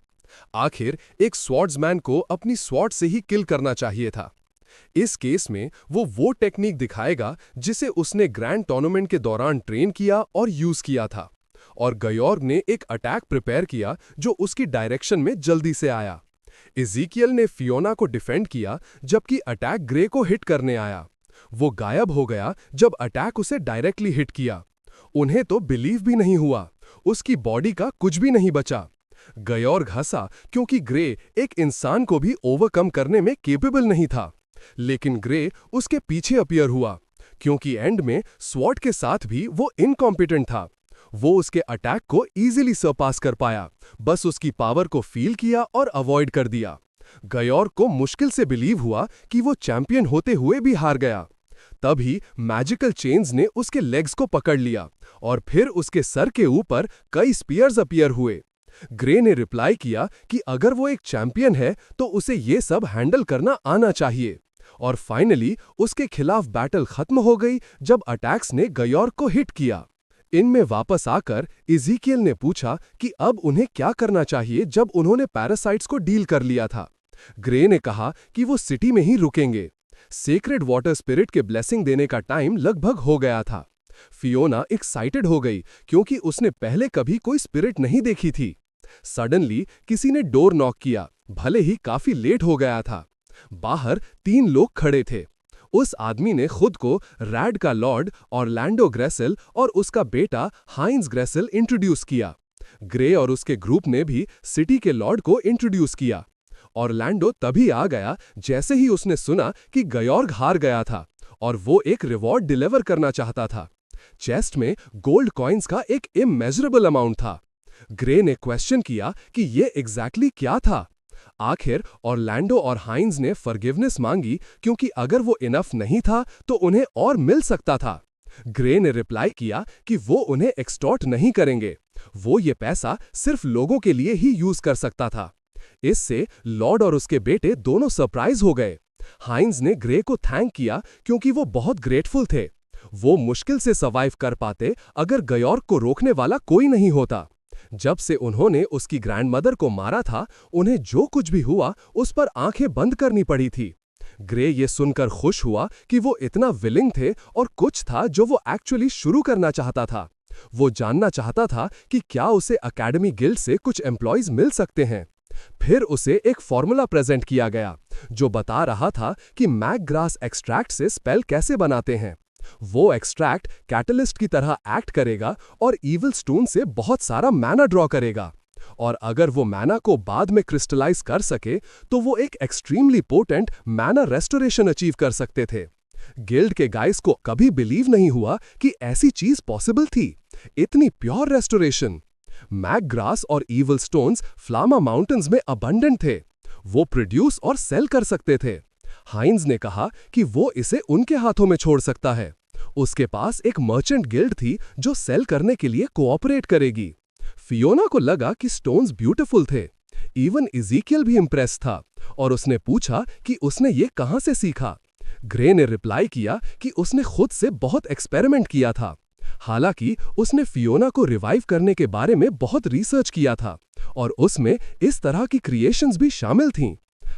आखिर एक स्वॉर्ड्समैन को अपनी स्वॉर्ड से ही किल करना चाहिए था। इस केस में वो टेक्निक दिखाएगा जिसे उसने ग्रैंड टूर्नामेंट के दौरान ट्रेन किया और यूज किया था। और गयोर ने एक अटैक प्रिपेयर किया जो उसकी डायरेक्शन में जल्दी से आया। इज़ीकियल ने फियोना को डिफेंड किया जबकि अटैक ग्रे को हिट करने आया। वो गायब हो गया जब अटैक उसे डायरेक्टली हिट किया। उन्हें तो बिलीव भी नहीं हुआ, उसकी बॉडी का कुछ भी नहीं बचा। गयोर हंसा क्योंकि ग्रे एक इंसान को भी ओवरकम करने में केपेबल नहीं था। लेकिन ग्रे उसके पीछे अपीयर हुआ क्योंकि एंड में स्वॉर्ड के साथ भी वो इनकॉम्पिटेंट था। वो उसके अटैक को इजीली सरपास कर पाया, बस उसकी पावर को फील किया और अवॉइड कर दिया। गयोर को मुश्किल से बिलीव हुआ कि वो चैंपियन होते हुए भी हार गया। तभी मैजिकल चेन्स ने उसके लेग्स को पकड़ लिया और फिर उसके सर के ऊपर कई स्पीयर्स अपीयर हुए। ग्रे ने रिप्लाई किया कि अगर वो एक चैंपियन है तो उसे ये सब हैंडल करना आना चाहिए। और फाइनली उसके खिलाफ बैटल खत्म हो गई जब अटैक्स ने गयोर को हिट किया। इनमें वापस आकर इज़ीकियल ने पूछा कि अब उन्हें क्या करना चाहिए जब उन्होंने पैरासाइट्स को डील कर लिया था। ग्रे ने कहा कि वो सिटी में ही रुकेंगे। सेक्रेड वाटर स्पिरिट के ब्लेसिंग देने का टाइम लगभग हो गया था। फियोना एक्साइटेड हो गई क्योंकि उसने पहले कभी कोई स्पिरिट नहीं देखी थी। सडनली किसी ने डोर नॉक किया, भले ही काफी लेट हो गया था। बाहर 3 लोग खड़े थे। उस आदमी ने खुद को रैड का लॉर्ड ऑरलैंडो ग्रेसेल और उसका बेटा हाइंस ग्रेसेल इंट्रोड्यूस किया। ग्रे और उसके ग्रुप ने भी सिटी के लॉर्ड को इंट्रोड्यूस किया। ऑरलैंडो तभी आ गया जैसे ही उसने सुना कि गयोर्ग हार गया था और वो एक रिवॉर्ड डिलीवर करना चाहता था। चेस्ट में गोल्ड कॉइन्स का एक इमेजरेबल अमाउंट था। ग्रे ने क्वेश्चन किया कि ये एग्जैक्टली क्या था। आखिर ऑरलैंडो और हाइंस ने फॉरगिवनेस मांगी क्योंकि अगर वो इनफ नहीं था तो उन्हें और मिल सकता था। ग्रे ने रिप्लाई किया कि वो उन्हें एक्सटॉर्ट नहीं करेंगे, वो ये पैसा सिर्फ लोगों के लिए ही यूज कर सकता था। इससे लॉर्ड और उसके बेटे दोनों सरप्राइज हो गए। हाइंस ने ग्रे को थैंक किया क्योंकि वो बहुत ग्रेटफुल थे। वो मुश्किल से सर्वाइव कर पाते अगर गयोर्ग को रोकने वाला कोई नहीं होता। जब से उन्होंने उसकी ग्रैंडमदर को मारा था, उन्हें जो कुछ भी हुआ उस पर आंखें बंद करनी पड़ी थी। ग्रे ये सुनकर खुश हुआ कि वो इतना विलिंग थे और कुछ था जो वो एक्चुअली शुरू करना चाहता था। वो जानना चाहता था कि क्या उसे एकेडमी गिल्ड से कुछ एम्प्लॉइज मिल सकते हैं। फिर उसे एक फॉर्मूला प्रेजेंट किया गया जो बता रहा था कि मैकग्रास एक्सट्रैक्ट से स्पेल कैसे बनाते हैं। वो एक्सट्रैक्ट कैटलिस्ट की तरह एक्ट करेगा और इविल स्टोन से बहुत सारा मैना ड्रॉ करेगा, और अगर वो मैना को बाद में क्रिस्टलाइज कर सके तो वो एक एक्सट्रीमली पोटेंट मैना रेस्टोरेशन अचीव कर सकते थे। गिल्ड के गाइस को कभी बिलीव नहीं हुआ कि ऐसी चीज पॉसिबल थी, इतनी प्योर रेस्टोरेशन। मैकग्रास और इविल स्टोन्स फ्लामा माउंटेन्स में अबंडेंट थे, वो प्रोड्यूस और सेल कर सकते थे। हाइंज ने कहा कि वो इसे उनके हाथों में छोड़ सकता है। उसके पास एक मर्चेंट गिल्ड थी जो सेल करने के लिए कोऑपरेट करेगी। फियोना को लगा कि स्टोन्स ब्यूटीफुल थे। इवन इज़ीकियल भी इम्प्रेस था और उसने पूछा कि उसने ये कहां से सीखा। ग्रे ने रिप्लाई किया कि उसने खुद से बहुत एक्सपेरिमेंट किया था। हालांकि उसने फियोना को रिवाइव करने के बारे में बहुत रिसर्च किया था और उसमें इस तरह की क्रिएशंस भी शामिल थीं।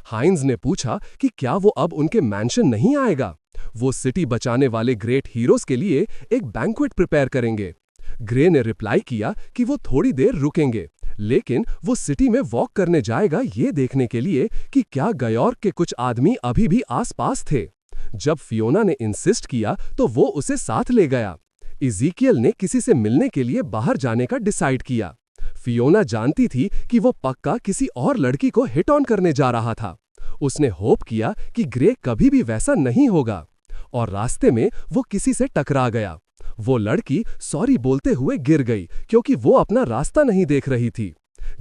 हाइंज ने पूछा कि क्या वो अब उनके मैंशन नहीं आएगा। वो सिटी बचाने वाले ग्रेट हीरोज के लिए एक बैंक्वेट प्रिपेयर करेंगे। ग्रे ने रिप्लाई किया कि वो थोड़ी देर रुकेंगे, लेकिन वो सिटी में वॉक करने जाएगा ये देखने के लिए कि क्या गयॉर्क के कुछ आदमी अभी भी आसपास थे। जब फियोना ने इंसिस्ट किया तो वो उसे साथ ले गया। इज़ीकियल ने किसी से मिलने के लिए बाहर जाने का डिसाइड किया। फियोना जानती थी कि वो पक्का किसी और लड़की को हिट ऑन करने जा रहा था। उसने होप किया कि ग्रे कभी भी वैसा नहीं होगा, और रास्ते में वो किसी से टकरा गया। वो लड़की सॉरी बोलते हुए गिर गई क्योंकि वो अपना रास्ता नहीं देख रही थी।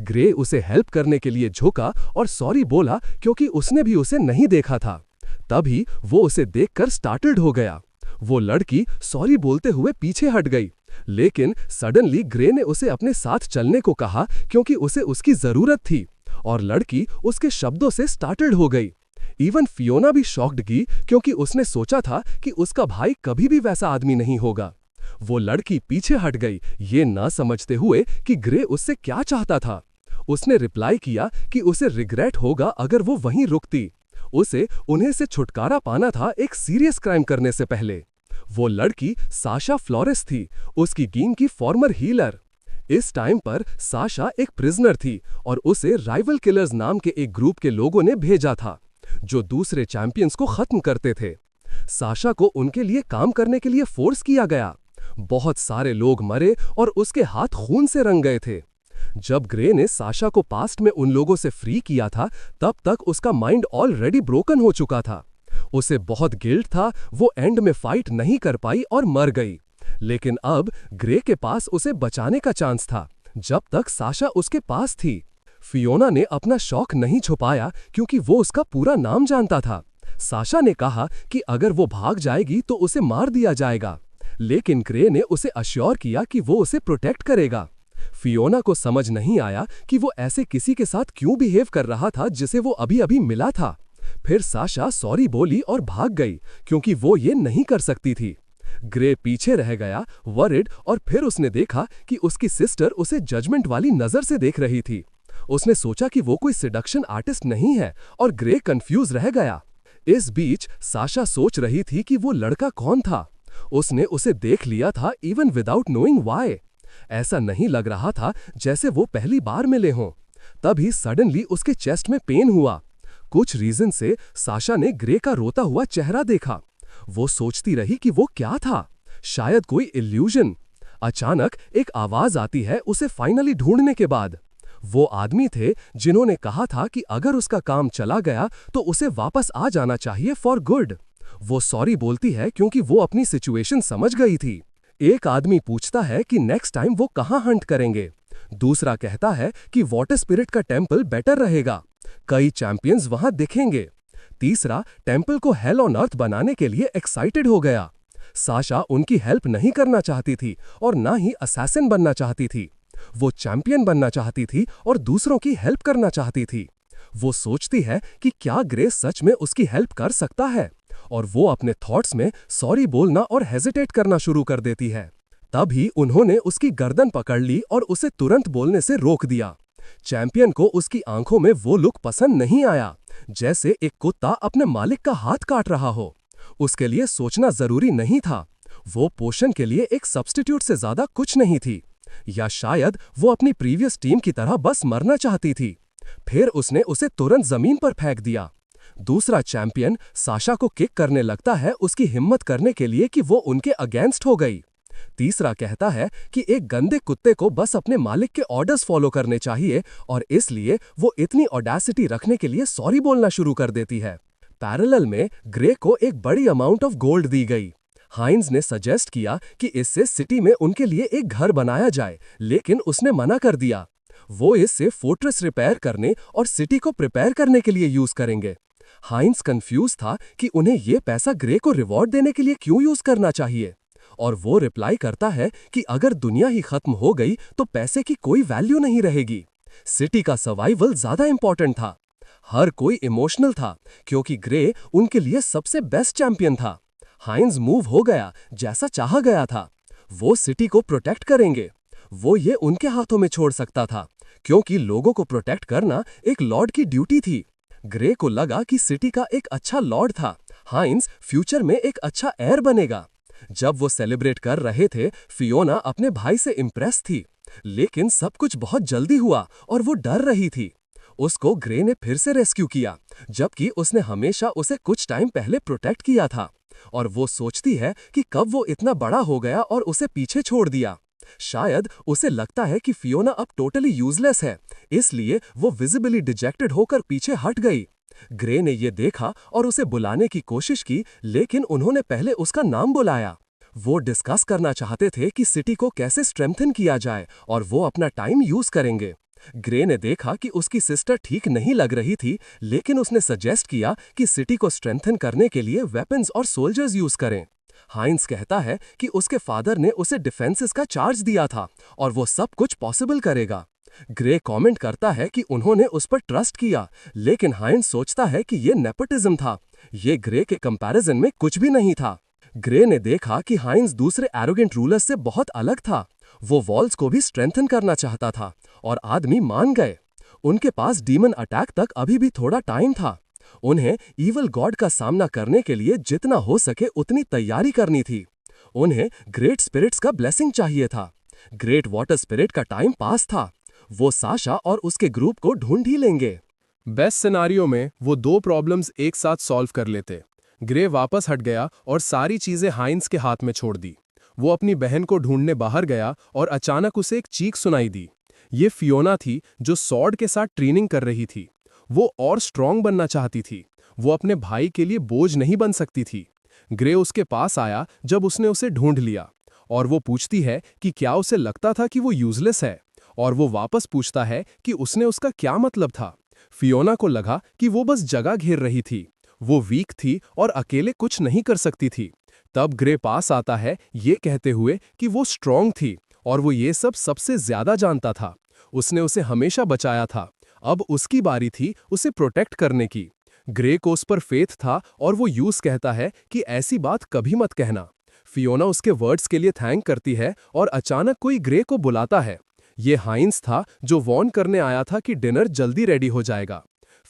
ग्रे उसे हेल्प करने के लिए झुका और सॉरी बोला क्योंकि उसने भी उसे नहीं देखा था। तभी वो उसे देखकर स्टार्टल्ड हो गया। वो लड़की सॉरी बोलते हुए पीछे हट गई, लेकिन सडनली ग्रे ने उसे अपने साथ चलने को कहा क्योंकि उसे उसकी जरूरत थी, और लड़की उसके शब्दों से स्टार्टल्ड हो गई। इवन फियोना भी शॉक्ड की क्योंकि उसने सोचा था कि उसका भाई कभी भी वैसा आदमी नहीं होगा। वो लड़की पीछे हट गई, ये ना समझते हुए कि ग्रे उससे क्या चाहता था। उसने रिप्लाई किया कि उसे रिग्रेट होगा अगर वो वहीं रुकती। उसे उन्हें से छुटकारा पाना था एक सीरियस क्राइम करने से पहले। वो लड़की साशा फ्लोरेस थी, उसकी टीम की फॉर्मर हीलर। इस टाइम पर साशा एक प्रिजनर थी और उसे राइवल किलर्स नाम के एक ग्रुप के लोगों ने भेजा था जो दूसरे चैंपियंस को खत्म करते थे। साशा को उनके लिए काम करने के लिए फोर्स किया गया। बहुत सारे लोग मरे और उसके हाथ खून से रंग गए थे। जब ग्रे ने साशा को पास्ट में उन लोगों से फ्री किया था, तब तक उसका माइंड ऑलरेडी ब्रोकन हो चुका था। उसे बहुत गिल्ट था, वो एंड में फाइट नहीं कर पाई और मर गई। लेकिन अब ग्रे के पास उसे बचाने का चांस था, जब तक साशा उसके पास थी। फियोना ने अपना शौक नहीं छुपाया क्योंकि वो उसका पूरा नाम जानता था। साशा ने कहा कि अगर वो भाग जाएगी तो उसे मार दिया जाएगा, लेकिन ग्रे ने उसे अश्योर किया कि वो उसे प्रोटेक्ट करेगा। फियोना को समझ नहीं आया कि वो ऐसे किसी के साथ क्यों बिहेव कर रहा था जिसे वो अभी अभी मिला था। फिर साशा सॉरी बोली और भाग गई क्योंकि वो ये नहीं कर सकती थी। ग्रे पीछे रह गया, वरिड, और फिर उसने देखा कि उसकी सिस्टर उसे जजमेंट वाली नजर से देख रही थी। उसने सोचा कि वो कोई सिडक्शन आर्टिस्ट नहीं है और ग्रे कंफ्यूज रह गया। इस बीच साशा सोच रही थी कि वो लड़का कौन था। उसने उसे देख लिया था इवन विदाउट नोइंग व्हाई। ऐसा नहीं लग रहा था जैसे वो पहली बार मिले हों। तभी सडनली उसके चेस्ट में पेन हुआ। कुछ रीजन से साशा ने ग्रे का रोता हुआ चेहरा देखा। वो सोचती रही कि वो क्या था, शायद कोई इल्यूजन। अचानक एक आवाज आती है उसे फाइनली ढूंढने के बाद। वो आदमी थे जिन्होंने कहा था कि अगर उसका काम चला गया तो उसे वापस आ जाना चाहिए फॉर गुड। वो सॉरी बोलती है क्योंकि वो अपनी सिचुएशन समझ गई थी। एक आदमी पूछता है कि नेक्स्ट टाइम वो कहां हंट करेंगे। दूसरा कहता है कि वाटर स्पिरिट का टेंपल बेटर रहेगा, कई चैंपियंस वहां दिखेंगे। तीसरा टेंपल को हेल ऑन अर्थ बनाने के लिए एक्साइटेड हो गया। साशा उनकी हेल्प नहीं करना चाहती थी और ना ही असैसिन बनना चाहती थी। वो चैंपियन बनना चाहती थी और दूसरों की हेल्प करना चाहती थी। वो सोचती है कि क्या ग्रे सच में उसकी हेल्प कर सकता है, और वो अपने थॉट्स में सॉरी बोलना और हेजिटेट करना शुरू कर देती है। तभी उन्होंने उसकी गर्दन पकड़ ली और उसे तुरंत बोलने से रोक दिया। चैंपियन को उसकी आंखों में वो लुक पसंद नहीं आया, जैसे एक कुत्ता अपने मालिक का हाथ काट रहा हो। उसके लिए सोचना जरूरी नहीं था। वो पोषण के लिए एक सब्स्टिट्यूट से ज्यादा कुछ नहीं थी, या शायद वो अपनी प्रीवियस टीम की तरह बस मरना चाहती थी। फिर उसने उसे तुरंत जमीन पर फेंक दिया। दूसरा चैंपियन साशा को किक करने लगता है उसकी हिम्मत करने के लिए कि वो उनके अगेंस्ट हो गई। तीसरा कहता है कि एक गंदे कुत्ते को बस अपने मालिक के ऑर्डर्स फॉलो करने चाहिए और इसलिए वो इतनी ऑडेसिटी रखने के लिए सॉरी बोलना शुरू कर देती है। पैरेलल में ग्रे को एक बड़ी अमाउंट ऑफ गोल्ड दी गई। हाइंज ने सजेस्ट किया कि इससे सिटी में उनके लिए एक घर बनाया जाए, लेकिन उसने मना कर दिया। वो इससे फोर्ट्रेस रिपेयर करने और सिटी को प्रिपेयर करने के लिए यूज करेंगे। हाइंज कंफ्यूज था कि उन्हें ये पैसा ग्रे को रिवॉर्ड देने के लिए क्यों यूज करना चाहिए, और वो रिप्लाई करता है कि अगर दुनिया ही खत्म हो गई तो पैसे की कोई वैल्यू नहीं रहेगी। सिटी का सर्वाइवल ज्यादा इंपॉर्टेंट था। हर कोई इमोशनल था क्योंकि ग्रे उनके लिए सबसे बेस्ट चैंपियन था। हाइंज मूव हो गया जैसा चाहा गया था। वो सिटी को प्रोटेक्ट करेंगे। वो ये उनके हाथों में छोड़ सकता था क्योंकि लोगों को प्रोटेक्ट करना एक लॉर्ड की ड्यूटी थी। ग्रे को लगा कि सिटी का एक अच्छा लॉर्ड था। हाइंज फ्यूचर में एक अच्छा एयर बनेगा। जब वो सेलिब्रेट कर रहे थे, फियोना अपने भाई से इम्प्रेस थी, लेकिन सब कुछ बहुत जल्दी हुआ और वो डर रही थी। उसको ग्रे ने फिर से रेस्क्यू किया, जबकि उसने हमेशा उसे कुछ टाइम पहले प्रोटेक्ट किया था, और वो सोचती है कि कब वो इतना बड़ा हो गया और उसे पीछे छोड़ दिया। शायद उसे लगता है कि फियोना अब टोटली यूजलेस है, इसलिए वो विजिबली डिजेक्टेड होकर पीछे हट गई। ग्रे ने ये देखा और उसे बुलाने की कोशिश की, लेकिन उन्होंने पहले उसका नाम बुलाया। वो डिस्कस करना चाहते थे कि सिटी को कैसे स्ट्रेंथन किया जाए और वो अपना टाइम यूज करेंगे। ग्रे ने देखा कि उसकी सिस्टर ठीक नहीं लग रही थी, लेकिन उसने सजेस्ट किया कि सिटी को स्ट्रेंथन करने के लिए वेपन्स और सोल्जर्स यूज करें। हाइंस कहता है कि उसके फादर ने उसे डिफेंसेस का चार्ज दिया था और वो सब कुछ पॉसिबल करेगा। ग्रे कमेंट करता है कि उन्होंने उस पर ट्रस्ट किया, लेकिन हाइंस सोचता है कि ये नेपोटिज्म था। ये ग्रे के कंपैरिजन में कुछ भी नहीं था। ग्रे ने देखा कि हाइंस दूसरे एरोगेंट रूलर्स से बहुत अलग था। वो वॉल्स को भी स्ट्रेंथन करना चाहता था और आदमी मान गए। उनके पास डीमन अटैक तक अभी भी थोड़ा टाइम था। उन्हें ईवल गॉड का सामना करने के लिए जितना हो सके उतनी तैयारी करनी थी। उन्हें ग्रेट स्पिरिट्स का ब्लेसिंग चाहिए था। ग्रेट वाटर स्पिरिट का टाइम पास था। वो साशा और उसके ग्रुप को ढूंढ ही लेंगे। बेस्ट सिनारियो में वो दो प्रॉब्लम्स एक साथ सॉल्व कर लेते। ग्रे वापस हट गया और सारी चीजें हाइंस के हाथ में छोड़ दी। वो अपनी बहन को ढूंढने बाहर गया और अचानक उसे एक चीख सुनाई दी। ये फियोना थी जो सॉर्ड के साथ ट्रेनिंग कर रही थी। वो और स्ट्रांग बनना चाहती थी। वो अपने भाई के लिए बोझ नहीं बन सकती थी। ग्रे उसके पास आया जब उसने उसे ढूंढ लिया, और वो पूछती है कि क्या उसे लगता था कि वो यूजलेस है, और वो वापस पूछता है कि उसने उसका क्या मतलब था। फियोना को लगा कि वो बस जगह घेर रही थी। वो वीक थी और अकेले कुछ नहीं कर सकती थी। तब ग्रे पास आता है ये कहते हुए कि वो स्ट्रांग थी और वो ये सब सबसे ज्यादा जानता था। उसने उसे हमेशा बचाया था। अब उसकी बारी थी उसे प्रोटेक्ट करने की। ग्रे को उस पर फेथ था और वो यूज कहता है कि ऐसी बात कभी मत कहना। फियोना उसके वर्ड्स के लिए थैंक करती है और अचानक कोई ग्रे को बुलाता है। ये हाइंस था जो वॉर्न करने आया था कि डिनर जल्दी रेडी हो जाएगा।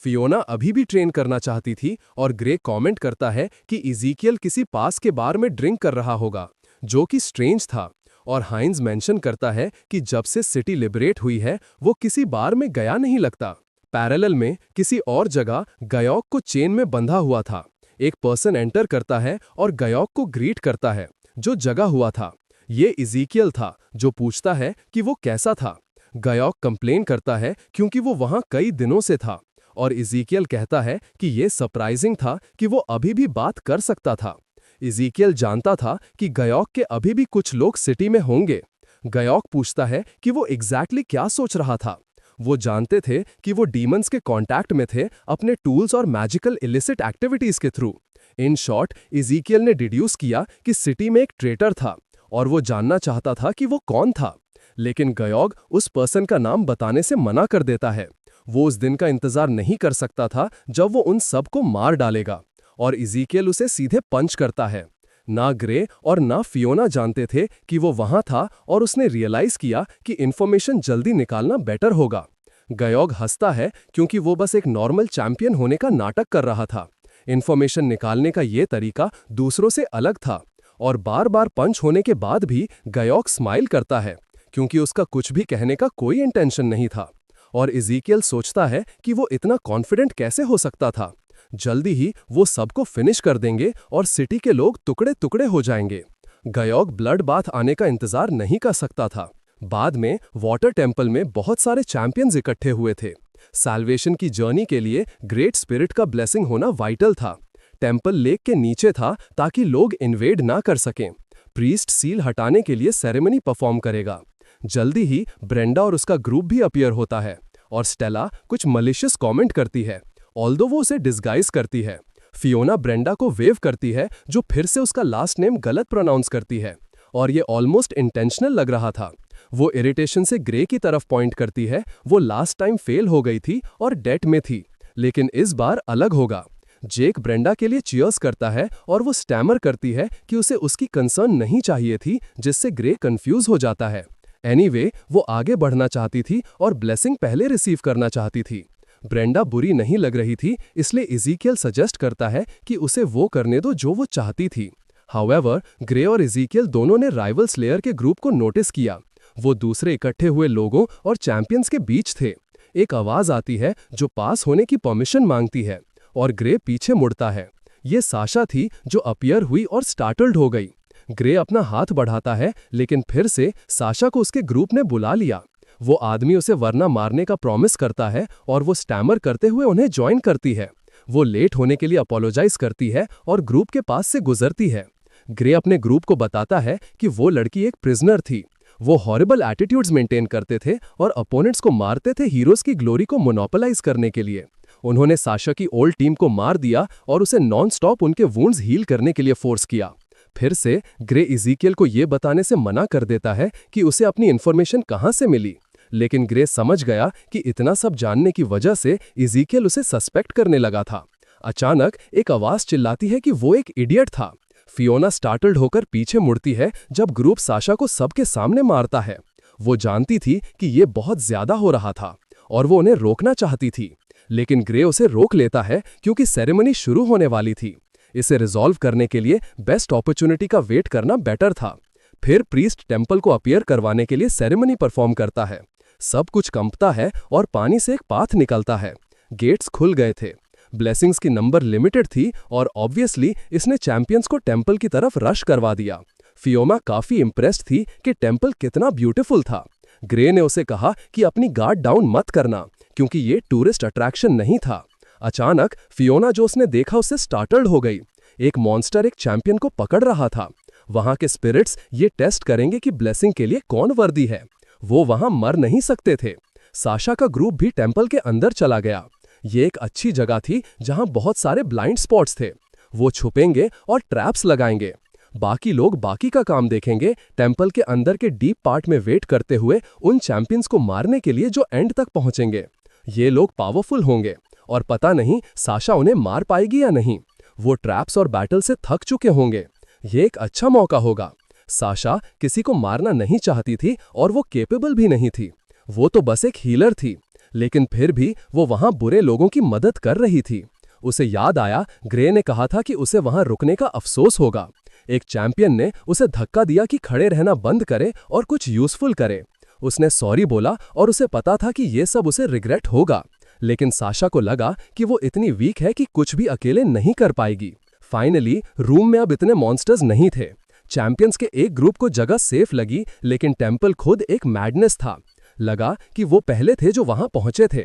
फियोना अभी भी ट्रेन करना चाहती थी और ग्रे कमेंट करता है कि इज़ीकियल किसी पास के बार में ड्रिंक कर रहा होगा, जो कि स्ट्रेंज था। और हाइंस मेंशन करता है कि जब से सिटी लिबरेट हुई है वो किसी बार में गया नहीं लगता। पैरेलल में किसी और जगह गयोक को चेन में बंधा हुआ था। एक पर्सन एंटर करता है और गयोक को ग्रीट करता है जो जगा हुआ था। ये इज़ीकियल था जो पूछता है कि वो कैसा था। गयोक कंप्लेन करता है क्योंकि वो वहां कई दिनों से था, और इज़ीकियल कहता है कि ये सरप्राइजिंग था कि वो अभी भी बात कर सकता था। इज़ीकियल जानता था कि गयोक के अभी भी कुछ लोग सिटी में होंगे। गयोक पूछता है कि वो एग्जैक्टली क्या सोच रहा था। वो जानते थे कि वो डीमंस के कांटेक्ट में थे अपने टूल्स और मैजिकल इलिसिट एक्टिविटीज के थ्रू। इन शॉर्ट, इज़ीकियल ने डिड्यूस किया कि सिटी में एक ट्रेटर था और वो जानना चाहता था कि वो कौन था। लेकिन गयोक उस पर्सन का नाम बताने से मना कर देता है। वो उस दिन का इंतजार नहीं कर सकता था जब वो उन सबको मार डालेगा, और इज़ीकियल उसे सीधे पंच करता है। ना ग्रे और ना फियोना जानते थे कि वो वहां था, और उसने रियलाइज किया कि इंफॉर्मेशन जल्दी निकालना बेटर होगा। गयोक हंसता है क्योंकि वो बस एक नॉर्मल चैंपियन होने का नाटक कर रहा था। इंफॉर्मेशन निकालने का ये तरीका दूसरों से अलग था, और बार बार पंच होने के बाद भी गयोक स्माइल करता है क्योंकि उसका कुछ भी कहने का कोई इंटेंशन नहीं था। और इज़ीकियल सोचता है कि वो इतना कॉन्फिडेंट कैसे हो सकता था। जल्दी ही वो सबको फिनिश कर देंगे और सिटी के लोग टुकड़े टुकड़े हो जाएंगे। गयोक ब्लड बाथ आने का इंतजार नहीं कर सकता था। बाद में वाटर टेम्पल में बहुत सारे चैंपियंस इकट्ठे हुए थे। सैल्वेशन की जर्नी के लिए ग्रेट स्पिरिट का ब्लेसिंग होना वाइटल था। टेम्पल लेक के नीचे था ताकि लोग इन्वेड ना कर सकें। प्रीस्ट सील हटाने के लिए सेरेमनी परफॉर्म करेगा। जल्दी ही ब्रेंडा और उसका ग्रुप भी अपीयर होता है और स्टेला कुछ मलिशियस कमेंट करती है, ऑल्दो वो उसे डिस्गाइज करती है। फियोना ब्रेंडा को वेव करती है, जो फिर से उसका लास्ट नेम गलत प्रोनाउंस करती है और ये ऑलमोस्ट इंटेंशनल लग रहा था। वो इरिटेशन से ग्रे की तरफ पॉइंट करती है। वो लास्ट टाइम फेल हो गई थी और डेट में थी, लेकिन इस बार अलग होगा। जेक ब्रेंडा के लिए चीयर्स करता है और वो स्टैमर करती है कि उसे उसकी कंसर्न नहीं चाहिए थी, जिससे ग्रे कंफ्यूज हो जाता है। एनीवे, वो आगे बढ़ना चाहती थी और ब्लेसिंग पहले रिसीव करना चाहती थी। ब्रेंडा बुरी नहीं लग रही थी, इसलिए इज़ीकियल सजेस्ट करता है कि उसे वो करने दो जो वो चाहती थी। हाउएवर, ग्रे और इज़ीकियल दोनों ने राइवल स्लेयर के ग्रुप को नोटिस किया। वो दूसरे इकट्ठे हुए लोगों और चैंपियंस के बीच थे। एक आवाज आती है जो पास होने की परमिशन मांगती है और ग्रे पीछे मुड़ता है। ये साशा थी जो अपीयर हुई और स्टार्टल्ड हो गई। ग्रे अपना हाथ बढ़ाता है, लेकिन फिर से साशा को उसके ग्रुप ने बुला लिया। वो आदमी उसे वरना मारने का प्रॉमिस करता है और वो स्टैमर करते हुए उन्हें ज्वाइन करती है। वो लेट होने के लिए अपोलोजाइज करती है और ग्रुप के पास से गुजरती है। ग्रे अपने ग्रुप को बताता है कि वो लड़की एक प्रिजनर थी। वो हॉरिबल एटीट्यूड्स मेंटेन करते थे और अपोनेंट्स को मारते थे हीरोज की ग्लोरी को मोनोपोलाइज करने के लिए। उन्होंने साशा की ओल्ड टीम को मार दिया और उसे नॉन स्टॉप उनके वुंड्स हील करने के लिए फोर्स किया। फिर से ग्रे इज़ीकियल को ये बताने से मना कर देता है कि उसे अपनी इन्फॉर्मेशन कहाँ से मिली, लेकिन ग्रे समझ गया कि इतना सब जानने की वजह से इज़ीकियल उसे सस्पेक्ट करने लगा था। अचानक एक आवाज चिल्लाती है कि वो एक इडियट था। फियोना स्टार्टल्ड होकर पीछे मुड़ती है जब ग्रुप साशा को सबके सामने मारता है। वो जानती थी कि ये बहुत ज्यादा हो रहा था और वो उन्हें रोकना चाहती थी, लेकिन ग्रे उसे रोक लेता है क्योंकि सेरेमनी शुरू होने वाली थी। इसे रिजॉल्व करने के लिए बेस्ट अपॉर्चुनिटी का वेट करना बेटर था। फिर प्रीस्ट टेम्पल को अपीयर करवाने के लिए सेरेमनी परफॉर्म करता है। सब कुछ कंपता है और पानी से एक पाथ निकलता है। गेट्स खुल गए थे। ब्लेसिंग्स की नंबर लिमिटेड थी और ऑब्वियसली इसने चैंपियंस को टेम्पल की तरफ रश करवा दिया। फियोना काफी इंप्रेस्ड थी कि टेम्पल कितना ब्यूटीफुल था। ग्रे ने उसे कहा कि अपनी गार्ड डाउन मत करना क्योंकि ये टूरिस्ट अट्रैक्शन नहीं था। अचानक फियोना जो उसने देखा उससे स्टार्टल्ड हो गई। एक मॉन्स्टर एक चैंपियन को पकड़ रहा था। वहां के स्पिरिट्स ये टेस्ट करेंगे कि ब्लेसिंग के लिए कौन वर्दी है। वो वहां मर नहीं सकते थे। साशा का ग्रुप भी टेम्पल के अंदर चला गया। ये एक अच्छी जगह थी जहां बहुत सारे ब्लाइंड स्पॉट्स थे। वो छुपेंगे और ट्रैप्स लगाएंगे। बाकी लोग बाकी का काम देखेंगे, टेम्पल के अंदर के डीप पार्ट में वेट करते हुए उन चैंपियंस को मारने के लिए जो एंड तक पहुंचेंगे। ये लोग पावरफुल होंगे और पता नहीं साशा उन्हें मार पाएगी या नहीं। वो ट्रैप्स और बैटल से थक चुके होंगे। ये एक अच्छा मौका होगा। साशा किसी को मारना नहीं चाहती थी और वो केपेबल भी नहीं थी। वो तो बस एक हीलर थी, लेकिन फिर भी वो वहां बुरे लोगों की मदद कर रही थी। उसे याद आया ग्रे ने कहा था कि उसे वहां रुकने का अफसोस होगा। एक चैंपियन ने उसे धक्का दिया कि खड़े रहना बंद करे और कुछ यूजफुल करे। उसने सॉरी बोला और उसे पता था कि ये सब उसे रिग्रेट होगा, लेकिन साशा को लगा कि वो इतनी वीक है कि कुछ भी अकेले नहीं कर पाएगी। फाइनली रूम में अब इतने मॉन्स्टर्स नहीं थे। चैंपियंस के एक ग्रुप को जगह सेफ लगी, लेकिन टेम्पल खुद एक मैडनेस था। लगा कि वो पहले थे जो वहां पहुंचे थे।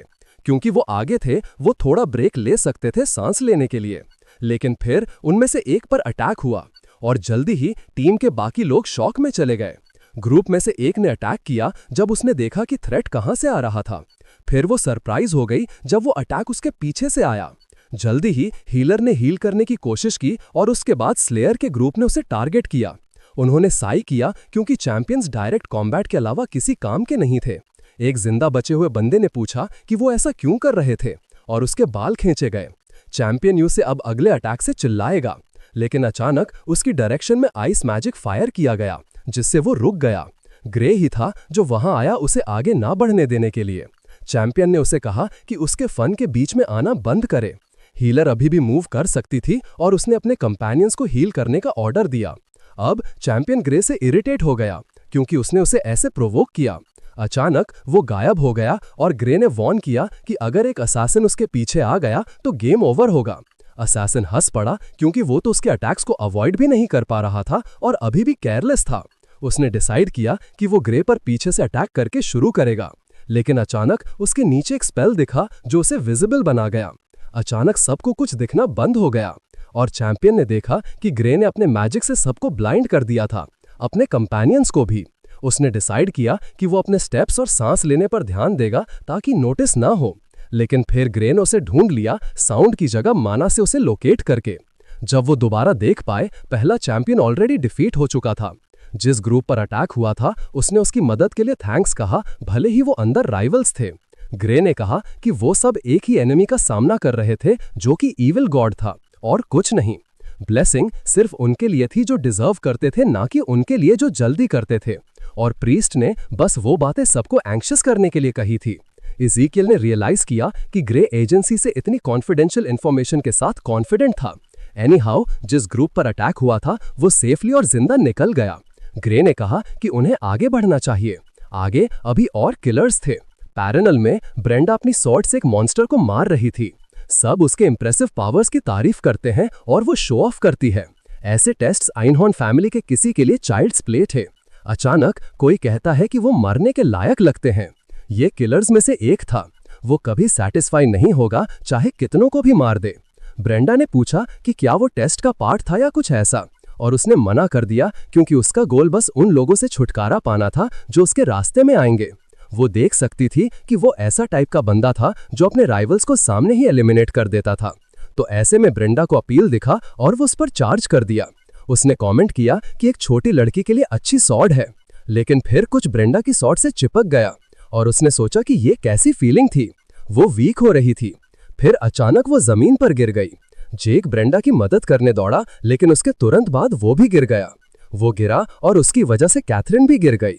क्योंकि वो आगे थे, वो थोड़ा ब्रेक ले सकते थे सांस लेने के लिए। लेकिन फिर उनमें से एक पर अटैक हुआ और जल्दी ही टीम के बाकी लोग शॉक में चले गए। ग्रुप में से एक ने अटैक किया जब उसने देखा कि थ्रेट कहां से आ रहा था। फिर वो सरप्राइज हो गई जब वो अटैक उसके पीछे से आया। जल्दी ही हीलर ने हील करने की कोशिश की और उसके बाद स्लेयर के ग्रुप ने उसे टारगेट किया। उन्होंने साई किया क्योंकि चैंपियंस डायरेक्ट कॉम्बैट के अलावा किसी काम के नहीं थे। एक जिंदा बचे हुए बंदे ने पूछा कि वो ऐसा क्यों कर रहे थे और उसके बाल खींचे गए। चैंपियन यू से अब अगले अटैक से चिल्लाएगा, लेकिन अचानक उसकी डायरेक्शन में आइस मैजिक फायर किया गया जिससे वो रुक गया। ग्रे ही था जो वहां आया उसे आगे ना बढ़ने देने के लिए। चैंपियन ने उसे कहा कि उसके फन के बीच में आना बंद करे। हीलर अभी भी मूव कर सकती थी और उसने अपने कंपेनियंस को हील करने का ऑर्डर दिया। अब चैंपियन ग्रे से इरिटेट हो गया क्योंकि उसने उसे ऐसे प्रोवोक किया। अचानक वो गायब हो गया और ग्रे ने वॉर्न किया कि अगर एक असैसिन उसके पीछे आ गया तो गेम ओवर होगा। असैसिन हंस पड़ा क्योंकि वो तो उसके अटैक्स को अवॉइड भी नहीं कर पा रहा था और अभी भी केयरलेस था। उसने डिसाइड किया कि वो ग्रे पर पीछे से अटैक करके शुरू करेगा, लेकिन अचानक उसके नीचे एक स्पेल दिखा जो उसे विजिबल बना गया। अचानक सबको कुछ दिखना बंद हो गया और चैंपियन ने देखा कि ग्रे ने अपने मैजिक से सबको ब्लाइंड कर दिया था, अपने कंपेनियंस को भी। उसने डिसाइड किया कि वो अपने स्टेप्स और सांस लेने पर ध्यान देगा ताकि नोटिस ना हो, लेकिन फिर ग्रे ने उसे ढूंढ लिया, साउंड की जगह माना से उसे लोकेट करके। जब वो दोबारा देख पाए, पहला चैंपियन ऑलरेडी डिफीट हो चुका था। जिस ग्रुप पर अटैक हुआ था उसने उसकी मदद के लिए थैंक्स कहा, भले ही वो अंदर राइवल्स थे। ग्रे ने कहा कि वो सब एक ही एनिमी का सामना कर रहे थे जो कि ईविल गॉड था और कुछ नहीं। ब्लेसिंग सिर्फ उनके लिए थी जो डिजर्व करते थे, ना कि उनके लिए जो जल्दी करते थे। और प्रीस्ट ने बस वो बातें सबको एंग्शियस करने के लिए कही थी। इज़ीकियल ने रियलाइज किया कि ग्रे एजेंसी से इतनी कॉन्फिडेंशियल इंफॉर्मेशन के साथ कॉन्फिडेंट था। एनीहाउ जिस ग्रुप पर अटैक हुआ था वो सेफली और जिंदा निकल गया। ग्रे ने कहा कि उन्हें आगे बढ़ना चाहिए। आगे अभी और किलर्स थे। पैरेनल में ब्रेंडा अपनी सॉर्ड से एक मॉन्स्टर को मार रही थी। सब उसके इंप्रेसिव पावर्स की तारीफ करते हैं और वो शो ऑफ करती है। ऐसे टेस्ट्स आइनहॉर्न फैमिली के किसी के लिए चाइल्ड्स प्ले थे। अचानक कोई कहता है कि वो मरने के लायक लगते हैं। ये किलर्स में से एक था। वो कभी सेटिस्फाई नहीं होगा चाहे कितनों को भी मार दे। ब्रेंडा ने पूछा कि क्या वो टेस्ट का पार्ट था या कुछ ऐसा, और उसने मना कर दिया क्योंकि उसका गोल बस उन लोगों से छुटकारा पाना था जो उसके रास्ते में आएंगे। वो देख सकती थी कि वो ऐसा टाइप का बंदा था जो अपने राइवल्स को सामने ही एलिमिनेट कर देता था। तो ऐसे में ब्रेंडा को अपील दिखा और वो उस पर चार्ज कर दिया। उसने कमेंट किया कि एक छोटी लड़की के लिए अच्छी सॉर्ड है, लेकिन फिर कुछ ब्रेंडा की सॉर्ड से चिपक गया और उसने सोचा कि ये कैसी फीलिंग थी। वो वीक हो रही थी। फिर अचानक वो जमीन पर गिर गई। जेक ब्रेंडा की मदद करने दौड़ा, लेकिन उसके तुरंत बाद वो भी गिर गया। वो गिरा और उसकी वजह से कैथरीन भी गिर गई।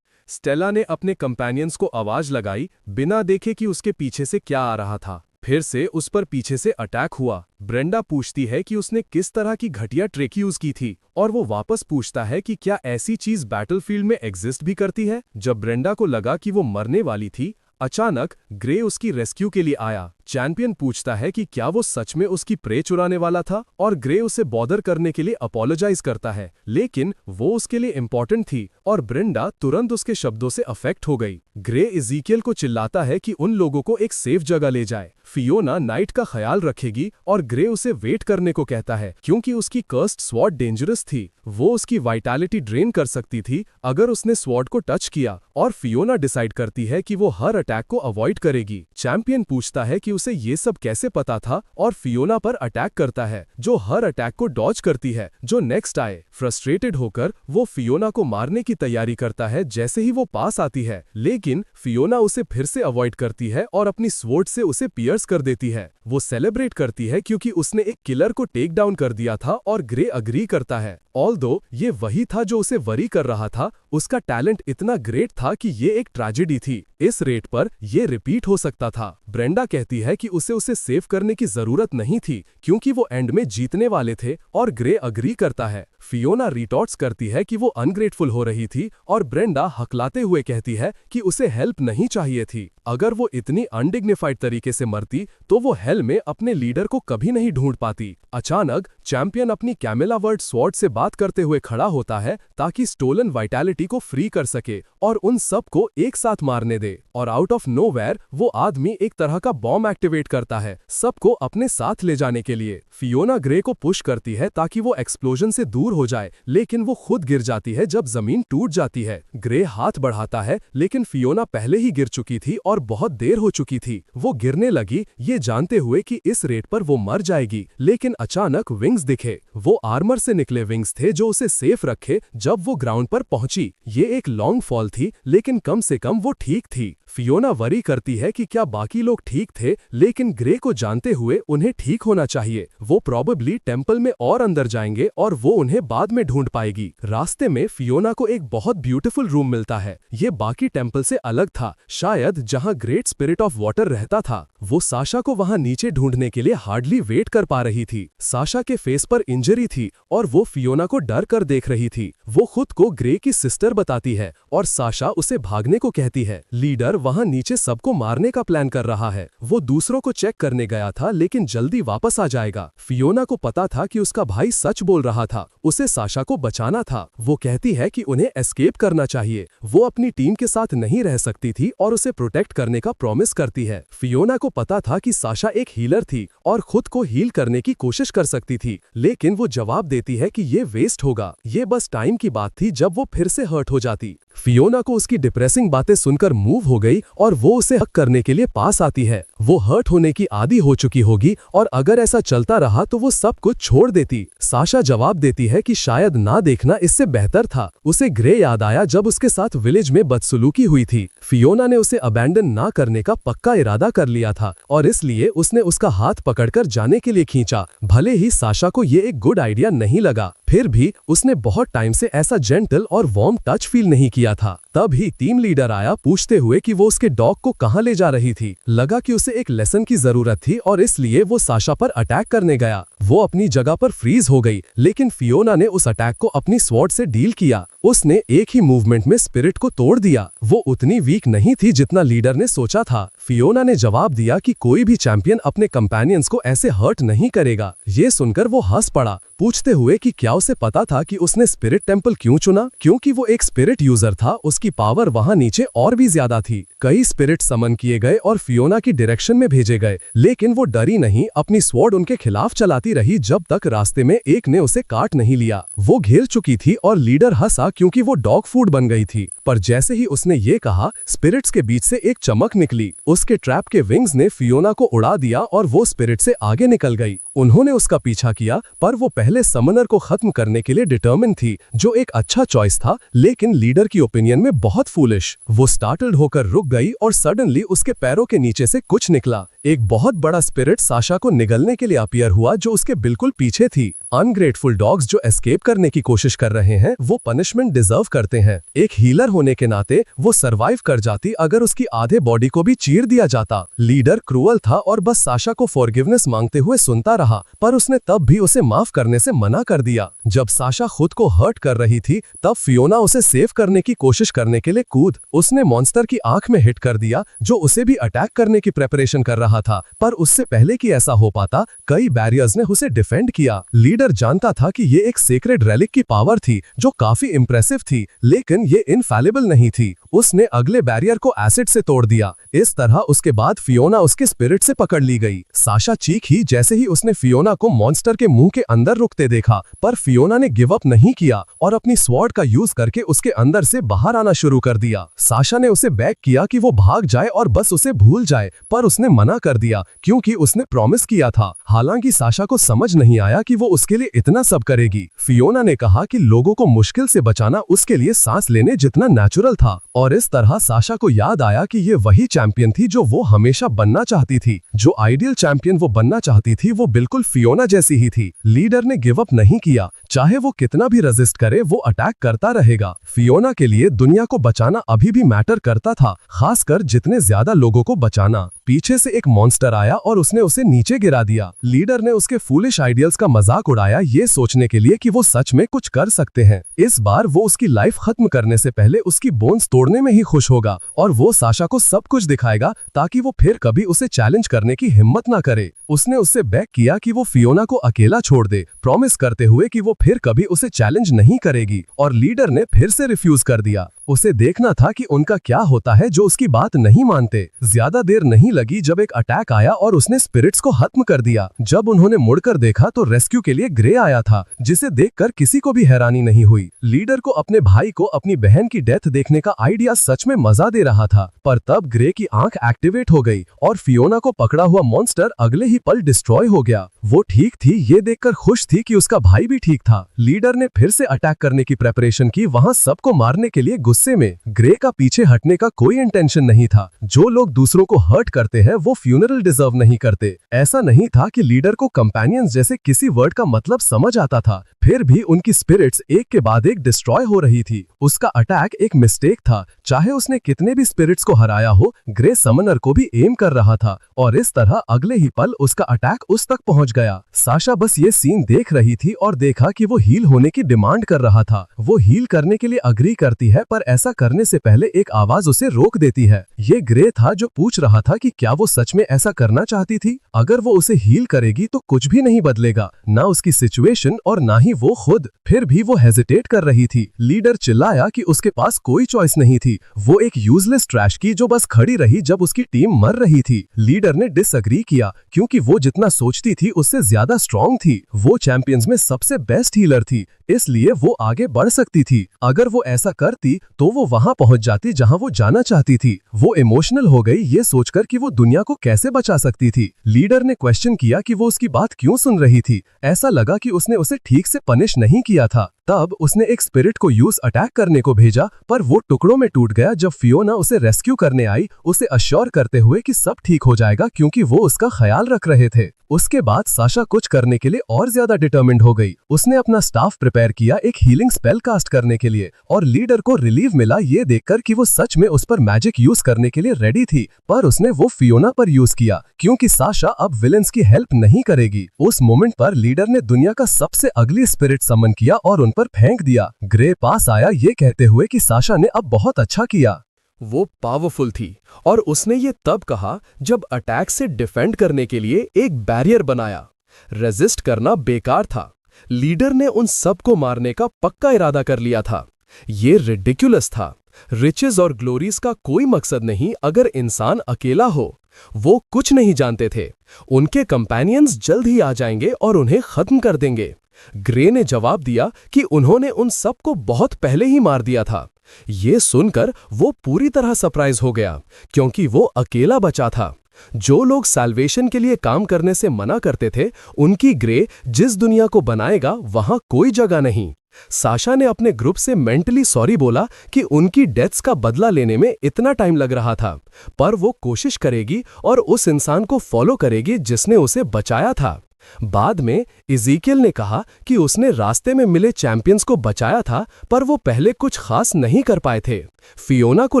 स्टेला ने अपने कंपेनियंस को आवाज लगाई, बिना देखे कि उसके पीछे से क्या आ रहा था। फिर से उस पर पीछे से अटैक हुआ। ब्रेंडा पूछती है कि उसने किस तरह की घटिया ट्रिक यूज की थी और वो वापस पूछता है कि क्या ऐसी चीज बैटलफील्ड में एग्जिस्ट भी करती है। जब ब्रेंडा को लगा कि वो मरने वाली थी, अचानक ग्रे उसकी रेस्क्यू के लिए आया। चैंपियन पूछता है कि क्या वो सच में उसकी प्रे चुराने वाला था और ग्रे उसे बॉदर करने के लिए अपोलोजाइज करता है, लेकिन वो उसके लिए इंपॉर्टेंट थी और ब्रेंडा तुरंत उसके शब्दों से अफेक्ट हो गई। ग्रे इज़ीकियल को चिल्लाता है कि उन लोगों को एक सेफ जगह ले जाए। फियोना नाइट का ख्याल रखेगी और ग्रे उसे वेट करने को कहता है क्योंकि उसकी कर्स्ड स्वॉर्ड डेंजरस थी। वो उसकी वाइटैलिटी ड्रेन कर सकती थी अगर उसने स्वॉर्ड को टच किया, और फियोना डिसाइड करती है कि वो हर अटैक को अवॉइड करेगी। चैंपियन पूछता है कि उसे ये सब कैसे पता था और फियोना पर अटैक करता है, जो हर अटैक को डॉज करती है जो नेक्स्ट आए। फ्रस्ट्रेटेड होकर वो फियोना को मारने की तैयारी करता है जैसे ही वो पास आती है, लेकिन फियोना उसे फिर से अवॉइड करती है और अपनी स्वॉर्ड से उसे पियर्स कर देती है। वो सेलिब्रेट करती है क्योंकि उसने एक किलर को टेक डाउन कर दिया था और ग्रे अग्री करता है। ऑल्दो ये वही था जो उसे वरी कर रहा था। उसका टैलेंट इतना ग्रेट था कि ये एक ट्रेजेडी थी। इस रेट पर ये रिपीट हो सकता था। ब्रेंडा कहती है कि उसे सेव करने की जरूरत नहीं थी क्योंकि वो एंड में जीतने वाले थे और ग्रे अग्री करता है। फियोना रिटॉर्ट्स करती है कि वो अनग्रेटफुल हो रही थी और ब्रेंडा हकलाते हुए कहती है कि उसे हेल्प नहीं चाहिए थी। अगर वो इतनी अनडिग्निफाइड तरीके से मरती तो वो हेल में अपने लीडर को कभी नहीं ढूंढ पाती। अचानक चैंपियन अपनी कैमेला वर्ड स्वॉर्ड से बात करते हुए खड़ा होता है ताकि स्टोलन वाइटैलिटी को फ्री कर सके और उन सब को एक साथ मारने दे। और आउट ऑफ नोवेयर वो आदमी एक तरह का बॉम्ब एक्टिवेट करता है सबको अपने साथ ले जाने के लिए। फियोना ग्रे को पुश करती है ताकि वो एक्सप्लोजन से दूर हो जाए, लेकिन वो खुद गिर जाती है जब जमीन टूट जाती है। ग्रे हाथ बढ़ाता है, लेकिन फियोना पहले ही गिर चुकी थी और बहुत देर हो चुकी थी। वो गिरने लगी ये जानते हुए कि इस रेट पर वो मर जाएगी, लेकिन अचानक विंग्स दिखे। वो आर्मर से निकले विंग्स थे जो उसे सेफ रखे जब वो ग्राउंड पर पहुंची। ये एक लॉन्ग फॉल थी, लेकिन कम से कम वो ठीक थी। फियोना वरी करती है कि क्या बाकी लोग ठीक थे, लेकिन ग्रे को जानते हुए उन्हें ठीक होना चाहिए। वो प्रोबेबली टेम्पल में और अंदर जाएंगे और वो उन्हें बाद में ढूंढ पाएगी। रास्ते में फियोना को एक बहुत ब्यूटीफुल रूम मिलता है। ये बाकी टेम्पल से अलग था, शायद जहां ग्रेट स्पिरिट ऑफ वाटर रहता था। वो साशा को वहां नीचे ढूंढने के लिए हार्डली वेट कर पा रही थी। साशा के फेस पर इंजरी थी और वो फियोना को डर कर देख रही थी। वो खुद को ग्रे की सिस्टर बताती है और साशा उसे भागने को कहती है। लीडर वहां नीचे सबको मारने का प्लान कर रहा है। वो दूसरों को चेक करने गया था, लेकिन जल्दी वापस आ जाएगा। फियोना को पता था कि उसका भाई सच बोल रहा था, उसे साशा को बचाना था। वो कहती है कि उन्हें एस्केप करना चाहिए। वो अपनी टीम के साथ नहीं रह सकती थी और उसे प्रोटेक्ट करने का प्रॉमिस करती है। फियोना को पता था कि साशा एक हीलर थी और खुद को हील करने की कोशिश कर सकती थी, लेकिन वो जवाब देती है कि ये वेस्ट होगा। ये बस टाइम की बात थी जब वो फिर से हर्ट हो जाती। फियोना को उसकी डिप्रेसिंग बातें सुनकर मूव हो गई और वो उसे हक करने के लिए पास आती है। वो हर्ट होने की आदी हो चुकी होगी और अगर ऐसा चलता रहा तो वो सब कुछ छोड़ देती। साशा जवाब देती है कि शायद ना देखना इससे बेहतर था। उसे ग्रे याद आया जब उसके साथ विलेज में बदसलूकी हुई थी। फियोना ने उसे अबैंडन ना करने का पक्का इरादा कर लिया था और इसलिए उसने उसका हाथ पकड़कर जाने के लिए खींचा। भले ही साशा को ये एक गुड आइडिया नहीं लगा, फिर भी उसने बहुत टाइम से ऐसा जेंटल और वार्म टच फील नहीं किया था। तब ही टीम लीडर आया पूछते हुए कि वो उसके डॉग को कहां ले जा रही थी। लगा कि उसे एक लेसन की जरूरत थी और इसलिए वो साशा पर अटैक करने गया। वो अपनी जगह पर फ्रीज हो गई, लेकिन फियोना ने उस अटैक को अपनी स्वॉर्ड से डील किया। उसने एक ही मूवमेंट में स्पिरिट को तोड़ दिया। वो उतनी वीक नहीं थी जितना लीडर ने सोचा था। फियोना ने जवाब दिया कि कोई भी चैंपियन अपने कंपेनियंस को ऐसे हर्ट नहीं करेगा। ये सुनकर वो हंस पड़ा, पूछते हुए कि क्या उसे पता था कि उसने स्पिरिट टेंपल क्यों चुना। क्योंकि वो एक स्पिरिट यूजर था, उसकी पावर वहां नीचे और भी ज्यादा थी। कई स्पिरिट समन किए गए और फियोना की डायरेक्शन में भेजे गए, लेकिन वो डरी नहीं, अपनी स्वॉर्ड उनके खिलाफ चलाती रही जब तक रास्ते में एक ने उसे काट नहीं लिया। वो घिर चुकी थी और लीडर हंसा क्योंकि वो डॉग फूड बन गई थी। पर जैसे ही उसने ये कहा, स्पिरिट्स के बीच से एक चमक निकली। उसके ट्रैप के विंग्स ने फियोना को उड़ा दिया और वो स्पिरिट से आगे निकल गई। उन्होंने उसका पीछा किया, पर वो पहले समनर को खत्म करने के लिए डिटर्मिन थी, जो एक अच्छा चॉइस था, लेकिन लीडर की ओपिनियन में बहुत फूलिश। वो स्टार्टल्ड होकर रुक गई और सडनली उसके पैरों के नीचे से कुछ निकला। एक बहुत बड़ा स्पिरिट साशा को निगलने के लिए अपीयर हुआ, जो उसके बिल्कुल पीछे थी। अनग्रेटफुल डॉग्स जो एस्केप करने की कोशिश कर रहे हैं, वो पनिशमेंट डिजर्व करते हैं। एक हीलर होने के नाते वो सरवाइव कर जाती अगर उसकी आधे बॉडी को भी चीर दिया जाता। लीडर क्रूअल था और बस साशा को फॉरगिवनेस मांगते हुए सुनता रहा, पर उसने तब भी उसे माफ करने से मना कर दिया। जब साशा खुद को हर्ट कर रही थी, तब फियोना उसे सेव करने की कोशिश करने के लिए कूद उसने मॉन्स्टर की आंख में हिट कर दिया, जो उसे भी अटैक करने की प्रेपरेशन कर रहा था। पर उससे पहले कि ऐसा हो पाता, कई बैरियर्स ने उसे डिफेंड किया। लीडर जानता था कि ये एक सेक्रेड रेलिक की पावर थी, जो काफी इंप्रेसिव थी, लेकिन ये इनफैलिबल नहीं थी। उसने अगले बैरियर को एसिड से तोड़ दिया। इस तरह उसके बाद फियोना उसके स्पिरिट से पकड़ ली गई। साशा चीखी जैसे ही उसने फियोना को मॉन्स्टर के मुंह के अंदर रुकते देखा, पर फियोना ने गिव अप नहीं किया और अपनी स्वॉर्ड का यूज करके उसके अंदर से बाहर आना शुरू कर दिया। साशा ने उसे बैक किया कि वो भाग जाए और बस उसे भूल जाए, पर उसने मना कर दिया क्योंकि उसने प्रॉमिस किया था। हालांकि साशा को समझ नहीं आया कि वो उसके लिए इतना सब करेगी। फियोना ने कहा कि लोगों को मुश्किल से बचाना उसके लिए सांस लेने जितना नेचुरल था, और इस तरह साशा को याद आया कि ये वही चैंपियन थी जो वो हमेशा बनना चाहती थी। जो आइडियल चैंपियन वो बनना चाहती थी, वो बिल्कुल फियोना जैसी ही थी। लीडर ने गिव अप नहीं किया, चाहे वो कितना भी रेजिस्ट करे, वो अटैक करता रहेगा। फियोना के लिए दुनिया को बचाना अभी भी मैटर करता था, खासकर जितने ज्यादा लोगों को बचाना। पीछे से एक मॉन्स्टर आया और उसने उसे नीचे गिरा दिया। लीडर ने उसके फूलिश आइडियल्स का मजाक उड़ाया, ये सोचने के लिए कि वो सच में कुछ कर सकते हैं। इस बार वो उसकी लाइफ खत्म करने से पहले उसकी बोन्स तोड़ने में ही खुश होगा और वो साशा को सब कुछ दिखाएगा ताकि वो फिर कभी उसे चैलेंज करने की हिम्मत ना करे। उसने उससे बैक किया कि वो फियोना को अकेला छोड़ दे, प्रॉमिस करते हुए कि वो फिर कभी उसे चैलेंज नहीं करेगी, और लीडर ने फिर से रिफ्यूज कर दिया। उसे देखना था कि उनका क्या होता है जो उसकी बात नहीं मानते। ज्यादा देर नहीं लगी जब एक अटैक आया और उसने स्पिरिट्स को खत्म कर दिया। जब उन्होंने मुड़कर देखा तो रेस्क्यू के लिए ग्रे आया था, जिसे देखकर किसी को भी हैरानी नहीं हुई। लीडर को अपने भाई को अपनी बहन की डेथ देखने का आइडिया सच में मजा दे रहा था, पर तब ग्रे की आंख एक्टिवेट हो गई और फियोना को पकड़ा हुआ मॉन्स्टर अगले ही पल डिस्ट्रॉय हो गया। वो ठीक थी, ये देखकर खुश थी कि उसका भाई भी ठीक था। लीडर ने फिर से अटैक करने की प्रेपरेशन की, वहां सबको मारने के लिए गुस्से में ग्रे का पीछे हटने का कोई इंटेंशन नहीं था। जो लोग दूसरों को हर्ट करते हैं वो फ्यूनरल डिजर्व नहीं करते। ऐसा नहीं था कि लीडर को कंपेनियंस जैसे किसी वर्ड का मतलब समझ आता था, फिर भी उनकी स्पिरिट्स एक के बाद एक डिस्ट्रॉय हो रही थी। उसका अटैक एक मिस्टेक था। चाहे उसने कितने भी स्पिरिट्स को हराया हो, ग्रे समनर को भी एम कर रहा था और इस तरह अगले ही पल उसका अटैक उस तक पहुंच गया। साशा बस ये सीन देख रही थी और देखा कि वो हील होने की डिमांड कर रहा था। वो हील करने के लिए अग्री करती है, पर ऐसा करने से पहले एक आवाज उसे रोक देती है। ये ग्रे था जो पूछ रहा था कि क्या वो सच में ऐसा करना चाहती थी। अगर वो उसे हील करेगी तो कुछ भी नहीं बदलेगा, ना उसकी सिचुएशन और ना ही वो खुद। फिर भी वो हेजिटेट कर रही थी। लीडर चिल्लाया कि उसके पास कोई चॉइस नहीं थी। वो एक यूजलेस ट्रैश की जो बस खड़ी रही जब उसकी टीम मर रही थी। लीडर ने डिसएग्री किया क्योंकि वो जितना सोचती थी उससे ज्यादा स्ट्रांग थी। वो चैंपियंस में सबसे बेस्ट हीलर थी, इसलिए वो आगे बढ़ सकती थी। अगर वो ऐसा करती तो वो वहां पहुंच जाती जहां वो जाना चाहती थी। वो इमोशनल हो गई ये सोचकर कि वो दुनिया को कैसे बचा सकती थी। लीडर ने क्वेश्चन किया कि वो उसकी बात क्यों सुन रही थी। ऐसा लगा कि उसने उसे ठीक से पनिश नहीं किया था। तब उसने एक स्पिरिट को यूज अटैक करने को भेजा, पर वो टुकड़ों में टूट गया जब फियोना उसे रेस्क्यू करने आई, उसे अश्योर करते हुए कि सब ठीक हो जाएगा क्योंकि वो उसका ख्याल रख रहे थे। उसके बाद साशा कुछ करने के लिए और ज्यादा डिटर्मिन्ड हो गई। उसने अपना स्टाफ प्रिपेयर किया एक हीलिंग स्पेल कास्ट करने के लिए और लीडर को रिलीव मिला ये देखकर कि वो सच में उस पर मैजिक यूज करने के लिए रेडी थी, पर उसने वो फियोना पर यूज किया क्योंकि साशा अब विलेंस की हेल्प नहीं करेगी। उस मोमेंट पर लीडर ने दुनिया का सबसे अगली स्पिरिट समन किया और उन पर फेंक दिया। ग्रे पास आया ये कहते हुए कि साशा ने अब बहुत अच्छा किया। वो पावरफुल थी और उसने ये तब कहा जब अटैक से डिफेंड करने के लिए एक बैरियर बनाया। रेजिस्ट करना बेकार था। लीडर ने उन सब को मारने का पक्का इरादा कर लिया था। ये रिडिकुलस था। रिचेस और ग्लोरीज का कोई मकसद नहीं अगर इंसान अकेला हो। वो कुछ नहीं जानते थे। उनके कंपेनियंस जल्द ही आ जाएंगे और उन्हें खत्म कर देंगे। ग्रे ने जवाब दिया कि उन्होंने उन सब को बहुत पहले ही मार दिया था। ये सुनकर वो पूरी तरह सरप्राइज हो गया क्योंकि वो अकेला बचा था। जो लोग सैल्वेशन के लिए काम करने से मना करते थे, उनकी ग्रे जिस दुनिया को बनाएगा वहां कोई जगह नहीं। साशा ने अपने ग्रुप से मेंटली सॉरी बोला कि उनकी डेथ्स का बदला लेने में इतना टाइम लग रहा था, पर वो कोशिश करेगी और उस इंसान को फॉलो करेगी जिसने उसे बचाया था। बाद में इज़ीकियल ने कहा कि उसने रास्ते में मिले चैंपियंस को बचाया था, पर वो पहले कुछ खास नहीं कर पाए थे। फियोना को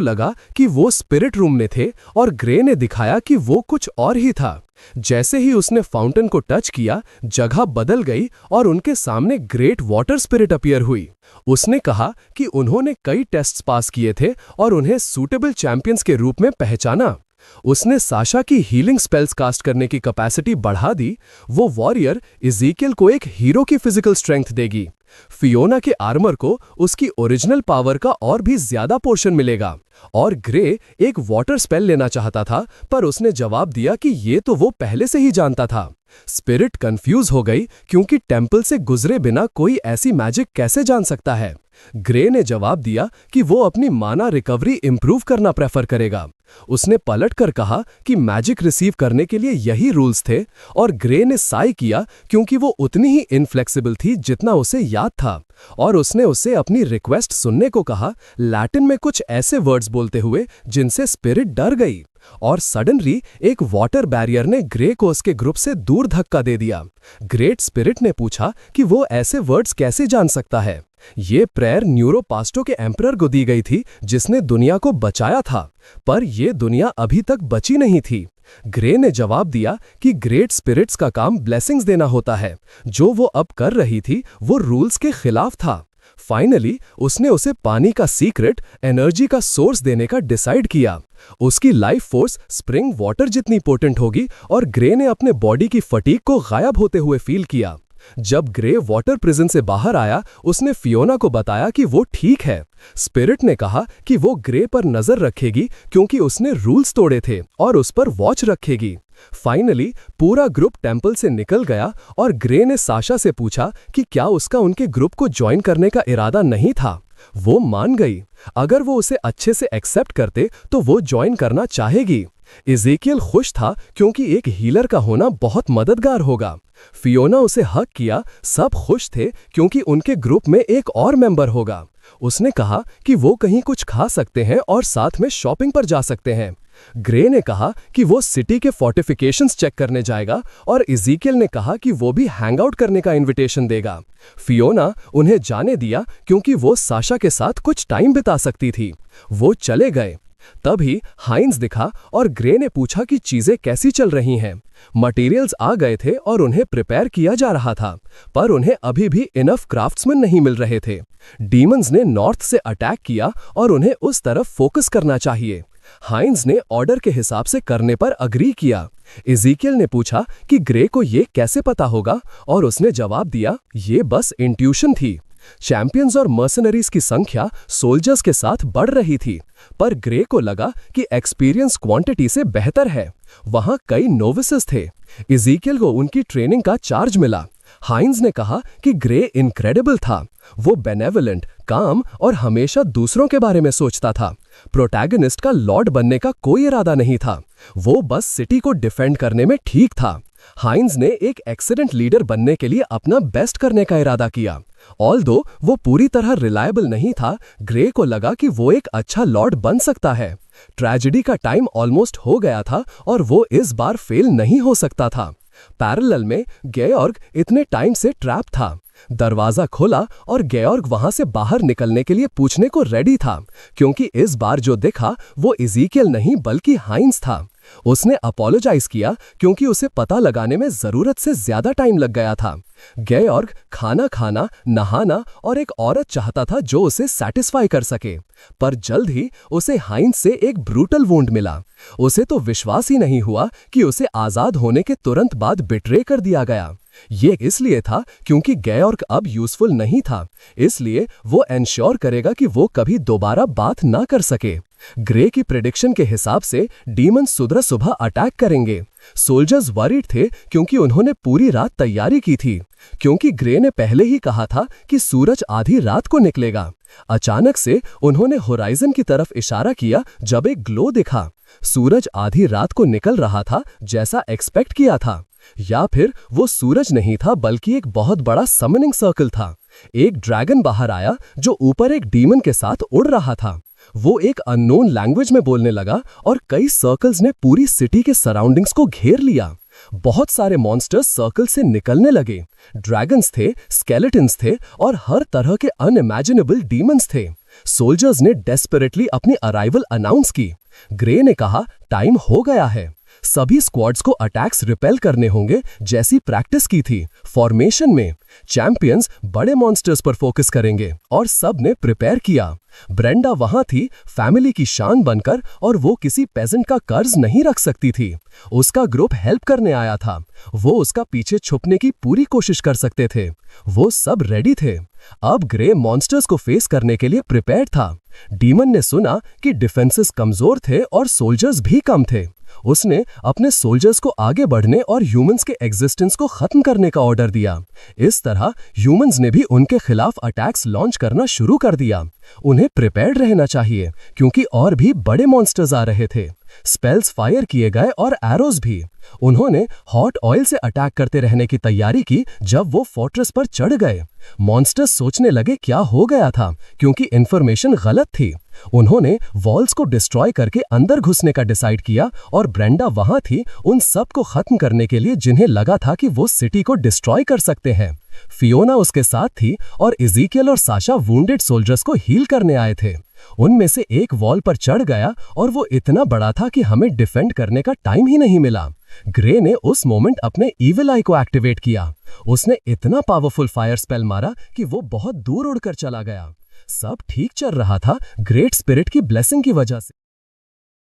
लगा कि वो स्पिरिट रूम में थे और ग्रे ने दिखाया कि वो कुछ और ही था। जैसे ही उसने फाउंटेन को टच किया, जगह बदल गई और उनके सामने ग्रेट वाटर स्पिरिट अपीयर हुई। उसने कहा कि उन्होंने कई टेस्ट्स पास किए थे और उन्हें सूटेबल चैंपियंस के रूप में पहचाना। उसने साशा की हीलिंग स्पेल्स कास्ट करने की कैपेसिटी बढ़ा दी। वो वॉरियर इज़ीकियल को एक हीरो की फिजिकल स्ट्रेंथ देगी। फियोना के आर्मर को उसकी ओरिजिनल पावर का और भी ज्यादा पोर्शन मिलेगा। और ग्रे एक वाटर स्पेल लेना चाहता था, पर उसने जवाब दिया कि ये तो वो पहले से ही जानता था। स्पिरिट कंफ्यूज हो गई क्योंकि टेंपल से गुजरे बिना कोई ऐसी मैजिक कैसे जान सकता है। ग्रे ने जवाब दिया कि वो अपनी माना रिकवरी इंप्रूव करना प्रेफर करेगा। उसने पलटकर कहा कि मैजिक रिसीव करने के लिए यही रूल्स थे और ग्रे ने साई किया क्योंकि वो उतनी ही इनफ्लेक्सिबल थी जितना उसे याद था। और उसने उसे अपनी रिक्वेस्ट सुनने को कहा, लैटिन में कुछ ऐसे वर्ड्स बोलते हुए जिनसे स्पिरिट डर गई। और सडनली एक वाटर बैरियर ने ग्रे को उसके ग्रुप से दूर धक्का दे दिया। ग्रेट स्पिरिट ने पूछा कि वो ऐसे वर्ड्स कैसे जान सकता है। ये प्रेयर न्यूरोपास्टो के एम्परर को दी गई थी जिसने दुनिया को बचाया था, पर यह दुनिया अभी तक बची नहीं थी। ग्रे ने जवाब दिया कि ग्रेट स्पिरिट्स का काम ब्लेसिंग्स देना होता है। जो वो अब कर रही थी वो रूल्स के खिलाफ था। फाइनली उसने उसे पानी का सीक्रेट एनर्जी का सोर्स देने का डिसाइड किया। उसकी लाइफ फोर्स स्प्रिंग वाटर जितनी पोटेंट होगी और ग्रे ने अपने बॉडी की फटीग को गायब होते हुए फील किया। जब ग्रे वाटर प्रिजन से बाहर आया, उसने फियोना को बताया कि वो ठीक है। स्पिरिट ने कहा कि वो ग्रे पर नजर रखेगी क्योंकि उसने रूल्स तोड़े थे और उस पर वॉच रखेगी। फाइनली पूरा ग्रुप टेंपल से निकल गया और ग्रे ने साशा से पूछा कि क्या उसका उनके ग्रुप को ज्वाइन करने का इरादा नहीं था। वो मान गई। अगर वो उसे अच्छे से एक्सेप्ट करते तो वो ज्वाइन करना चाहेगी। इज़ीकियल खुश था क्योंकि एक हीलर का होना बहुत मददगार होगा। फियोना उसे हक किया। सब खुश थे क्योंकि उनके ग्रुप में एक और मेंबर होगा। उसने कहा कि वो कहीं कुछ खा सकते हैं और साथ में शॉपिंग पर जा सकते हैं। ग्रे ने कहा कि वो सिटी के फोर्टिफिकेशंस चेक करने जाएगा और इज़ीकियल ने कहा कि वो भी हैंग आउट करने का इनविटेशन देगा। फियोना उन्हें जाने दिया क्योंकि वो साशा के साथ कुछ टाइम बिता सकती थी। वो चले गए। तभी हाइंस दिखा और ग्रे ने पूछा कि चीजें कैसी चल रही हैं। मटेरियल्स आ गए थे और उन्हें प्रिपेयर किया जा रहा था, पर उन्हें अभी भी इनफ क्राफ्ट्समैन नहीं मिल रहे थे। डीमंस ने नॉर्थ से अटैक किया और उन्हें उस तरफ फोकस करना चाहिए। हाइंस ने ऑर्डर के हिसाब से करने पर अग्री किया। इज़ीकियल ने पूछा कि ग्रे को ये कैसे पता होगा और उसने जवाब दिया, ये बस इंट्यूशन थी। चैंपियंस और मर्सनरीज की संख्या सोल्जर्स के साथ बढ़ रही थी, पर ग्रे को लगा कि एक्सपीरियंस क्वांटिटी से बेहतर है। वहां कई नोविसेस थे। इज़ीकियल को उनकी ट्रेनिंग का चार्ज मिला। हाइंस ने कहा कि ग्रे इनक्रेडिबल था। वो बेनेवलेंट, काम और हमेशा दूसरों के बारे में सोचता था। प्रोटैगनिस्ट का लॉर्ड बनने का कोई इरादा नहीं था। वो बस सिटी को डिफेंड करने में ठीक था। हाइंस ने एक एक्सीलेंट लीडर बनने के लिए अपना बेस्ट करने का इरादा किया। ऑल्दो वो पूरी तरह रिलायबल नहीं था, ग्रे को लगा कि वो एक अच्छा लॉर्ड बन सकता है। ट्रेजेडी का टाइम ऑलमोस्ट हो गया था और वो इस बार फेल नहीं हो सकता था। पैरेलल में गेयोर्ग इतने टाइम से ट्रैप था। दरवाजा खोला और गेयोर्ग वहां से बाहर निकलने के लिए पूछने को रेडी था, क्योंकि इस बार जो दिखा वो इज़ीकियल नहीं बल्कि हाइंस था। उसने अपोलोजाइज किया क्योंकि उसे पता लगाने में जरूरत से ज्यादा टाइम लग गया था। गेयोर्ग खाना खाना, नहाना और एक औरत चाहता था जो उसे सेटिस्फाई कर सके, पर जल्द ही उसे हाइंस से एक ब्रूटल वुंड मिला। उसे तो विश्वास ही नहीं हुआ कि उसे आजाद होने के तुरंत बाद बिट्रे कर दिया गया। ये इसलिए था क्योंकि गेयोर्ग अब यूजफुल नहीं था, इसलिए वो एंश्योर करेगा कि वो कभी दोबारा बात ना कर सके। ग्रे की प्रेडिक्शन के हिसाब से डीमन सुबह सुबह अटैक करेंगे। सोल्जर्स वरीड थे क्योंकि उन्होंने पूरी रात तैयारी की थी, क्योंकि ग्रे ने पहले ही कहा था कि सूरज आधी रात को निकलेगा। अचानक से उन्होंने होराइजन की तरफ इशारा किया जब एक ग्लो दिखा। सूरज आधी रात को निकल रहा था जैसा एक्सपेक्ट किया था, या फिर वो सूरज नहीं था बल्कि एक बहुत बड़ा समनिंग सर्कल था। एक ड्रैगन बाहर आया जो ऊपर एक डीमन के साथ उड़ रहा था। वो एक अननोन लैंग्वेज में बोलने लगा और कई सर्कल्स ने पूरी सिटी के सराउंडिंग्स को घेर लिया। बहुत सारे मॉन्स्टर्स सर्कल से निकलने लगे। ड्रैगन्स थे, स्केलेटन्स थे और हर तरह के अनइमेजिनेबल डीमंस थे। सोल्जर्स ने डेस्परेटली अपनी अराइवल अनाउंस की। ग्रे ने कहा, टाइम हो गया है। सभी स्क्वाड्स को अटैक्स रिपेल करने होंगे जैसी प्रैक्टिस की थी। फॉर्मेशन में चैंपियंस बड़े मॉन्स्टर्स पर फोकस करेंगे और सब ने प्रिपेयर किया। ब्रेंडा वहां थी, फैमिली की शान बनकर, और वो किसी पेजेंट का कर्ज नहीं रख सकती थी। उसका ग्रुप हेल्प करने आया था। वो उसका पीछे छुपने की पूरी कोशिश कर सकते थे। वो सब रेडी थे। अब ग्रे मॉन्स्टर्स को फेस करने के लिए प्रिपेयर्ड था। डीमन ने सुना कि डिफेंसेस कमजोर थे और सोल्जर्स भी कम थे। उसने अपने सोल्जर्स को आगे बढ़ने और ह्यूमंस के एग्जिस्टेंस को खत्म करने का ऑर्डर दिया। इस तरह ह्यूमंस ने भी उनके खिलाफ अटैक्स लॉन्च करना शुरू कर दिया। उन्हें प्रिपेयर्ड रहना चाहिए क्योंकि और भी बड़े मॉन्स्टर्स आ रहे थे। स्पेल्स फायर किए गए और एरोज भी। उन्होंने हॉट ऑयल से अटैक करते रहने की तैयारी की जब वो फोर्ट्रेस पर चढ़ गए। मॉन्स्टर्स सोचने लगे क्या हो गया था, क्योंकि इंफॉर्मेशन गलत थी। उन्होंने वॉल्स को डिस्ट्रॉय करके अंदर घुसने का डिसाइड किया और ब्रेंडा वहां थी उन सब को खत्म करने के लिए जिन्हें लगा था कि वो सिटी को डिस्ट्रॉय कर सकते हैं। फियोना उसके साथ थी और इज़ीकियल और साशा वुंडेड सोल्जर्स को हील करने आए थे। उनमें से एक वॉल पर चढ़ गया और वो इतना बड़ा था कि हमें डिफेंड करने का टाइम ही नहीं मिला। ग्रे ने उस मोमेंट अपने इविल आई को एक्टिवेट किया। उसने इतना पावरफुल फायर स्पेल मारा कि वो बहुत दूर उड़कर चला गया। सब ठीक चल रहा था ग्रेट स्पिरिट की ब्लेसिंग की वजह से।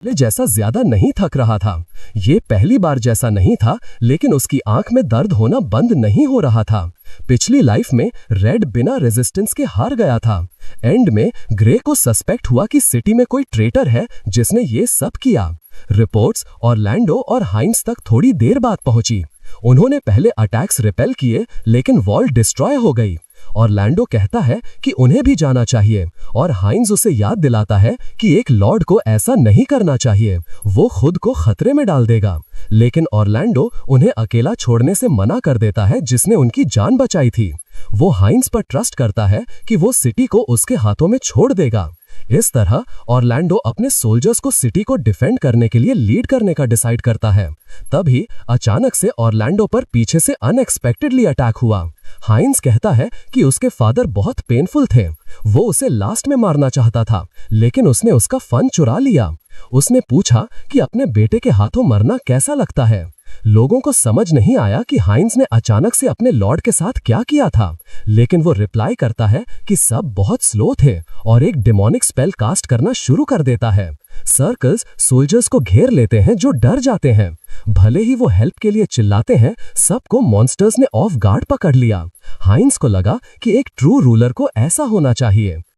पहले जैसा ज्यादा नहीं थक रहा था। ये पहली बार जैसा नहीं था, लेकिन उसकी आंख में दर्द होना बंद नहीं हो रहा था। पिछली लाइफ में रेड बिना रेजिस्टेंस के हार गया था। एंड में ग्रे को सस्पेक्ट हुआ कि सिटी में कोई ट्रेटर है जिसने ये सब किया। रिपोर्ट्स ऑरलैंडो और हाइंस तक थोड़ी देर बाद पहुंची। उन्होंने पहले अटैक्स रिपेल किए, लेकिन वॉल डिस्ट्रॉय हो गई। ऑरलैंडो कहता है कि उन्हें भी जाना चाहिए और हाइंस उसे याद दिलाता है कि एक लॉर्ड को ऐसा नहीं करना चाहिए, वो खुद को खतरे में डाल देगा। लेकिन ऑरलैंडो उन्हें अकेला छोड़ने से मना कर देता है जिसने उनकी जान बचाई थी। वो हाइंस पर ट्रस्ट करता है कि वो सिटी को उसके हाथों में छोड़ देगा। इस तरह ऑरलैंडो अपने सोल्जर्स को सिटी को डिफेंड करने के लिए लीड करने का डिसाइड करता है। तभी अचानक से ऑरलैंडो पर पीछे से अनएक्सपेक्टेडली अटैक हुआ। हाइंस कहता है कि उसके फादर बहुत पेनफुल थे। वो उसे लास्ट में मारना चाहता था, लेकिन उसने उसका फन चुरा लिया। उसने पूछा कि अपने बेटे के हाथों मरना कैसा लगता है। लोगों को समझ नहीं आया कि हाइंस ने अचानक से अपने लॉर्ड के साथ क्या किया था, लेकिन वो रिप्लाई करता है कि सब बहुत स्लो थे और एक डेमोनिक स्पेल कास्ट करना शुरू कर देता है। सर्कल्स सोल्जर्स को घेर लेते हैं जो डर जाते हैं। भले ही वो हेल्प के लिए चिल्लाते हैं, सबको मॉन्स्टर्स ने ऑफ गार्ड पकड़ लिया। हाइंस को लगा कि एक ट्रू रूलर को ऐसा होना चाहिए।